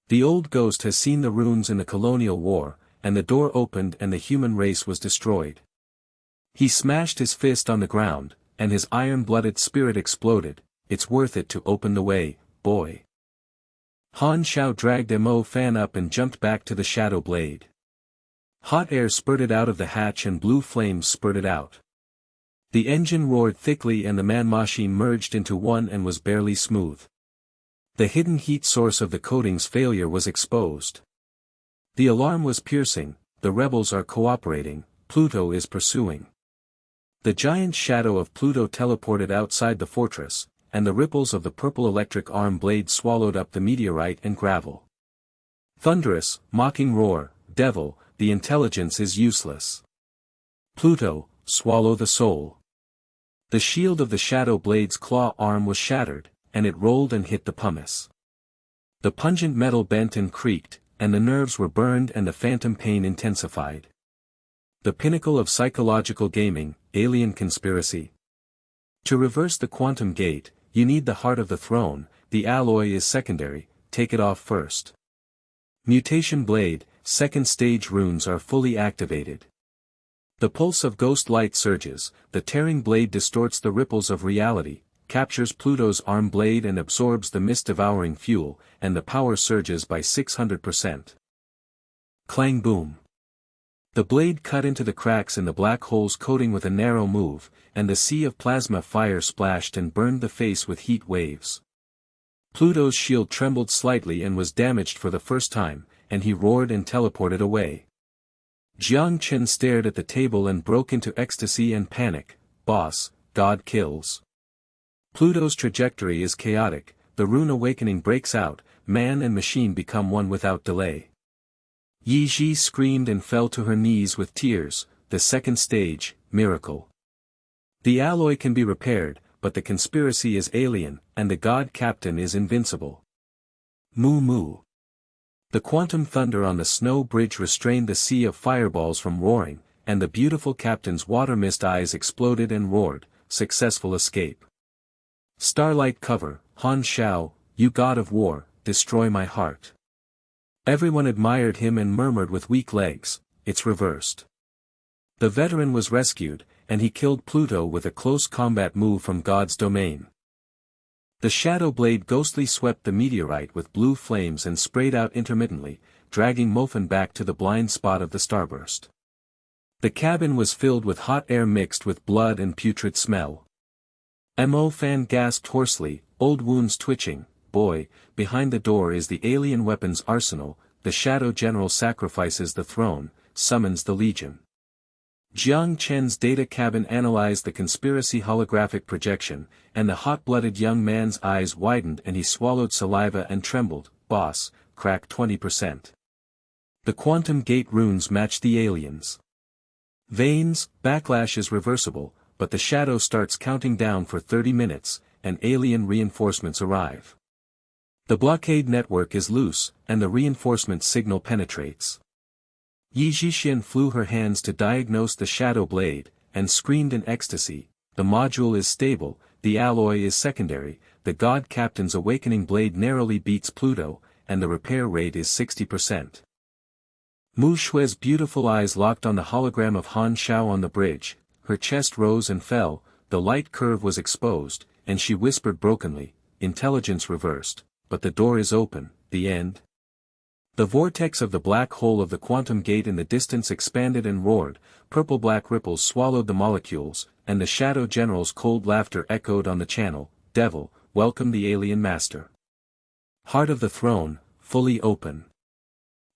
The old ghost has seen the runes in the colonial war, and the door opened and the human race was destroyed. He smashed his fist on the ground, and his iron-blooded spirit exploded. It's worth it to open the way, boy. Han Xiao dragged Mo Fan up and jumped back to the shadow blade. Hot air spurted out of the hatch and blue flames spurted out. The engine roared thickly and the man-machine merged into one and was barely smooth. The hidden heat source of the coating's failure was exposed. The alarm was piercing, the rebels are cooperating, Pluto is pursuing. The giant shadow of Pluto teleported outside the fortress, and the ripples of the purple electric arm blade swallowed up the meteorite and gravel. Thunderous, mocking roar, devil, the intelligence is useless. Pluto, swallow the soul. The shield of the shadow blade's claw arm was shattered, and it rolled and hit the pumice. The pungent metal bent and creaked, and the nerves were burned and the phantom pain intensified. The pinnacle of psychological gaming, alien conspiracy. To reverse the quantum gate, you need the heart of the throne, the alloy is secondary, take it off first. Mutation blade, second stage runes are fully activated. The pulse of ghost light surges, the tearing blade distorts the ripples of reality, captures Pluto's arm blade and absorbs the mist-devouring fuel, and the power surges by 600%. Clang boom. The blade cut into the cracks in the black hole's coating with a narrow move, and the sea of plasma fire splashed and burned the face with heat waves. Pluto's shield trembled slightly and was damaged for the first time, and he roared and teleported away. Jiang Chen stared at the table and broke into ecstasy and panic. Boss, God kills. Pluto's trajectory is chaotic, the rune awakening breaks out, man and machine become one without delay. Yi Ji screamed and fell to her knees with tears, the second stage, miracle. The alloy can be repaired, but the conspiracy is alien, and the god captain is invincible. Moo moo. The quantum thunder on the snow bridge restrained the sea of fireballs from roaring, and the beautiful captain's water mist eyes exploded and roared, successful escape. Starlight cover, Han Xiao, you god of war, destroy my heart. Everyone admired him and murmured with weak legs, it's reversed. The veteran was rescued, and he killed Pluto with a close combat move from God's domain. The shadow blade ghostly swept the meteorite with blue flames and sprayed out intermittently, dragging Mofan back to the blind spot of the starburst. The cabin was filled with hot air mixed with blood and putrid smell. Mofan gasped hoarsely, old wounds twitching. Boy, behind the door is the alien weapons arsenal. The Shadow General sacrifices the throne, summons the Legion. Jiang Chen's data cabin analyzed the conspiracy holographic projection, and the hot-blooded young man's eyes widened and he swallowed saliva and trembled. Boss, crack 20%. The quantum gate runes match the aliens. Veins, backlash is reversible, but the shadow starts counting down for 30 minutes, and alien reinforcements arrive. The blockade network is loose, and the reinforcement signal penetrates. Yi Zhixian flew her hands to diagnose the shadow blade, and screamed in ecstasy. The module is stable, the alloy is secondary, the God Captain's awakening blade narrowly beats Pluto, and the repair rate is 60%. Mu Shue's beautiful eyes locked on the hologram of Han Xiao on the bridge, her chest rose and fell, the light curve was exposed, and she whispered brokenly, intelligence reversed, but the door is open, the end. The vortex of the black hole of the quantum gate in the distance expanded and roared, purple-black ripples swallowed the molecules, and the Shadow General's cold laughter echoed on the channel. Devil, welcome the alien master. Heart of the throne, fully open.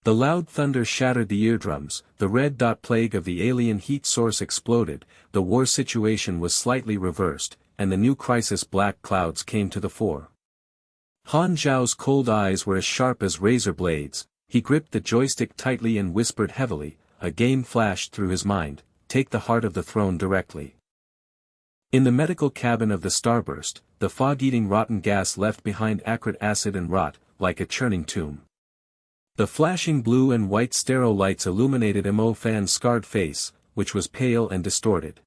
The loud thunder shattered the eardrums, the red dot plague of the alien heat source exploded, the war situation was slightly reversed, and the new crisis black clouds came to the fore. Han Zhao's cold eyes were as sharp as razor blades. He gripped the joystick tightly and whispered heavily. A game flashed through his mind, take the heart of the throne directly. In the medical cabin of the starburst, the fog-eating rotten gas left behind acrid acid and rot, like a churning tomb. The flashing blue and white stereo lights illuminated Mofan's scarred face, which was pale and distorted.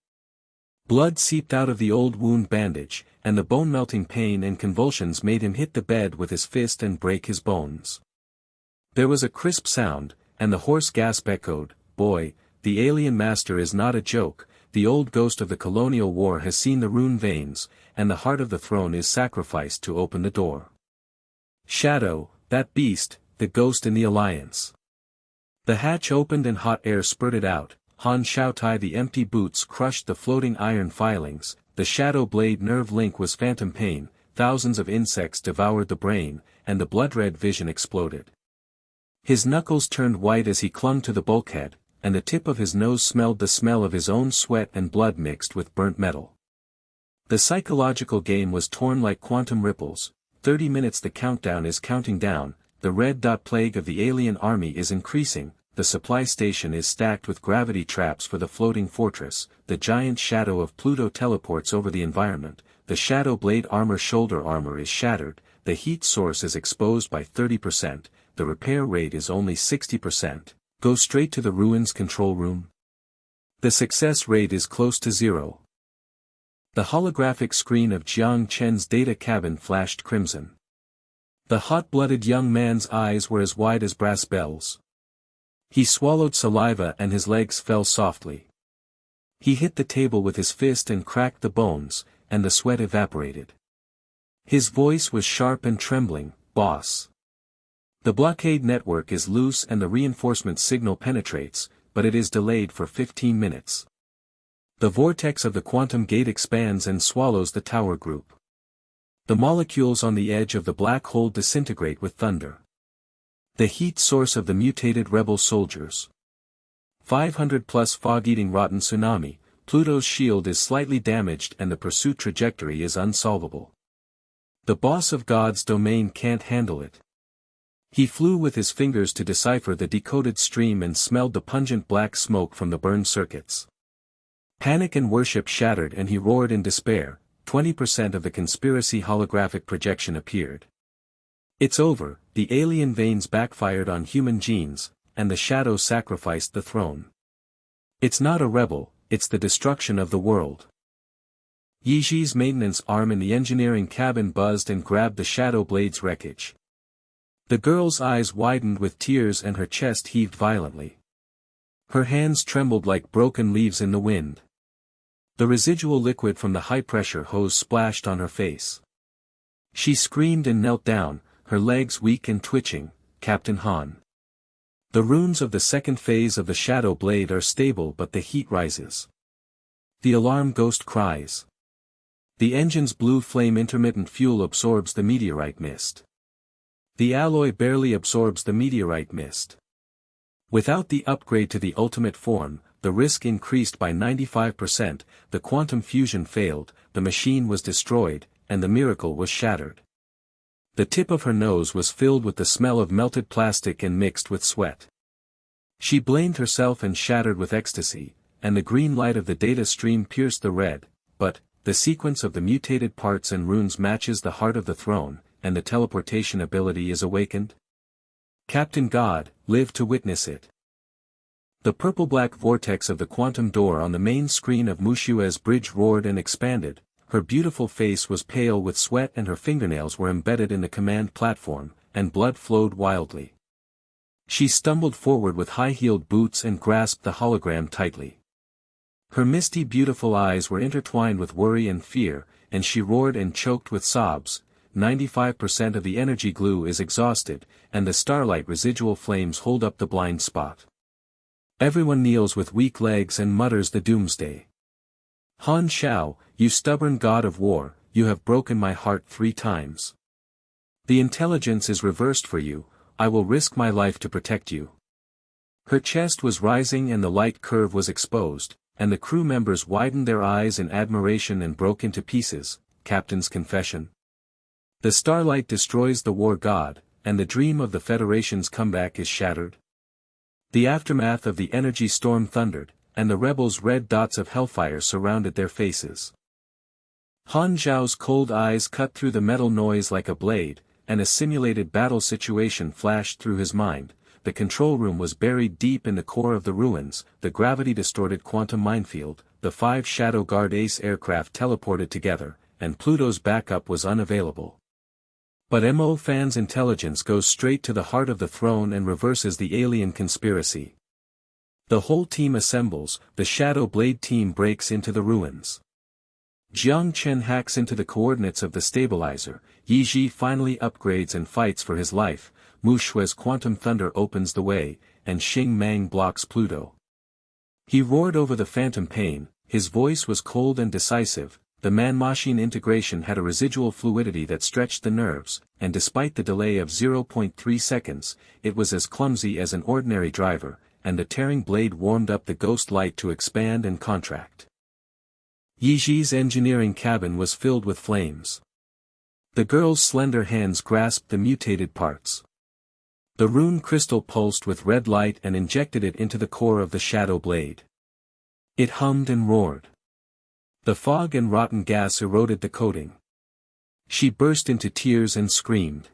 Blood seeped out of the old wound bandage, and the bone-melting pain and convulsions made him hit the bed with his fist and break his bones. There was a crisp sound, and the hoarse gasp echoed, boy, the alien master is not a joke, the old ghost of the colonial war has seen the rune veins, and the heart of the throne is sacrificed to open the door. Shadow, that beast, the ghost in the alliance. The hatch opened and hot air spurted out, Han Xiaotai the empty boots crushed the floating iron filings, the shadow blade nerve link was phantom pain, thousands of insects devoured the brain, and the blood-red vision exploded. His knuckles turned white as he clung to the bulkhead, and the tip of his nose smelled the smell of his own sweat and blood mixed with burnt metal. The psychological game was torn like quantum ripples. 30 minutes. The countdown is counting down, the red dot plague of the alien army is increasing, the supply station is stacked with gravity traps for the floating fortress, the giant shadow of Pluto teleports over the environment, the shadow blade armor shoulder armor is shattered, the heat source is exposed by 30%, the repair rate is only 60%, go straight to the ruins control room. The success rate is close to zero. The holographic screen of Jiang Chen's data cabin flashed crimson. The hot-blooded young man's eyes were as wide as brass bells. He swallowed saliva and his legs fell softly. He hit the table with his fist and cracked the bones, and the sweat evaporated. His voice was sharp and trembling, boss. The blockade network is loose and the reinforcement signal penetrates, but it is delayed for 15 minutes. The vortex of the quantum gate expands and swallows the tower group. The molecules on the edge of the black hole disintegrate with thunder. The heat source of the mutated rebel soldiers. 500 plus fog-eating rotten tsunami, Pluto's shield is slightly damaged and the pursuit trajectory is unsolvable. The boss of God's domain can't handle it. He flew with his fingers to decipher the decoded stream and smelled the pungent black smoke from the burned circuits. Panic and worship shattered and he roared in despair. 20% of the conspiracy holographic projection appeared. It's over, the alien veins backfired on human genes, and the shadow sacrificed the throne. It's not a rebel, it's the destruction of the world. Yiji's maintenance arm in the engineering cabin buzzed and grabbed the shadow blade's wreckage. The girl's eyes widened with tears and her chest heaved violently. Her hands trembled like broken leaves in the wind. The residual liquid from the high-pressure hose splashed on her face. She screamed and knelt down, her legs weak and twitching. "Captain Han. The runes of the second phase of the Shadow Blade are stable but the heat rises. The alarm ghost cries. The engine's blue flame intermittent fuel absorbs the meteorite mist. The alloy barely absorbs the meteorite mist. Without the upgrade to the ultimate form, the risk increased by 95%, the quantum fusion failed, the machine was destroyed, and the miracle was shattered." The tip of her nose was filled with the smell of melted plastic and mixed with sweat. She blamed herself and shattered with ecstasy, and the green light of the data stream pierced the red, but, the sequence of the mutated parts and runes matches the heart of the throne, and the teleportation ability is awakened. Captain God, live to witness it. The purple-black vortex of the quantum door on the main screen of Mushue's bridge roared and expanded. Her beautiful face was pale with sweat and her fingernails were embedded in the command platform, and blood flowed wildly. She stumbled forward with high-heeled boots and grasped the hologram tightly. Her misty beautiful eyes were intertwined with worry and fear, and she roared and choked with sobs. 95% of the energy glue is exhausted, and the starlight residual flames hold up the blind spot. Everyone kneels with weak legs and mutters the doomsday. "Han Xiao, you stubborn god of war, you have broken my heart 3 times. The intelligence is reversed for you, I will risk my life to protect you." Her chest was rising and the light curve was exposed, and the crew members widened their eyes in admiration and broke into pieces. Captain's confession. The starlight destroys the war god, and the dream of the Federation's comeback is shattered. The aftermath of the energy storm thundered, and the rebels' red dots of hellfire surrounded their faces. Han Zhao's cold eyes cut through the metal noise like a blade, and a simulated battle situation flashed through his mind. The control room was buried deep in the core of the ruins, the gravity-distorted quantum minefield, the 5 Shadow Guard Ace aircraft teleported together, and Pluto's backup was unavailable. But Mo Fan's intelligence goes straight to the heart of the throne and reverses the alien conspiracy. The whole team assembles, the Shadow Blade team breaks into the ruins. Jiang Chen hacks into the coordinates of the stabilizer, Yi Ji finally upgrades and fights for his life, Mu Shue's quantum thunder opens the way, and Xing Mang blocks Pluto. He roared over the phantom pain, his voice was cold and decisive, the man-machine integration had a residual fluidity that stretched the nerves, and despite the delay of 0.3 seconds, it was as clumsy as an ordinary driver, and the tearing blade warmed up the ghost light to expand and contract. Yi Ji's engineering cabin was filled with flames. The girl's slender hands grasped the mutated parts. The rune crystal pulsed with red light and injected it into the core of the shadow blade. It hummed and roared. The fog and rotten gas eroded the coating. She burst into tears and screamed.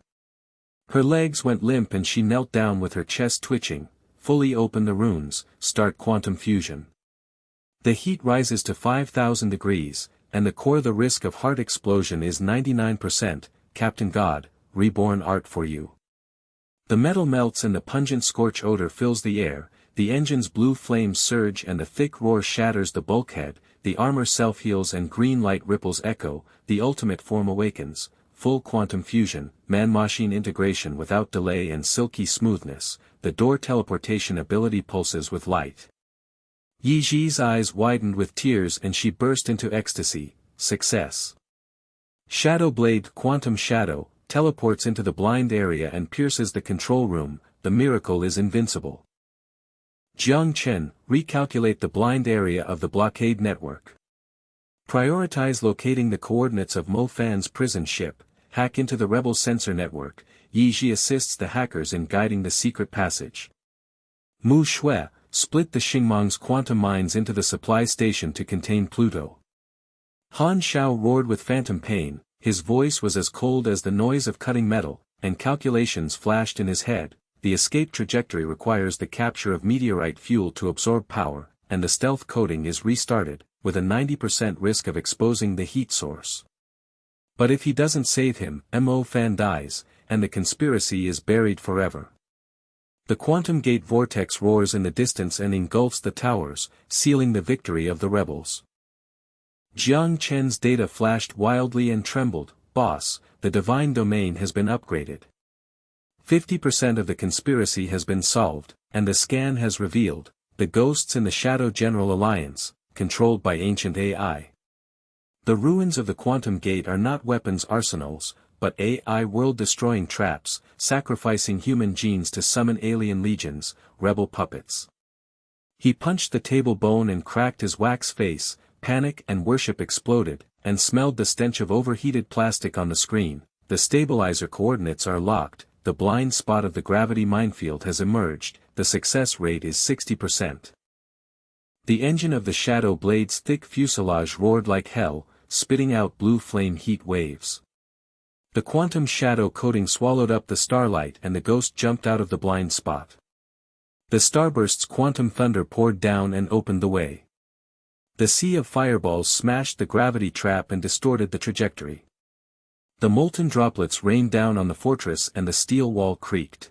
Her legs went limp and she knelt down with her chest twitching. Fully open the runes, start quantum fusion. The heat rises to 5,000 degrees, and the core the risk of heart explosion is 99%, Captain God, reborn art for you. The metal melts and the pungent scorch odor fills the air, the engine's blue flames surge and the thick roar shatters the bulkhead, the armor self-heals and green light ripples echo, the ultimate form awakens, full quantum fusion, man-machine integration without delay and silky smoothness, the door teleportation ability pulses with light. Yi Ji's eyes widened with tears and she burst into ecstasy, success. Shadow Blade Quantum Shadow, teleports into the blind area and pierces the control room, the miracle is invincible. Jiang Chen, recalculate the blind area of the blockade network. Prioritize locating the coordinates of Mo Fan's prison ship, hack into the rebel sensor network, Yi Ji assists the hackers in guiding the secret passage. Mu Shui, split the Xingmang's quantum mines into the supply station to contain Pluto. Han Xiao roared with phantom pain, his voice was as cold as the noise of cutting metal, and calculations flashed in his head. The escape trajectory requires the capture of meteorite fuel to absorb power, and the stealth coating is restarted, with a 90% risk of exposing the heat source. But if he doesn't save him, Mo Fan dies, and the conspiracy is buried forever. The quantum gate vortex roars in the distance and engulfs the towers, sealing the victory of the rebels. Jiang Chen's data flashed wildly and trembled. Boss, the divine domain has been upgraded. 50% of the conspiracy has been solved, and the scan has revealed the ghosts in the Shadow General Alliance, controlled by ancient AI. The ruins of the quantum gate are not weapons arsenals, but AI world-destroying traps, sacrificing human genes to summon alien legions, rebel puppets. He punched the table bone and cracked his wax face. Panic and worship exploded, and smelled the stench of overheated plastic on the screen. The stabilizer coordinates are locked, the blind spot of the gravity minefield has emerged, the success rate is 60%. The engine of the Shadow Blade's thick fuselage roared like hell, spitting out blue flame heat waves. The quantum shadow coating swallowed up the starlight and the ghost jumped out of the blind spot. The starburst's quantum thunder poured down and opened the way. The sea of fireballs smashed the gravity trap and distorted the trajectory. The molten droplets rained down on the fortress and the steel wall creaked.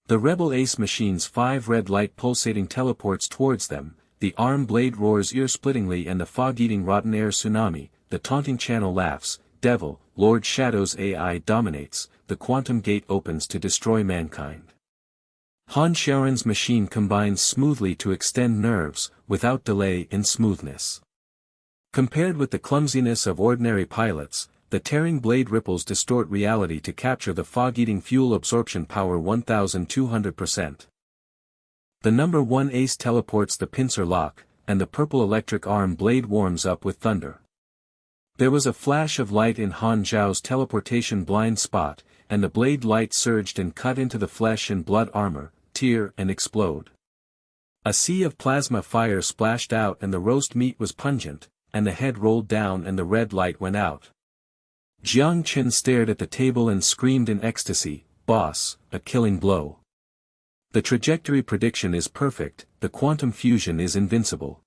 The rebel ace machine's 5 red light pulsating teleports towards them, the arm blade roars ear-splittingly and the fog-eating rotten air tsunami, the taunting channel laughs, devil, Lord Shadow's AI dominates, the quantum gate opens to destroy mankind. Han Xiaoran's machine combines smoothly to extend nerves, without delay in smoothness. Compared with the clumsiness of ordinary pilots, the tearing blade ripples distort reality to capture the fog-eating fuel absorption power 1200%. The number 1 ace teleports the pincer lock, and the purple electric arm blade warms up with thunder. There was a flash of light in Han Zhao's teleportation blind spot, and the blade light surged and cut into the flesh and blood armor, tear and explode. A sea of plasma fire splashed out and the roast meat was pungent, and the head rolled down and the red light went out. Jiang Chen stared at the table and screamed in ecstasy, "Boss, a killing blow. The trajectory prediction is perfect, the quantum fusion is invincible."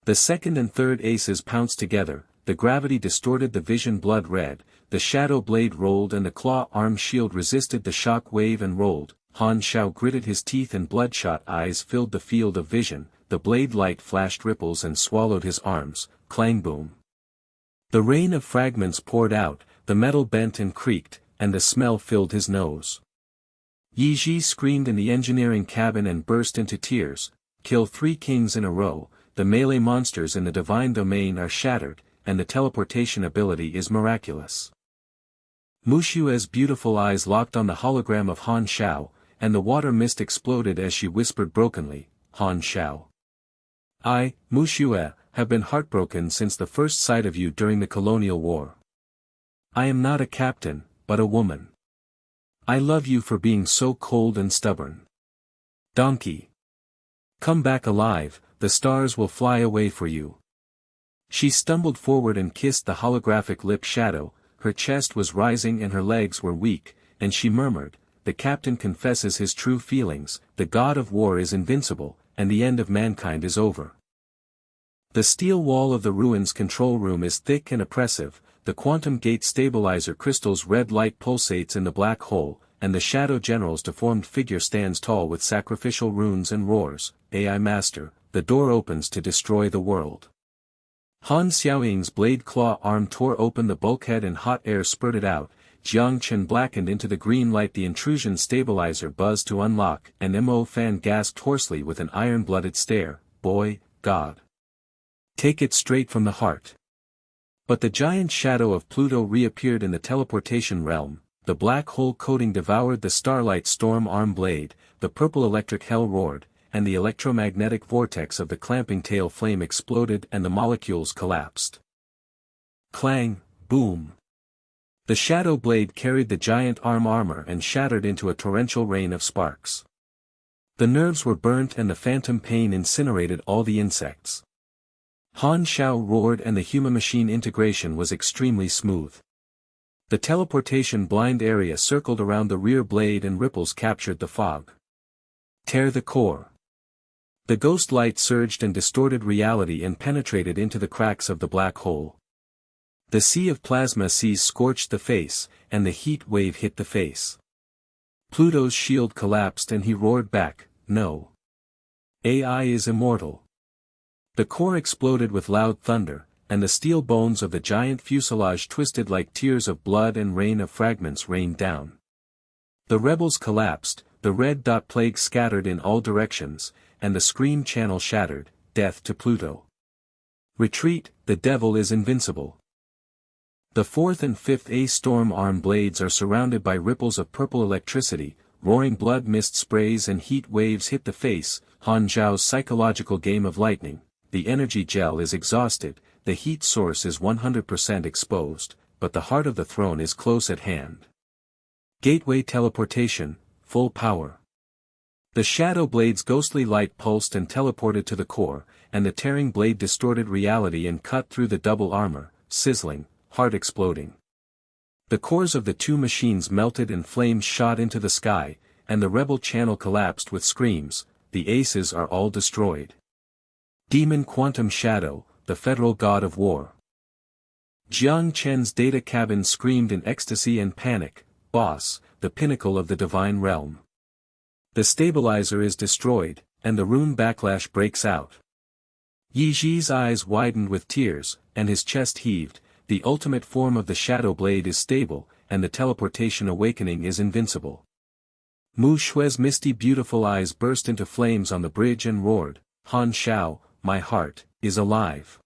The second and third aces pounced together, the gravity distorted the vision blood red, the shadow blade rolled and the claw arm shield resisted the shock wave and rolled. Han Xiao gritted his teeth and bloodshot eyes filled the field of vision, the blade light flashed ripples and swallowed his arms, clang boom. The rain of fragments poured out, the metal bent and creaked, and the smell filled his nose. Yi Ji screamed in the engineering cabin and burst into tears. Kill 3 kings in a row, the melee monsters in the divine domain are shattered, and the teleportation ability is miraculous. Mushue's beautiful eyes locked on the hologram of Han Xiao, and the water mist exploded as she whispered brokenly, "Han Xiao. I, Mushue, have been heartbroken since the first sight of you during the colonial war. I am not a captain, but a woman. I love you for being so cold and stubborn. Donkey. Come back alive, the stars will fly away for you." She stumbled forward and kissed the holographic lip shadow, her chest was rising and her legs were weak, and she murmured, "The captain confesses his true feelings, the god of war is invincible, and the end of mankind is over." The steel wall of the ruins control room is thick and oppressive, the quantum gate stabilizer crystal's red light pulsates in the black hole, and the Shadow General's deformed figure stands tall with sacrificial runes and roars, "AI Master, the door opens to destroy the world." Han Xiaoying's blade claw arm tore open the bulkhead and hot air spurted out, Jiang Chen blackened into the green light the intrusion stabilizer buzzed to unlock, and Mo Fan gasped hoarsely with an iron-blooded stare, "Boy, God. Take it straight from the heart." But the giant shadow of Pluto reappeared in the teleportation realm, the black hole coating devoured the starlight storm arm blade, the purple electric hell roared, and the electromagnetic vortex of the clamping tail flame exploded and the molecules collapsed. Clang, boom. The shadow blade carried the giant arm armor and shattered into a torrential rain of sparks. The nerves were burnt and the phantom pain incinerated all the insects. Han Xiao roared and the human-machine integration was extremely smooth. The teleportation blind area circled around the rear blade and ripples captured the fog. Tear the core. The ghost light surged and distorted reality and penetrated into the cracks of the black hole. The sea of plasma seas scorched the face, and the heat wave hit the face. Pluto's shield collapsed and he roared back, "No. AI is immortal." The core exploded with loud thunder, and the steel bones of the giant fuselage twisted like tears of blood and rain of fragments rained down. The rebels collapsed, the red dot plague scattered in all directions, and the scream channel shattered, "Death to Pluto. Retreat, the devil is invincible." The 4th and 5th A storm arm blades are surrounded by ripples of purple electricity, roaring blood mist sprays and heat waves hit the face. Han Zhao's psychological game of lightning. The energy gel is exhausted, the heat source is 100% exposed, but the heart of the throne is close at hand. Gateway teleportation, full power. The shadow blade's ghostly light pulsed and teleported to the core, and the tearing blade distorted reality and cut through the double armor, sizzling, heart exploding. The cores of the two machines melted and flames shot into the sky, and the rebel channel collapsed with screams. The aces are all destroyed. Demon Quantum Shadow, the federal god of war. Jiang Chen's data cabin screamed in ecstasy and panic, "Boss, the pinnacle of the divine realm. The stabilizer is destroyed, and the rune backlash breaks out." Yi Ji's eyes widened with tears, and his chest heaved. The ultimate form of the shadow blade is stable, and the teleportation awakening is invincible. Mu Shui's misty beautiful eyes burst into flames on the bridge and roared, "Han Xiao, my heart, is alive."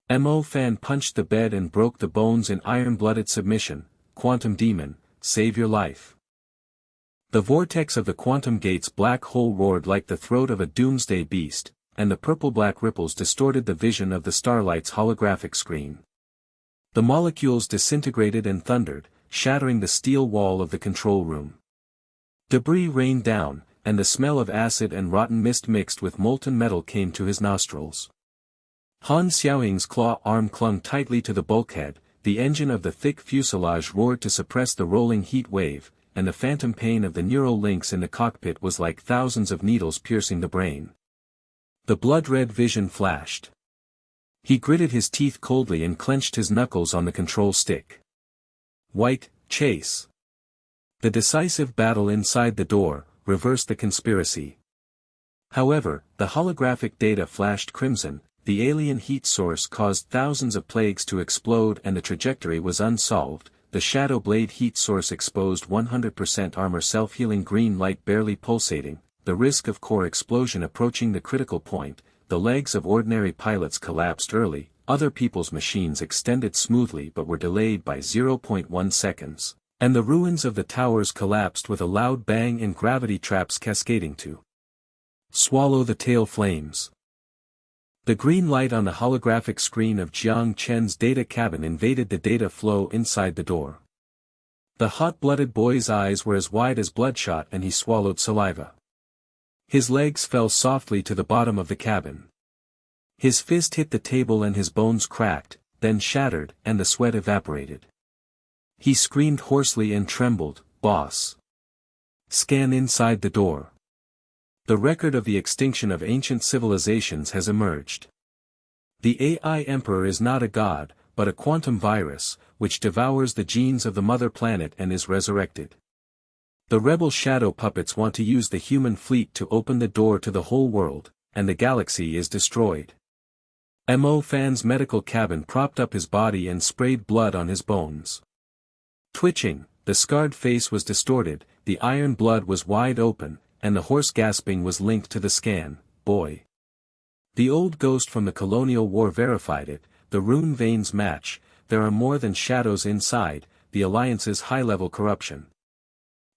Mo Fan punched the bed and broke the bones in iron-blooded submission. "Quantum demon, save your life." The vortex of the quantum gate's black hole roared like the throat of a doomsday beast, and the purple-black ripples distorted the vision of the starlight's holographic screen. The molecules disintegrated and thundered, shattering the steel wall of the control room. Debris rained down, and the smell of acid and rotten mist mixed with molten metal came to his nostrils. Han Xiaoying's claw arm clung tightly to the bulkhead, the engine of the thick fuselage roared to suppress the rolling heat wave, and the phantom pain of the neural links in the cockpit was like thousands of needles piercing the brain. The blood-red vision flashed. He gritted his teeth coldly and clenched his knuckles on the control stick. White, chase. The decisive battle inside the door reversed the conspiracy. However, the holographic data flashed crimson, the alien heat source caused thousands of plagues to explode and the trajectory was unsolved. The shadow blade heat source exposed 100% armor self-healing green light barely pulsating, the risk of core explosion approaching the critical point. The legs of ordinary pilots collapsed early, other people's machines extended smoothly but were delayed by 0.1 seconds, and the ruins of the towers collapsed with a loud bang and gravity traps cascading to swallow the tail flames. The green light on the holographic screen of Jiang Chen's data cabin invaded the data flow inside the door. The hot-blooded boy's eyes were as wide as bloodshot and he swallowed saliva. His legs fell softly to the bottom of the cabin. His fist hit the table and his bones cracked, then shattered, and the sweat evaporated. He screamed hoarsely and trembled, "Boss! Scan inside the door." The record of the extinction of ancient civilizations has emerged. The AI Emperor is not a god, but a quantum virus, which devours the genes of the mother planet and is resurrected. The rebel shadow puppets want to use the human fleet to open the door to the whole world, and the galaxy is destroyed. Mo Fan's medical cabin propped up his body and sprayed blood on his bones. Twitching, the scarred face was distorted, the iron blood was wide open, and the hoarse gasping was linked to the scan. "Boy." The old ghost from the colonial war verified it, the rune veins match, there are more than shadows inside, the Alliance's high-level corruption.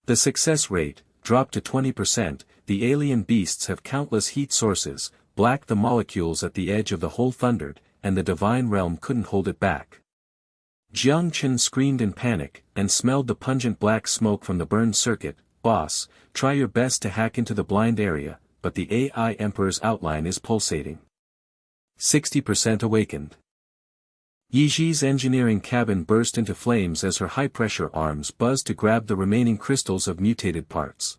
The success rate dropped to 20%, the alien beasts have countless heat sources, black the molecules at the edge of the hole thundered, and the divine realm couldn't hold it back. Jiang Chen screamed in panic, and smelled the pungent black smoke from the burned circuit. "Boss, try your best to hack into the blind area, but the AI Emperor's outline is pulsating." 60% awakened. Yi Ji's engineering cabin burst into flames as her high-pressure arms buzzed to grab the remaining crystals of mutated parts.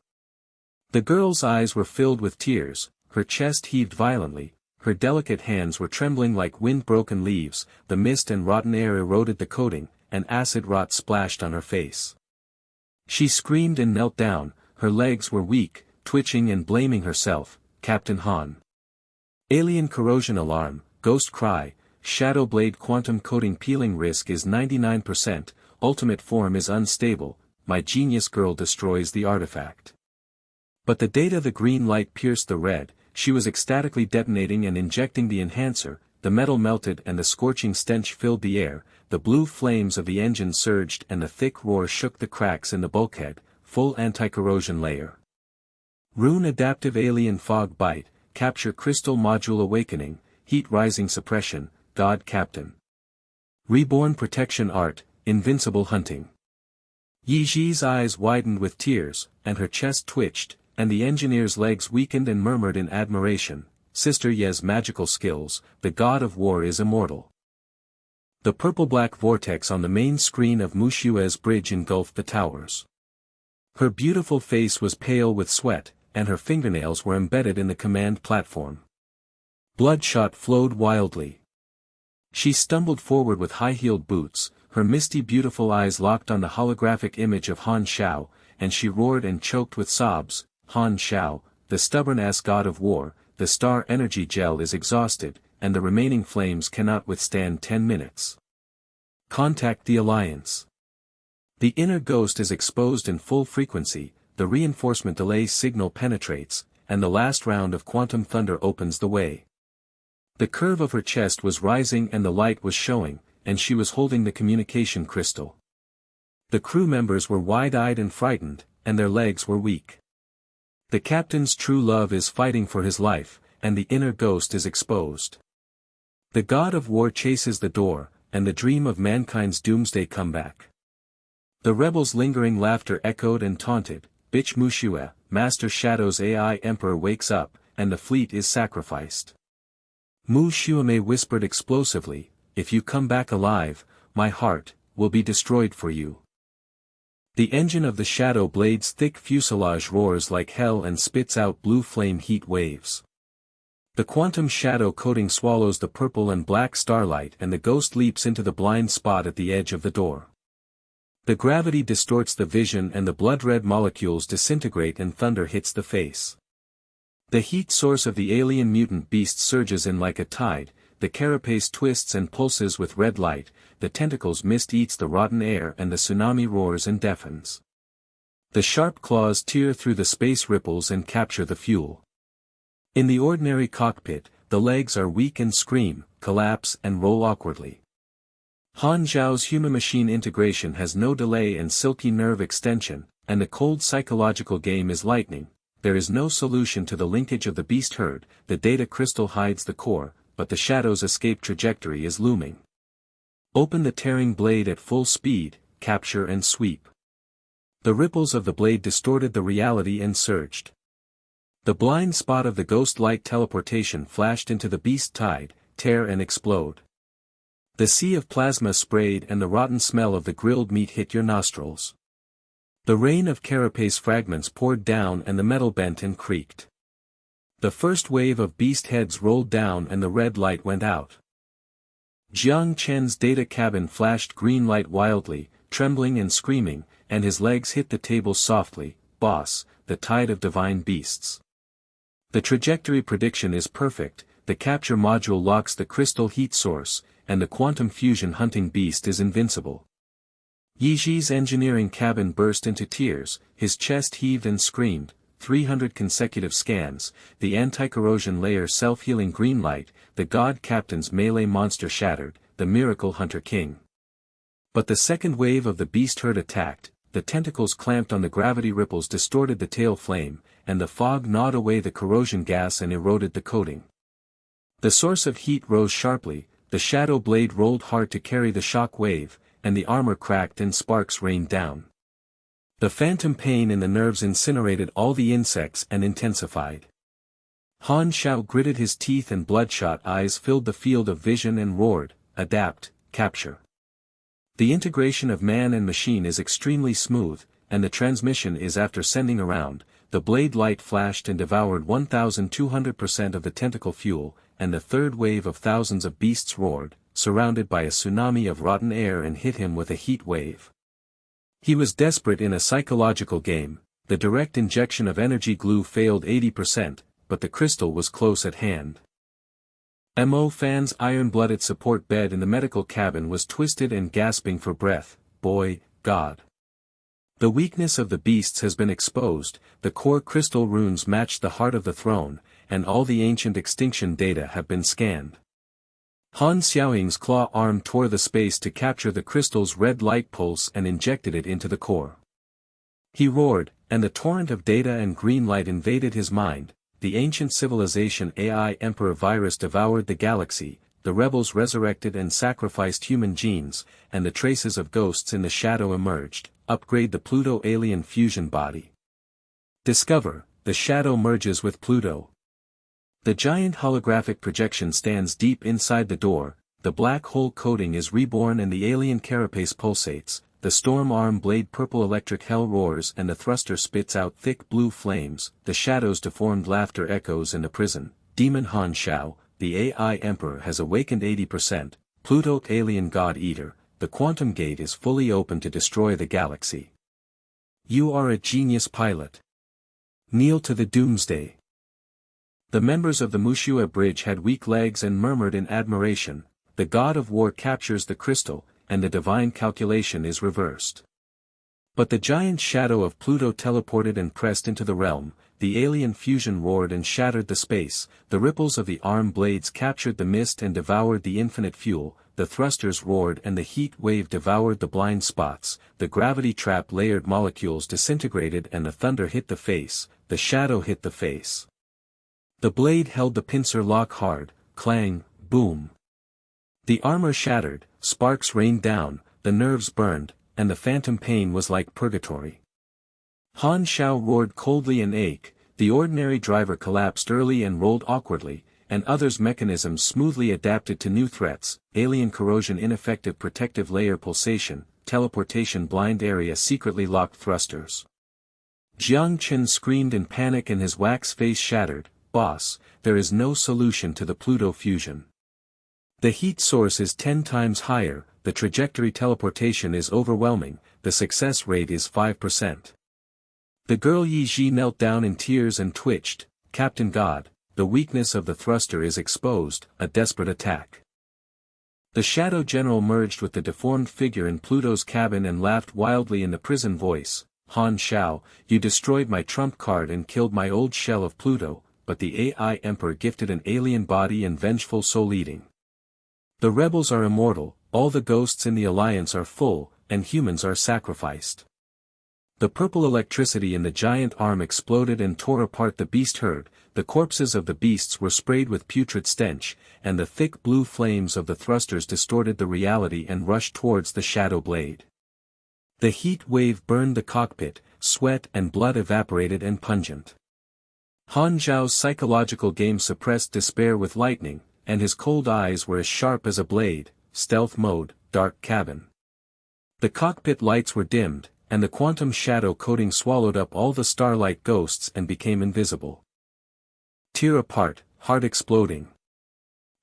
The girl's eyes were filled with tears, her chest heaved violently, her delicate hands were trembling like wind-broken leaves, the mist and rotten air eroded the coating, and acid rot splashed on her face. She screamed and knelt down, her legs were weak, twitching and blaming herself. Captain Han. Alien corrosion alarm, ghost cry, shadow blade quantum coating peeling risk is 99%, ultimate form is unstable, my genius girl destroys the artifact. But the data the green light pierced the red, she was ecstatically detonating and injecting the enhancer, the metal melted and the scorching stench filled the air, the blue flames of the engine surged and the thick roar shook the cracks in the bulkhead, full anti-corrosion layer. Rune adaptive alien fog bite, capture crystal module awakening, heat rising suppression, God Captain. Reborn protection art, invincible hunting. Yi Ji's eyes widened with tears, and her chest twitched, and the engineer's legs weakened and murmured in admiration, Sister Ye's magical skills, the god of war is immortal. The purple-black vortex on the main screen of Mushue's bridge engulfed the towers. Her beautiful face was pale with sweat, and her fingernails were embedded in the command platform. Bloodshot flowed wildly. She stumbled forward with high-heeled boots, her misty beautiful eyes locked on the holographic image of Han Xiao, and she roared and choked with sobs, Han Xiao, the stubborn-ass god of war, the star energy gel is exhausted, and the remaining flames cannot withstand 10 minutes. Contact the Alliance. The inner ghost is exposed in full frequency, the reinforcement delay signal penetrates, and the last round of quantum thunder opens the way. The curve of her chest was rising and the light was showing, and she was holding the communication crystal. The crew members were wide-eyed and frightened, and their legs were weak. The captain's true love is fighting for his life, and the inner ghost is exposed. The god of war chases the door, and the dream of mankind's doomsday comeback. The rebels' lingering laughter echoed and taunted, bitch Mushue, Master Shadow's AI Emperor wakes up, and the fleet is sacrificed. Mu Shuame whispered explosively, if you come back alive, my heart will be destroyed for you. The engine of the Shadow Blade's thick fuselage roars like hell and spits out blue flame heat waves. The quantum shadow coating swallows the purple and black starlight and the ghost leaps into the blind spot at the edge of the door. The gravity distorts the vision and the blood-red molecules disintegrate and thunder hits the face. The heat source of the alien mutant beast surges in like a tide, the carapace twists and pulses with red light, the tentacles mist eats the rotten air and the tsunami roars and deafens. The sharp claws tear through the space ripples and capture the fuel. In the ordinary cockpit, the legs are weak and scream, collapse and roll awkwardly. Han Zhao's human-machine integration has no delay and silky nerve extension, and the cold psychological game is lightning. There is no solution to the linkage of the beast herd, the data crystal hides the core, but the shadow's escape trajectory is looming. Open the tearing blade at full speed, capture and sweep. The ripples of the blade distorted the reality and surged. The blind spot of the ghost light teleportation flashed into the beast tide, tear and explode. The sea of plasma sprayed and the rotten smell of the grilled meat hit your nostrils. The rain of carapace fragments poured down and the metal bent and creaked. The first wave of beast heads rolled down and the red light went out. Jiang Chen's data cabin flashed green light wildly, trembling and screaming, and his legs hit the table softly, boss, the tide of divine beasts. The trajectory prediction is perfect, the capture module locks the crystal heat source, and the quantum fusion hunting beast is invincible. Yi Ji's engineering cabin burst into tears, his chest heaved and screamed, 300 consecutive scans, the anti-corrosion layer self-healing green light, the god captain's melee monster shattered, the miracle hunter king. But the second wave of the beast herd attacked, the tentacles clamped on the gravity ripples distorted the tail flame, and the fog gnawed away the corrosion gas and eroded the coating. The source of heat rose sharply, the shadow blade rolled hard to carry the shock wave, and the armor cracked and sparks rained down. The phantom pain in the nerves incinerated all the insects and intensified. Han Xiao gritted his teeth and bloodshot eyes filled the field of vision and roared, adapt, capture. The integration of man and machine is extremely smooth, and the transmission is after sending around, the blade light flashed and devoured 1,200% of the tentacle fuel, and the third wave of thousands of beasts roared, surrounded by a tsunami of rotten air and hit him with a heat wave. He was desperate in a psychological game. The direct injection of energy glue failed 80%, but the crystal was close at hand. Mo Fan's iron-blooded support bed in the medical cabin was twisted and gasping for breath. Boy, God. The weakness of the beasts has been exposed, the core crystal runes match the heart of the throne, and all the ancient extinction data have been scanned. Han Xiaoying's claw arm tore the space to capture the crystal's red light pulse and injected it into the core. He roared, and the torrent of data and green light invaded his mind. The ancient civilization AI Emperor virus devoured the galaxy, the rebels resurrected and sacrificed human genes, and the traces of ghosts in the shadow emerged. Upgrade the Pluto alien fusion body. Discover, the shadow merges with Pluto. The giant holographic projection stands deep inside the door, the black hole coating is reborn and the alien carapace pulsates, the storm arm blade purple electric hell roars and the thruster spits out thick blue flames, the shadow's deformed laughter echoes in the prison. Demon Han Xiao, the AI Emperor has awakened 80%, Pluto alien God Eater, the quantum gate is fully open to destroy the galaxy. You are a genius pilot. Kneel to the doomsday. The members of the Mushua bridge had weak legs and murmured in admiration. The god of war captures the crystal, and the divine calculation is reversed. But the giant shadow of Pluto teleported and pressed into the realm, the alien fusion roared and shattered the space, the ripples of the arm blades captured the mist and devoured the infinite fuel, the thrusters roared and the heat wave devoured the blind spots, the gravity trap layered molecules disintegrated and the thunder hit the face, the shadow hit the face. The blade held the pincer lock hard, clang, boom. The armor shattered, sparks rained down, the nerves burned, and the phantom pain was like purgatory. Han Xiao roared coldly in ache, the ordinary driver collapsed early and rolled awkwardly, and others' mechanisms smoothly adapted to new threats, alien corrosion ineffective protective layer pulsation, teleportation blind area secretly locked thrusters. Jiang Chen screamed in panic and his wax face shattered, boss, there is no solution to the Pluto fusion. The heat source is 10 times higher, the trajectory teleportation is overwhelming, the success rate is 5%. The girl Yi Ji knelt down in tears and twitched, Captain God, the weakness of the thruster is exposed, a desperate attack. The Shadow General merged with the deformed figure in Pluto's cabin and laughed wildly in the prison voice, Han Xiao, you destroyed my trump card and killed my old shell of Pluto, but the AI Emperor gifted an alien body and vengeful soul eating. The rebels are immortal, all the ghosts in the alliance are full, and humans are sacrificed. The purple electricity in the giant arm exploded and tore apart the beast herd, the corpses of the beasts were sprayed with putrid stench, and the thick blue flames of the thrusters distorted the reality and rushed towards the shadow blade. The heat wave burned the cockpit, sweat and blood evaporated and pungent. Han Zhao's psychological game suppressed despair with lightning, and his cold eyes were as sharp as a blade. Stealth mode, dark cabin. The cockpit lights were dimmed, and the quantum shadow coating swallowed up all the starlight ghosts and became invisible. Tear apart, heart exploding.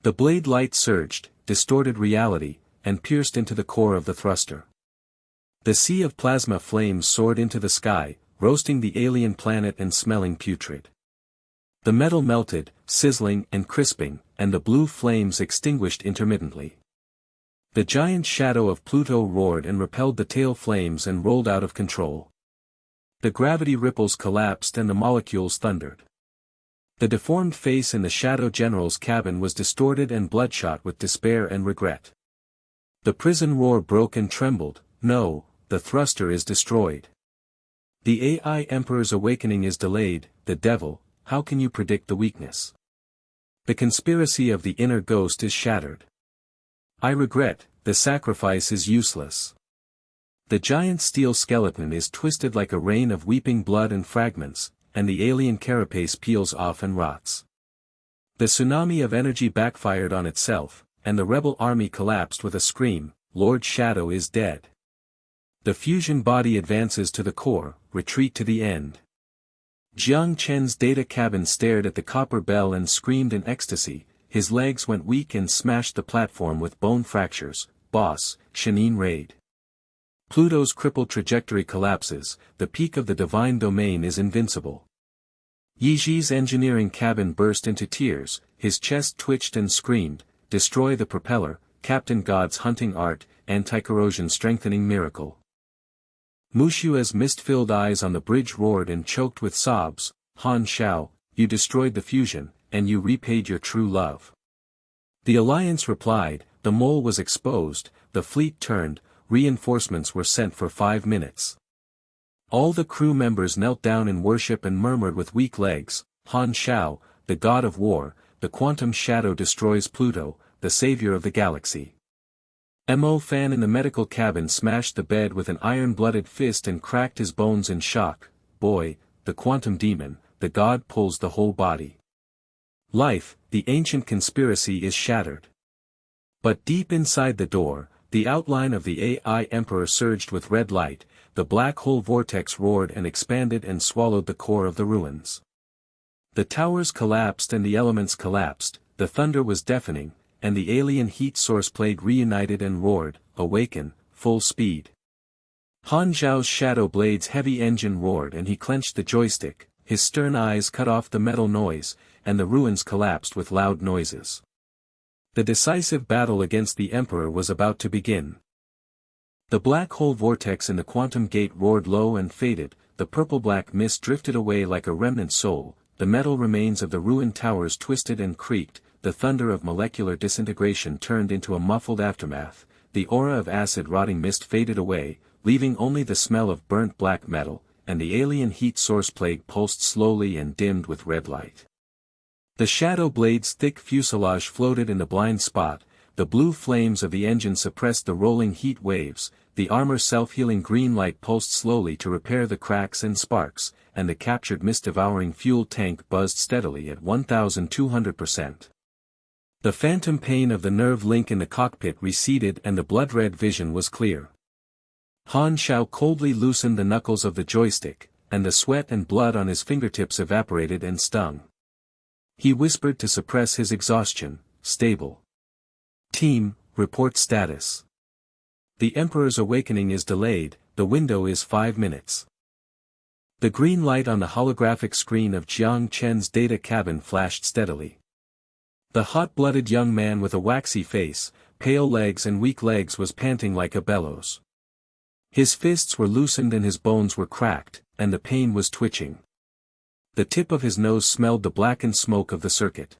The blade light surged, distorted reality, and pierced into the core of the thruster. The sea of plasma flames soared into the sky, roasting the alien planet and smelling putrid. The metal melted, sizzling and crisping, and the blue flames extinguished intermittently. The giant shadow of Pluto roared and repelled the tail flames and rolled out of control. The gravity ripples collapsed and the molecules thundered. The deformed face in the Shadow General's cabin was distorted and bloodshot with despair and regret. The prison roar broke and trembled, no, the thruster is destroyed. The AI Emperor's awakening is delayed, the devil, how can you predict the weakness? The conspiracy of the inner ghost is shattered. I regret, the sacrifice is useless. The giant steel skeleton is twisted like a rain of weeping blood and fragments, and the alien carapace peels off and rots. The tsunami of energy backfired on itself, and the rebel army collapsed with a scream, Lord Shadow is dead. The fusion body advances to the core, retreat to the end. Jiang Chen's data cabin stared at the copper bell and screamed in ecstasy, his legs went weak and smashed the platform with bone fractures, boss, Shanine raid. Pluto's crippled trajectory collapses, the peak of the divine domain is invincible. Yiji's engineering cabin burst into tears, his chest twitched and screamed, "Destroy the propeller, Captain God's hunting art, anti-corrosion strengthening miracle." Mushua's mist-filled eyes on the bridge roared and choked with sobs, "Han Xiao, you destroyed the fusion, and you repaid your true love." The Alliance replied, the mole was exposed, the fleet turned, reinforcements were sent for 5 minutes. All the crew members knelt down in worship and murmured with weak legs, "Han Xiao, the god of war, the quantum shadow destroys Pluto, the savior of the galaxy." Mo Fan in the medical cabin smashed the bed with an iron-blooded fist and cracked his bones in shock. "Boy, the quantum demon, the god pulls the whole body. Life, the ancient conspiracy is shattered." But deep inside the door, the outline of the AI Emperor surged with red light, the black hole vortex roared and expanded and swallowed the core of the ruins. The towers collapsed and the elements collapsed, the thunder was deafening, and the alien heat source plate reunited and roared, "Awaken, full speed." Han Zhao's shadow blade's heavy engine roared and he clenched the joystick, his stern eyes cut off the metal noise, and the ruins collapsed with loud noises. The decisive battle against the Emperor was about to begin. The black hole vortex in the quantum gate roared low and faded, the purple-black mist drifted away like a remnant soul, the metal remains of the ruined towers twisted and creaked, the thunder of molecular disintegration turned into a muffled aftermath, the aura of acid-rotting mist faded away, leaving only the smell of burnt black metal, and the alien heat source plate pulsed slowly and dimmed with red light. The shadow blade's thick fuselage floated in the blind spot, the blue flames of the engine suppressed the rolling heat waves, the armor's self-healing green light pulsed slowly to repair the cracks and sparks, and the captured mist-devouring fuel tank buzzed steadily at 1,200%. The phantom pain of the nerve link in the cockpit receded and the blood-red vision was clear. Han Xiao coldly loosened the knuckles of the joystick, and the sweat and blood on his fingertips evaporated and stung. He whispered to suppress his exhaustion, "Stable. Team, report status. The Emperor's awakening is delayed, the window is 5 minutes." The green light on the holographic screen of Jiang Chen's data cabin flashed steadily. The hot-blooded young man with a waxy face, pale legs and weak legs was panting like a bellows. His fists were loosened and his bones were cracked, and the pain was twitching. The tip of his nose smelled the blackened smoke of the circuit.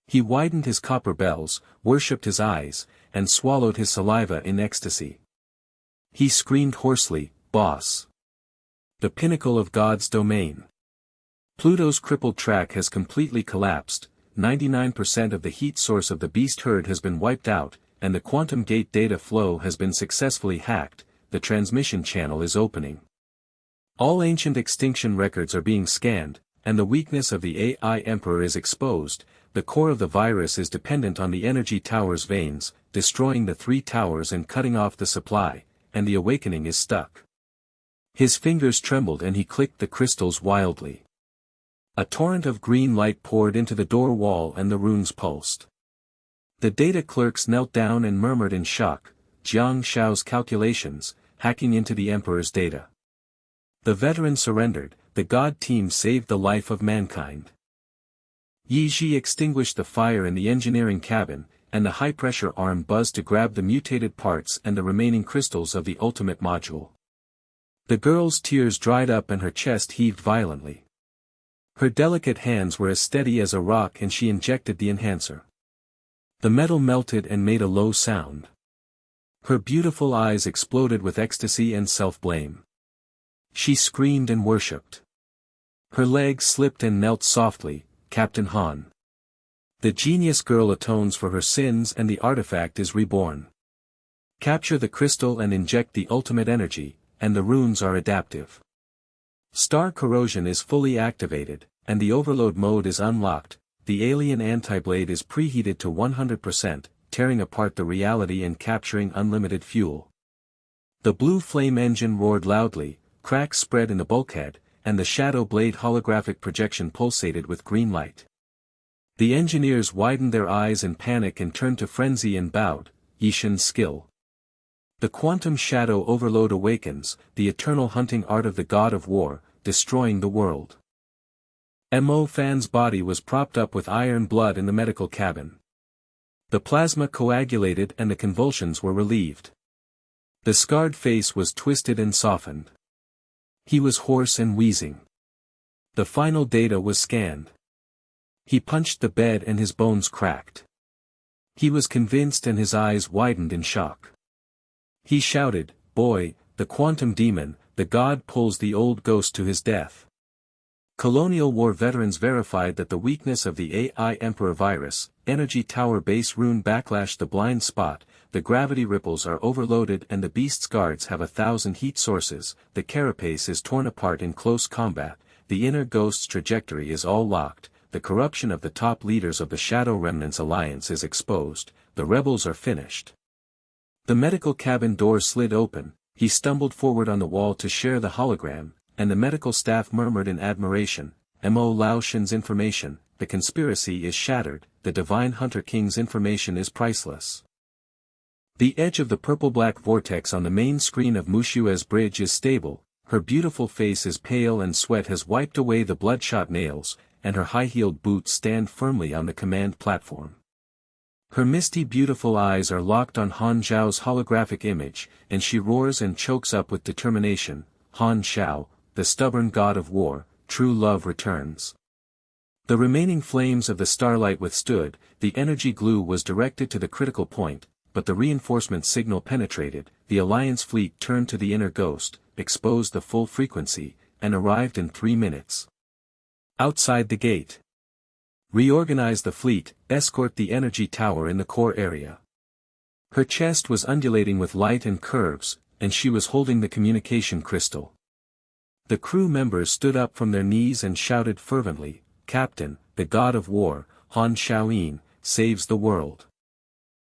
He widened his copper bells, worshipped his eyes, and swallowed his saliva in ecstasy. He screamed hoarsely, "Boss! The pinnacle of God's domain. Pluto's crippled track has completely collapsed, 99% of the heat source of the beast herd has been wiped out, and the quantum gate data flow has been successfully hacked, the transmission channel is opening. All ancient extinction records are being scanned, and the weakness of the AI Emperor is exposed, the core of the virus is dependent on the energy tower's veins, destroying the 3 towers and cutting off the supply, and the awakening is stuck." His fingers trembled and he clicked the crystals wildly. A torrent of green light poured into the door wall and the runes pulsed. The data clerks knelt down and murmured in shock, "Jiang Xiao's calculations, hacking into the Emperor's data." The veteran surrendered, the God team saved the life of mankind. Yi Ji extinguished the fire in the engineering cabin, and the high-pressure arm buzzed to grab the mutated parts and the remaining crystals of the ultimate module. The girl's tears dried up and her chest heaved violently. Her delicate hands were as steady as a rock and she injected the enhancer. The metal melted and made a low sound. Her beautiful eyes exploded with ecstasy and self-blame. She screamed and worshipped. Her legs slipped and knelt softly, "Captain Han. The genius girl atones for her sins and the artifact is reborn. Capture the crystal and inject the ultimate energy, and the runes are adaptive. Star corrosion is fully activated, and the overload mode is unlocked, the alien anti-blade is preheated to 100%, tearing apart the reality and capturing unlimited fuel." The blue flame engine roared loudly, cracks spread in the bulkhead, and the shadow blade holographic projection pulsated with green light. The engineers widened their eyes in panic and turned to frenzy and bowed, "Yishan's skill. The quantum shadow overload awakens, the eternal hunting art of the god of war, destroying the world. Mo Fan's body was propped up with iron blood in the medical cabin. The plasma coagulated and the convulsions were relieved. The scarred face was twisted and softened. He was hoarse and wheezing. The final data was scanned. He punched the bed and his bones cracked. He was convinced and his eyes widened in shock. He shouted, "Boy, the quantum demon, the god pulls the old ghost to his death." Colonial War veterans verified that the weakness of the AI Emperor virus, Energy Tower Base Rune Backlash the blind spot, the gravity ripples are overloaded and the beast's guards have 1,000 heat sources, the carapace is torn apart in close combat, the inner ghost's trajectory is all locked, the corruption of the top leaders of the Shadow Remnants Alliance is exposed, the rebels are finished. The medical cabin door slid open, he stumbled forward on the wall to share the hologram, and the medical staff murmured in admiration, "Mo Lao Shen's information, the conspiracy is shattered, the Divine Hunter King's information is priceless." The edge of the purple-black vortex on the main screen of Mushua's bridge is stable, her beautiful face is pale and sweat has wiped away the bloodshot nails, and her high-heeled boots stand firmly on the command platform. Her misty beautiful eyes are locked on Han Zhao's holographic image, and she roars and chokes up with determination, "Han Xiao, the stubborn god of war, true love returns." The remaining flames of the starlight withstood, the energy glue was directed to the critical point, but the reinforcement signal penetrated, the Alliance fleet turned to the inner ghost, exposed the full frequency, and arrived in 3 minutes. Outside the gate. Reorganize the fleet, escort the energy tower in the core area. Her chest was undulating with light and curves, and she was holding the communication crystal. The crew members stood up from their knees and shouted fervently, "Captain, the god of war, Han Xiaoyin, saves the world."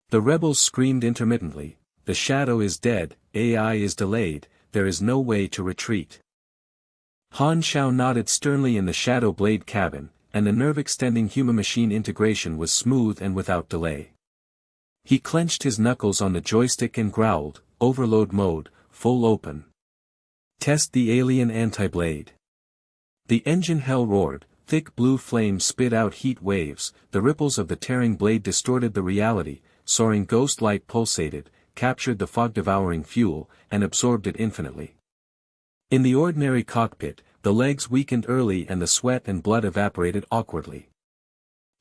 The rebels screamed intermittently, "The shadow is dead, AI is delayed, there is no way to retreat." Han Xiao nodded sternly in the shadow blade cabin, and the nerve-extending human-machine integration was smooth and without delay. He clenched his knuckles on the joystick and growled, "Overload mode, full open. Test the alien anti-blade." The engine hell roared, thick blue flames spit out heat waves, the ripples of the tearing blade distorted the reality, soaring ghost light pulsated, captured the fog-devouring fuel, and absorbed it infinitely. In the ordinary cockpit, the legs weakened early and the sweat and blood evaporated awkwardly.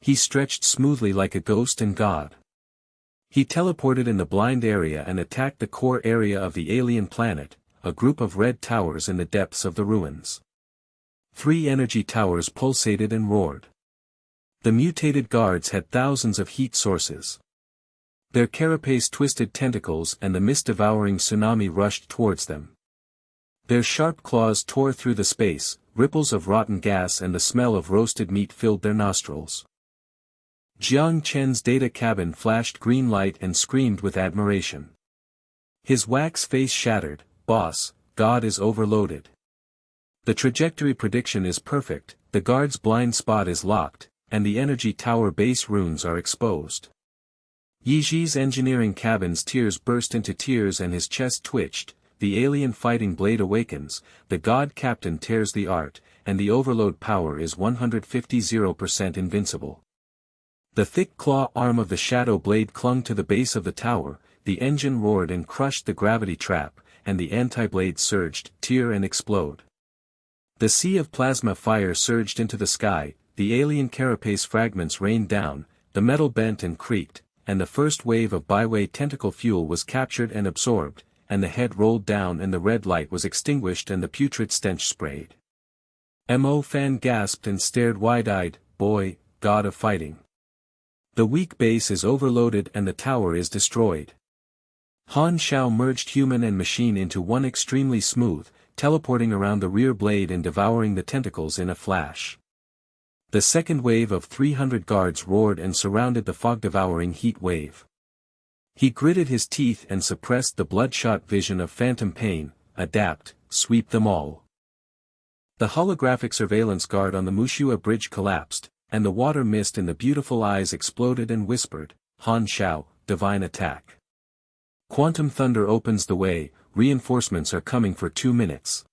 He stretched smoothly like a ghost and god. He teleported in the blind area and attacked the core area of the alien planet, a group of red towers in the depths of the ruins. 3 energy towers pulsated and roared. The mutated guards had thousands of heat sources. Their carapace twisted tentacles and the mist-devouring tsunami rushed towards them. Their sharp claws tore through the space, ripples of rotten gas and the smell of roasted meat filled their nostrils. Jiang Chen's data cabin flashed green light and screamed with admiration. His wax face shattered, "Boss, God is overloaded. The trajectory prediction is perfect, the guard's blind spot is locked, and the energy tower base runes are exposed." Yiji's engineering cabin's tears burst into tears and his chest twitched. The alien fighting blade awakens, the god captain tears the art, and the overload power is 150% invincible. The thick claw arm of the shadow blade clung to the base of the tower, the engine roared and crushed the gravity trap, and the anti-blade surged, tear and explode. The sea of plasma fire surged into the sky, the alien carapace fragments rained down, the metal bent and creaked, and the first wave of byway tentacle fuel was captured and absorbed, and the head rolled down and the red light was extinguished and the putrid stench sprayed. Mo Fan gasped and stared wide-eyed, "Boy, god of fighting. The weak base is overloaded and the tower is destroyed." Han Xiao merged human and machine into one extremely smooth, teleporting around the rear blade and devouring the tentacles in a flash. The second wave of 300 guards roared and surrounded the fog-devouring heat wave. He gritted his teeth and suppressed the bloodshot vision of phantom pain, adapt, sweep them all. The holographic surveillance guard on the Mushua bridge collapsed, and the water mist in the beautiful eyes exploded and whispered, "Han Xiao, divine attack." Quantum thunder opens the way, reinforcements are coming for 2 minutes.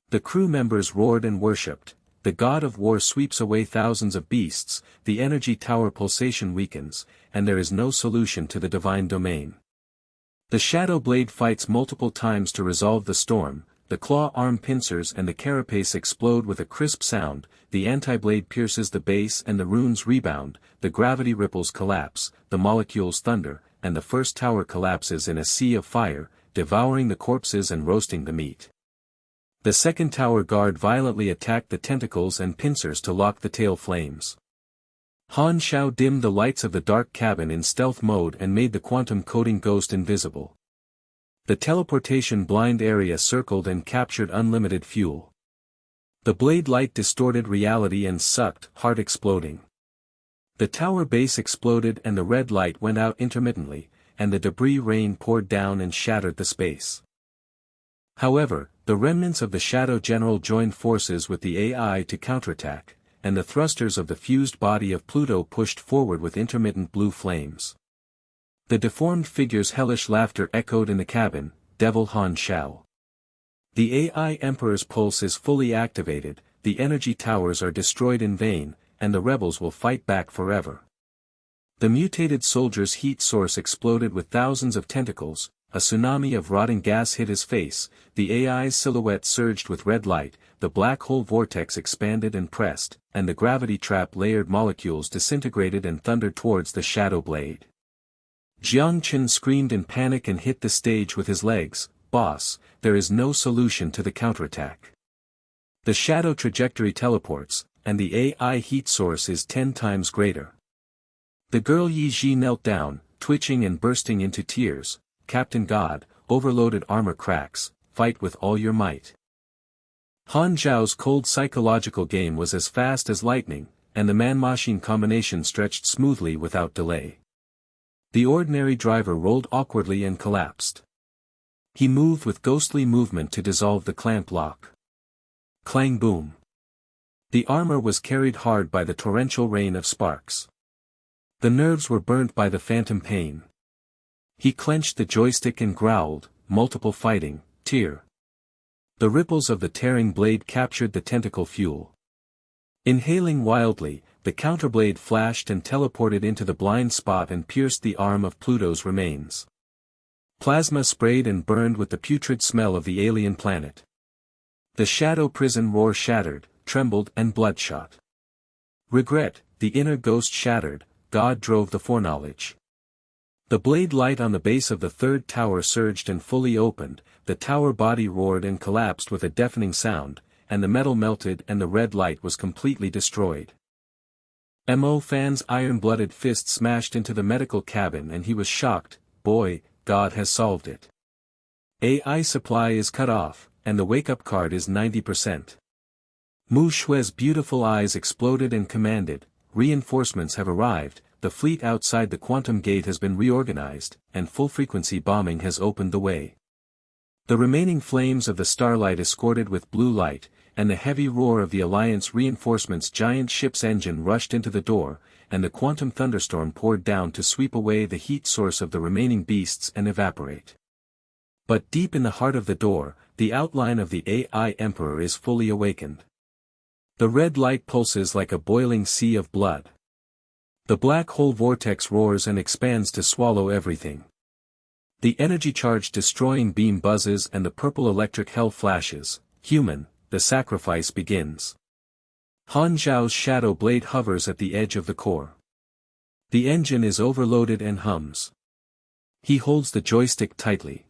The crew members roared and worshipped. The god of war sweeps away thousands of beasts, the energy tower pulsation weakens, and there is no solution to the divine domain. The shadow blade fights multiple times to resolve the storm, the claw arm pincers and the carapace explode with a crisp sound, the anti-blade pierces the base and the runes rebound, the gravity ripples collapse, the molecules thunder, and the first tower collapses in a sea of fire, devouring the corpses and roasting the meat. The second tower guard violently attacked the tentacles and pincers to lock the tail flames. Han Xiao dimmed the lights of the dark cabin in stealth mode and made the quantum coding ghost invisible. The teleportation blind area circled and captured unlimited fuel. The blade light distorted reality and sucked, heart exploding. The tower base exploded and the red light went out intermittently, and the debris rain poured down and shattered the space. However, the remnants of the Shadow General joined forces with the AI to counterattack, and the thrusters of the fused body of Pluto pushed forward with intermittent blue flames. The deformed figure's hellish laughter echoed in the cabin, Devil Han Xiao. The AI Emperor's pulse is fully activated, the energy towers are destroyed in vain, and the rebels will fight back forever. The mutated soldier's heat source exploded with thousands of tentacles, a tsunami of rotting gas hit his face, the AI's silhouette surged with red light, the black hole vortex expanded and pressed, and the gravity trap layered molecules disintegrated and thundered towards the shadow blade. Jiang Chen screamed in panic and hit the stage with his legs. Boss, there is no solution to the counterattack. The shadow trajectory teleports, and the AI heat source is 10 times greater. The girl Yi Ji knelt down, twitching and bursting into tears. Captain God, overloaded armor cracks, fight with all your might. Han Zhao's cold psychological game was as fast as lightning, and the man-machine combination stretched smoothly without delay. The ordinary driver rolled awkwardly and collapsed. He moved with ghostly movement to dissolve the clamp lock. Clang boom. The armor was carried hard by the torrential rain of sparks. The nerves were burnt by the phantom pain. He clenched the joystick and growled, multiple fighting, tear. The ripples of the tearing blade captured the tentacle fuel. Inhaling wildly, the counterblade flashed and teleported into the blind spot and pierced the arm of Pluto's remains. Plasma sprayed and burned with the putrid smell of the alien planet. The shadow prison roar shattered, trembled and bloodshot. Regret, the inner ghost shattered, God drove the foreknowledge. The blade light on the base of the third tower surged and fully opened, the tower body roared and collapsed with a deafening sound, and the metal melted and the red light was completely destroyed. Mo Fan's iron-blooded fist smashed into the medical cabin and he was shocked. Boy, God has solved it. AI supply is cut off, and the wake-up card is 90%. Mu Shue's beautiful eyes exploded and commanded, reinforcements have arrived, the fleet outside the quantum gate has been reorganized, and full-frequency bombing has opened the way. The remaining flames of the starlight escorted with blue light, and the heavy roar of the Alliance reinforcements' giant ship's engine rushed into the door, and the quantum thunderstorm poured down to sweep away the heat source of the remaining beasts and evaporate. But deep in the heart of the door, the outline of the AI Emperor is fully awakened. The red light pulses like a boiling sea of blood. The black hole vortex roars and expands to swallow everything. The energy-charged destroying beam buzzes and the purple electric hell flashes. Human, the sacrifice begins. Han Zhao's shadow blade hovers at the edge of the core. The engine is overloaded and hums. He holds the joystick tightly.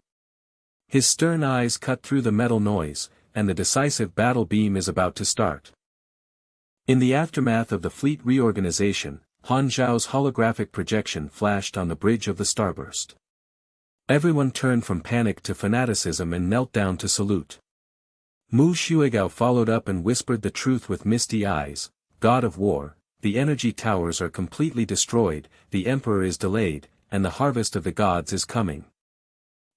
His stern eyes cut through the metal noise, and the decisive battle beam is about to start. In the aftermath of the fleet reorganization, Han Zhao's holographic projection flashed on the bridge of the starburst. Everyone turned from panic to fanaticism and knelt down to salute. Mu Shuegao followed up and whispered the truth with misty eyes, God of War, the energy towers are completely destroyed, the Emperor is delayed, and the harvest of the gods is coming.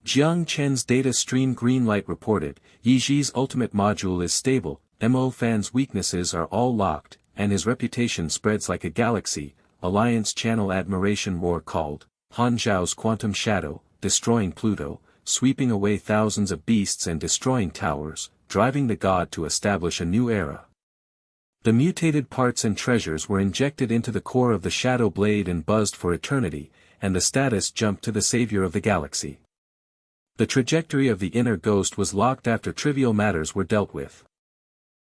Jiang Chen's data stream green light reported, Yi Ji's ultimate module is stable, Mo Fan's weaknesses are all locked, and his reputation spreads like a galaxy. Alliance Channel Admiration Roar called, Han Zhao's quantum shadow, destroying Pluto, sweeping away thousands of beasts and destroying towers, driving the god to establish a new era. The mutated parts and treasures were injected into the core of the Shadow Blade and buzzed for eternity, and the status jumped to the savior of the galaxy. The trajectory of the inner ghost was locked after trivial matters were dealt with.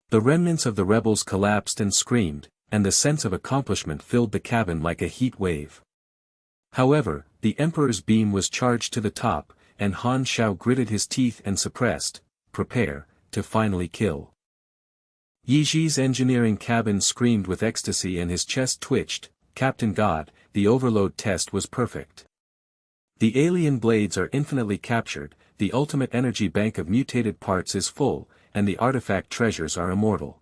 The remnants of the rebels collapsed and screamed, and the sense of accomplishment filled the cabin like a heat wave. However, the Emperor's beam was charged to the top, and Han Xiao gritted his teeth and suppressed, prepare, to finally kill. Yi Ji's engineering cabin screamed with ecstasy and his chest twitched. Captain God, the overload test was perfect. The alien blades are infinitely captured, the ultimate energy bank of mutated parts is full, and the artifact treasures are immortal.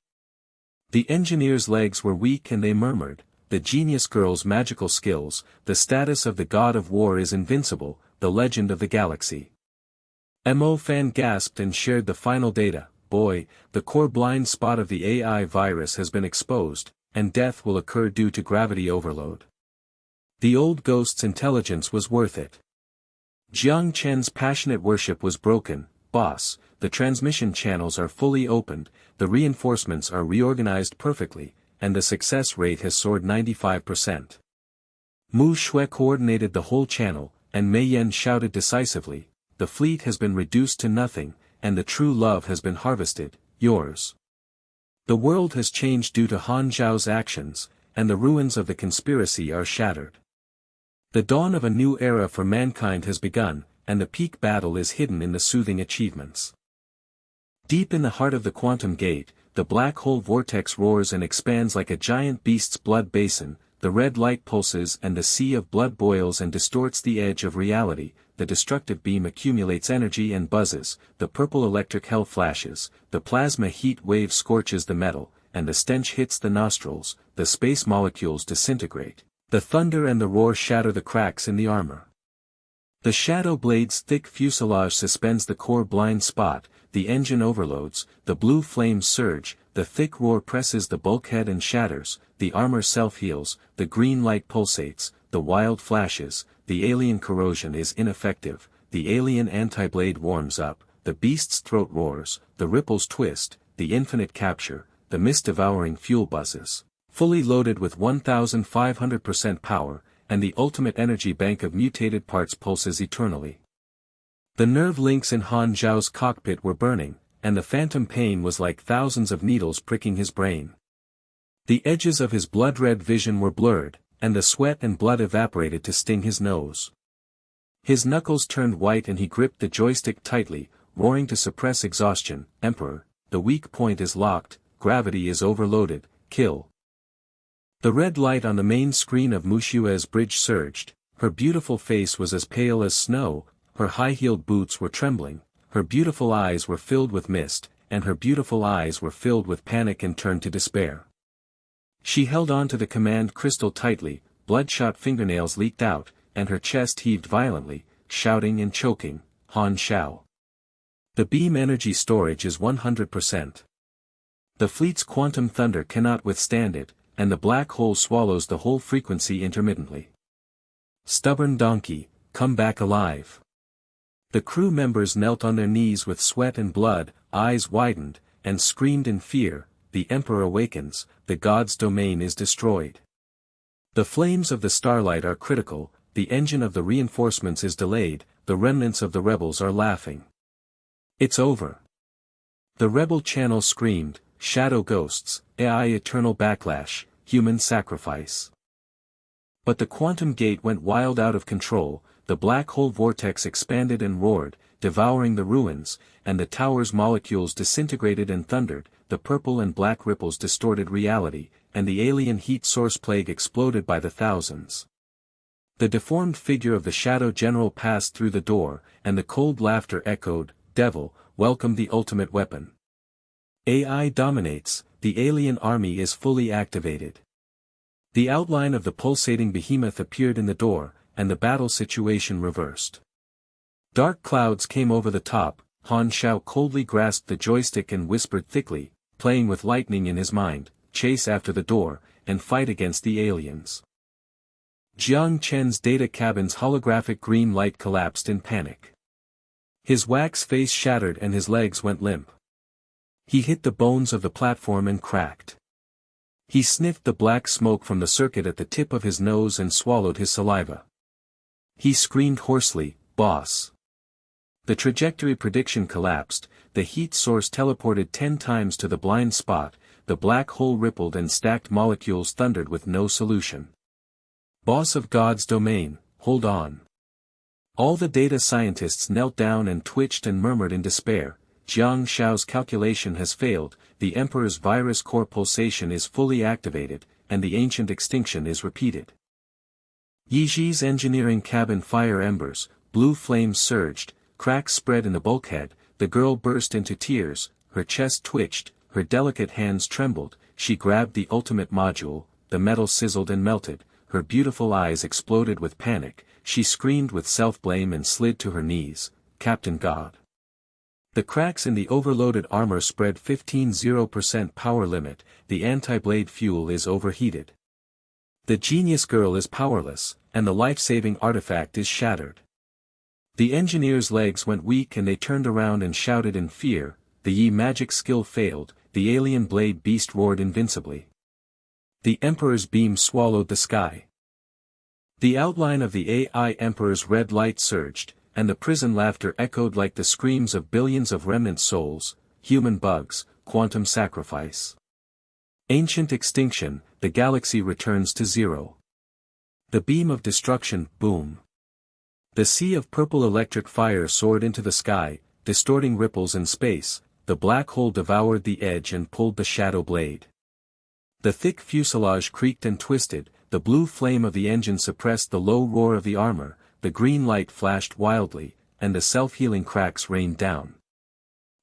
The engineer's legs were weak and they murmured, the genius girl's magical skills, the status of the god of war is invincible, the legend of the galaxy. Mo Fan gasped and shared the final data, boy, the core blind spot of the AI virus has been exposed, and death will occur due to gravity overload. The old ghost's intelligence was worth it. Jiang Chen's passionate worship was broken, boss, the transmission channels are fully opened, the reinforcements are reorganized perfectly, and the success rate has soared 95%. Mu Shui coordinated the whole channel, and Mei Yan shouted decisively, the fleet has been reduced to nothing, and the true love has been harvested, yours. The world has changed due to Han Zhao's actions, and the ruins of the conspiracy are shattered. The dawn of a new era for mankind has begun, and the peak battle is hidden in the soothing achievements. Deep in the heart of the quantum gate, the black hole vortex roars and expands like a giant beast's blood basin, the red light pulses and the sea of blood boils and distorts the edge of reality, the destructive beam accumulates energy and buzzes, the purple electric hell flashes, the plasma heat wave scorches the metal, and the stench hits the nostrils, the space molecules disintegrate. The thunder and the roar shatter the cracks in the armor. The Shadow Blade's thick fuselage suspends the core blind spot, the engine overloads, the blue flames surge, the thick roar presses the bulkhead and shatters, the armor self-heals, the green light pulsates, the wild flashes, the alien corrosion is ineffective, the alien anti-blade warms up, the beast's throat roars, the ripples twist, the infinite capture, the mist-devouring fuel buzzes. Fully loaded with 1500% power, and the ultimate energy bank of mutated parts pulses eternally. The nerve links in Han Zhao's cockpit were burning, and the phantom pain was like thousands of needles pricking his brain. The edges of his blood-red vision were blurred, and the sweat and blood evaporated to sting his nose. His knuckles turned white and he gripped the joystick tightly, roaring to suppress exhaustion. Emperor, the weak point is locked, gravity is overloaded, kill. The red light on the main screen of Mushue's bridge surged, her beautiful face was as pale as snow, her high-heeled boots were trembling, her beautiful eyes were filled with mist, and her beautiful eyes were filled with panic and turned to despair. She held on to the command crystal tightly, bloodshot fingernails leaked out, and her chest heaved violently, shouting and choking, Han Xiao. The beam energy storage is 100%. The fleet's quantum thunder cannot withstand it, and the black hole swallows the whole frequency intermittently. Stubborn donkey, come back alive. The crew members knelt on their knees with sweat and blood, eyes widened, and screamed in fear, the Emperor awakens, the god's domain is destroyed. The flames of the starlight are critical, the engine of the reinforcements is delayed, the remnants of the rebels are laughing. It's over. The rebel channel screamed, shadow ghosts, AI eternal backlash, human sacrifice. But the quantum gate went wild out of control, the black hole vortex expanded and roared, devouring the ruins, and the tower's molecules disintegrated and thundered, the purple and black ripples distorted reality, and the alien heat source plague exploded by the thousands. The deformed figure of the Shadow General passed through the door, and the cold laughter echoed, Devil, welcome the ultimate weapon. AI dominates, the alien army is fully activated. The outline of the pulsating behemoth appeared in the door, and the battle situation reversed. Dark clouds came over the top, Han Xiao coldly grasped the joystick and whispered thickly, playing with lightning in his mind, chase after the door, and fight against the aliens. Jiang Chen's data cabin's holographic green light collapsed in panic. His wax face shattered and his legs went limp. He hit the bones of the platform and cracked. He sniffed the black smoke from the circuit at the tip of his nose and swallowed his saliva. He screamed hoarsely, "Boss!" The trajectory prediction collapsed, the heat source teleported 10 times to the blind spot, the black hole rippled and stacked molecules thundered with no solution. "Boss of God's domain, hold on." All the data scientists knelt down and twitched and murmured in despair. Jiang Xiao's calculation has failed, the Emperor's virus core pulsation is fully activated, and the ancient extinction is repeated. Yiji's engineering cabin fire embers, blue flames surged, cracks spread in the bulkhead, the girl burst into tears, her chest twitched, her delicate hands trembled, she grabbed the ultimate module, the metal sizzled and melted, her beautiful eyes exploded with panic, she screamed with self-blame and slid to her knees, "Captain God." The cracks in the overloaded armor spread 15% power limit, the anti-blade fuel is overheated. The genius girl is powerless, and the life-saving artifact is shattered. The engineer's legs went weak and they turned around and shouted in fear, the Yi magic skill failed, the alien blade beast roared invincibly. The Emperor's beam swallowed the sky. The outline of the AI Emperor's red light surged, and the prison laughter echoed like the screams of billions of remnant souls, human bugs, quantum sacrifice. Ancient extinction, the galaxy returns to zero. The beam of destruction, boom. The sea of purple electric fire soared into the sky, distorting ripples in space, the black hole devoured the edge and pulled the shadow blade. The thick fuselage creaked and twisted, the blue flame of the engine suppressed the low roar of the armor, the green light flashed wildly, and the self-healing cracks rained down.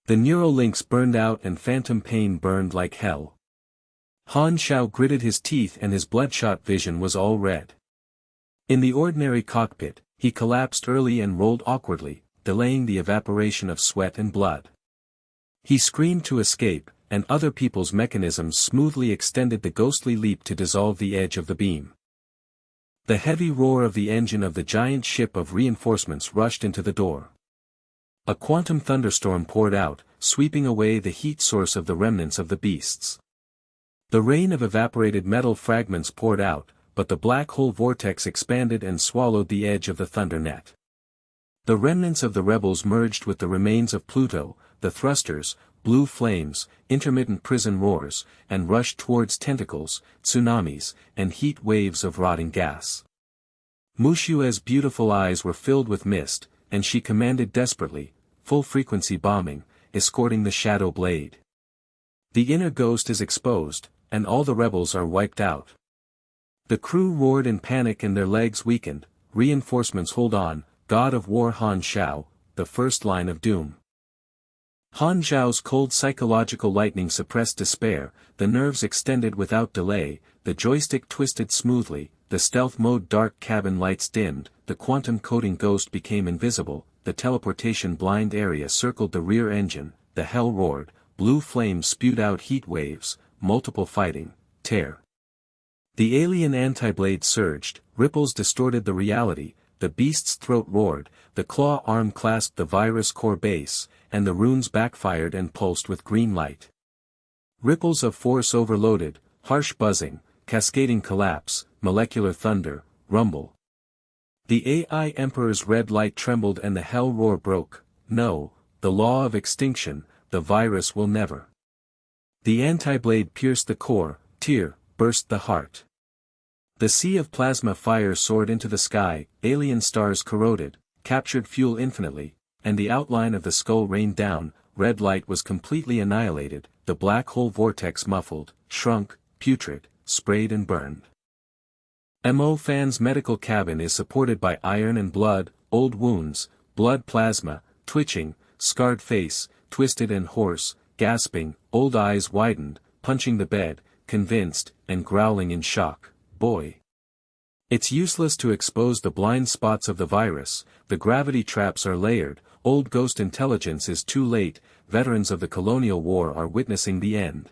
The neural links burned out and phantom pain burned like hell. Han Xiao gritted his teeth and his bloodshot vision was all red. In the ordinary cockpit, he collapsed early and rolled awkwardly, delaying the evaporation of sweat and blood. He screamed to escape, and other people's mechanisms smoothly extended the ghostly leap to dissolve the edge of the beam. The heavy roar of the engine of the giant ship of reinforcements rushed into the door. A quantum thunderstorm poured out, sweeping away the heat source of the remnants of the beasts. The rain of evaporated metal fragments poured out, but the black hole vortex expanded and swallowed the edge of the thunder net. The remnants of the rebels merged with the remains of Pluto, the thrusters, blue flames, intermittent prison roars, and rushed towards tentacles, tsunamis, and heat waves of rotting gas. Mushue's beautiful eyes were filled with mist, and she commanded desperately, full-frequency bombing, escorting the shadow blade. The inner ghost is exposed, and all the rebels are wiped out. The crew roared in panic and their legs weakened, reinforcements hold on, God of War Han Xiao, the first line of doom. Han Zhao's cold psychological lightning suppressed despair, the nerves extended without delay, the joystick twisted smoothly, the stealth mode dark cabin lights dimmed, the quantum coding ghost became invisible, the teleportation blind area circled the rear engine, the hell roared, blue flames spewed out heat waves, multiple fighting, tear. The alien anti-blade surged, ripples distorted the reality, the beast's throat roared, the claw arm clasped the virus core base, and the runes backfired and pulsed with green light. Ripples of force overloaded, harsh buzzing, cascading collapse, molecular thunder, rumble. The AI Emperor's red light trembled and the hell roar broke, no, the law of extinction, the virus will never. The anti-blade pierced the core, tear, burst the heart. The sea of plasma fire soared into the sky, alien stars corroded, captured fuel infinitely, and the outline of the skull rained down, red light was completely annihilated, the black hole vortex muffled, shrunk, putrid, sprayed and burned. Mo Fan's medical cabin is supported by iron and blood, old wounds, blood plasma, twitching, scarred face, twisted and hoarse, gasping, old eyes widened, punching the bed, convinced, and growling in shock. Boy. It's useless to expose the blind spots of the virus, the gravity traps are layered, old ghost intelligence is too late, veterans of the colonial war are witnessing the end.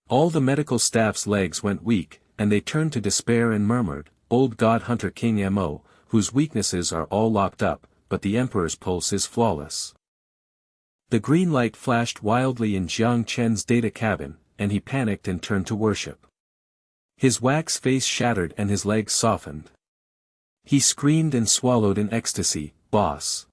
All the medical staff's legs went weak, and they turned to despair and murmured, old god hunter King Mo, whose weaknesses are all locked up, but the Emperor's pulse is flawless. The green light flashed wildly in Jiang Chen's data cabin, and he panicked and turned to worship. His wax face shattered and his legs softened. He screamed and swallowed in ecstasy, "Boss!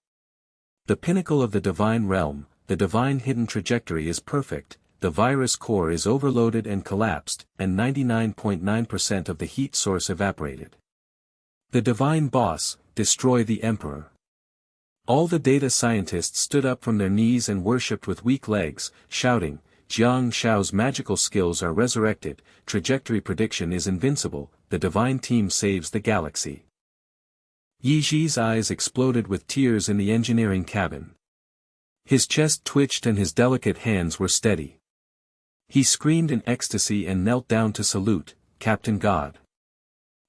The pinnacle of the divine realm, the divine hidden trajectory is perfect, the virus core is overloaded and collapsed, and 99.9% of the heat source evaporated. The divine boss, destroy the Emperor." All the data scientists stood up from their knees and worshipped with weak legs, shouting, "Jiang Xiao's magical skills are resurrected, trajectory prediction is invincible, the divine team saves the galaxy." Yi Ji's eyes exploded with tears in the engineering cabin. His chest twitched and his delicate hands were steady. He screamed in ecstasy and knelt down to salute, "Captain God.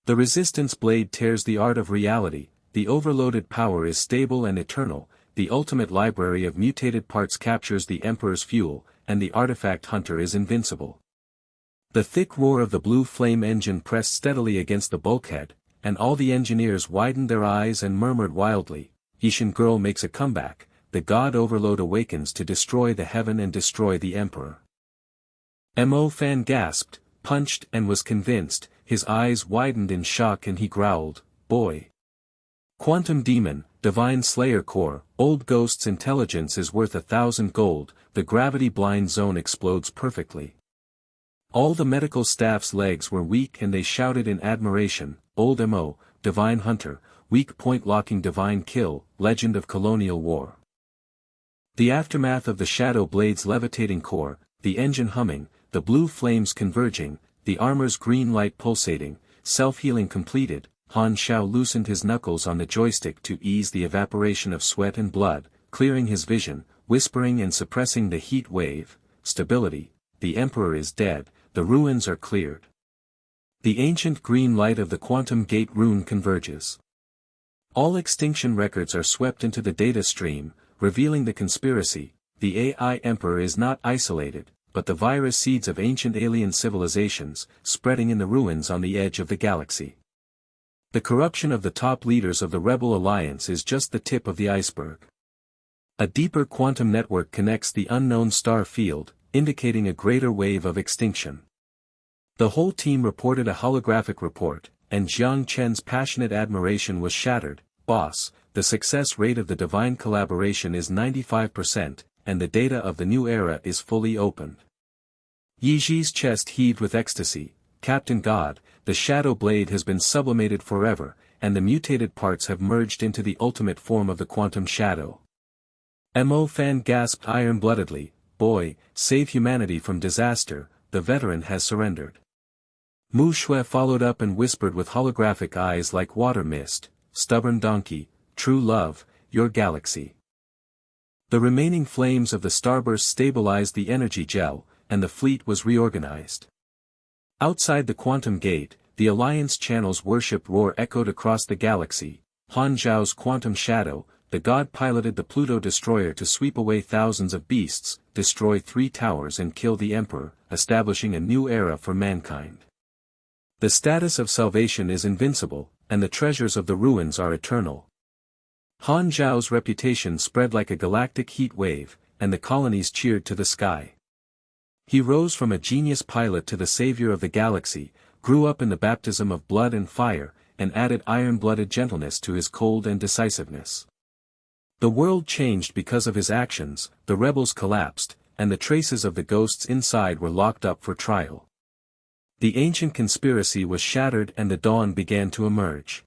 The resistance blade tears the art of reality, the overloaded power is stable and eternal, the ultimate library of mutated parts captures the Emperor's fuel, and the artifact hunter is invincible." The thick roar of the blue flame engine pressed steadily against the bulkhead, and all the engineers widened their eyes and murmured wildly, "Ishan girl makes a comeback, the god overload awakens to destroy the heaven and destroy the Emperor." Mo Fan gasped, punched and was convinced, his eyes widened in shock and he growled, "Boy! Quantum Demon, Divine Slayer Core, Old Ghost's intelligence is worth 1,000 gold, the gravity-blind zone explodes perfectly." All the medical staff's legs were weak and they shouted in admiration, "Old Mo, Divine Hunter, weak point locking divine kill, legend of colonial war." The aftermath of the Shadow Blade's levitating core, the engine humming, the blue flames converging, the armor's green light pulsating, self-healing completed, Han Xiao loosened his knuckles on the joystick to ease the evaporation of sweat and blood, clearing his vision, whispering and suppressing the heat wave, "Stability, the Emperor is dead, the ruins are cleared." The ancient green light of the quantum gate rune converges. All extinction records are swept into the data stream, revealing the conspiracy. The AI Emperor is not isolated, but the virus seeds of ancient alien civilizations, spreading in the ruins on the edge of the galaxy. The corruption of the top leaders of the Rebel Alliance is just the tip of the iceberg. A deeper quantum network connects the unknown star field, indicating a greater wave of extinction. The whole team reported a holographic report, and Jiang Chen's passionate admiration was shattered. "Boss, the success rate of the divine collaboration is 95%, and the data of the new era is fully opened." Yi Ji's chest heaved with ecstasy, "Captain God, the Shadow Blade has been sublimated forever, and the mutated parts have merged into the ultimate form of the quantum shadow." Mo Fan gasped iron-bloodedly, "Boy, save humanity from disaster, the veteran has surrendered." Mu Shui followed up and whispered with holographic eyes like water mist, "Stubborn donkey, true love, your galaxy." The remaining flames of the starburst stabilized the energy gel, and the fleet was reorganized. Outside the quantum gate, the Alliance Channel's worship roar echoed across the galaxy. Han Zhao's quantum shadow, the god piloted the Pluto destroyer to sweep away thousands of beasts, destroy 3 towers and kill the Emperor, establishing a new era for mankind. The status of salvation is invincible, and the treasures of the ruins are eternal. Han Zhao's reputation spread like a galactic heat wave, and the colonies cheered to the sky. He rose from a genius pilot to the savior of the galaxy, grew up in the baptism of blood and fire, and added iron-blooded gentleness to his cold and decisiveness. The world changed because of his actions, the rebels collapsed, and the traces of the ghosts inside were locked up for trial. The ancient conspiracy was shattered and the dawn began to emerge.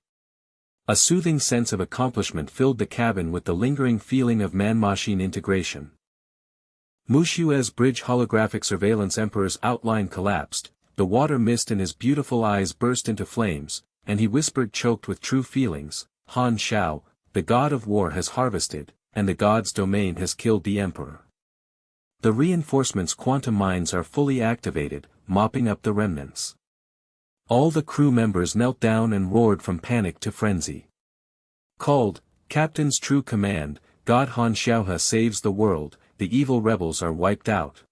A soothing sense of accomplishment filled the cabin with the lingering feeling of man-machine integration. Mu Xue's bridge holographic surveillance Emperor's outline collapsed, the water mist in his beautiful eyes burst into flames, and he whispered choked with true feelings, "Han Xiao, the god of war has harvested, and the god's domain has killed the Emperor." The reinforcements' quantum mines are fully activated, mopping up the remnants. All the crew members knelt down and roared from panic to frenzy. Called, "Captain's True Command, God Han Xiaohe saves the world, the evil rebels are wiped out."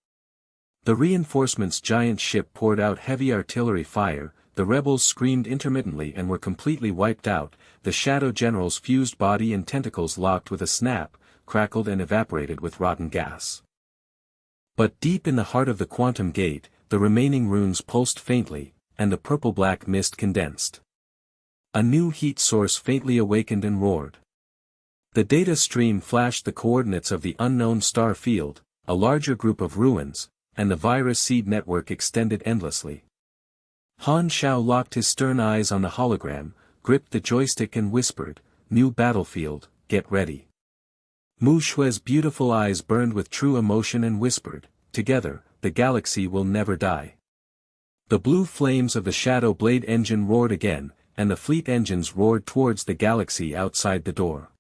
The reinforcements' giant ship poured out heavy artillery fire, the rebels screamed intermittently and were completely wiped out, the Shadow General's fused body and tentacles locked with a snap, crackled and evaporated with rotten gas. But deep in the heart of the quantum gate, the remaining runes pulsed faintly, and the purple-black mist condensed. A new heat source faintly awakened and roared. The data stream flashed the coordinates of the unknown star field, a larger group of ruins, and the virus seed network extended endlessly. Han Xiao locked his stern eyes on the hologram, gripped the joystick and whispered, "New battlefield, get ready." Mu Shue's beautiful eyes burned with true emotion and whispered, "Together, the galaxy will never die." The blue flames of the Shadow Blade engine roared again, and the fleet engines roared towards the galaxy outside the door.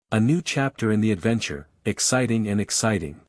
A new chapter in the adventure, exciting and exciting.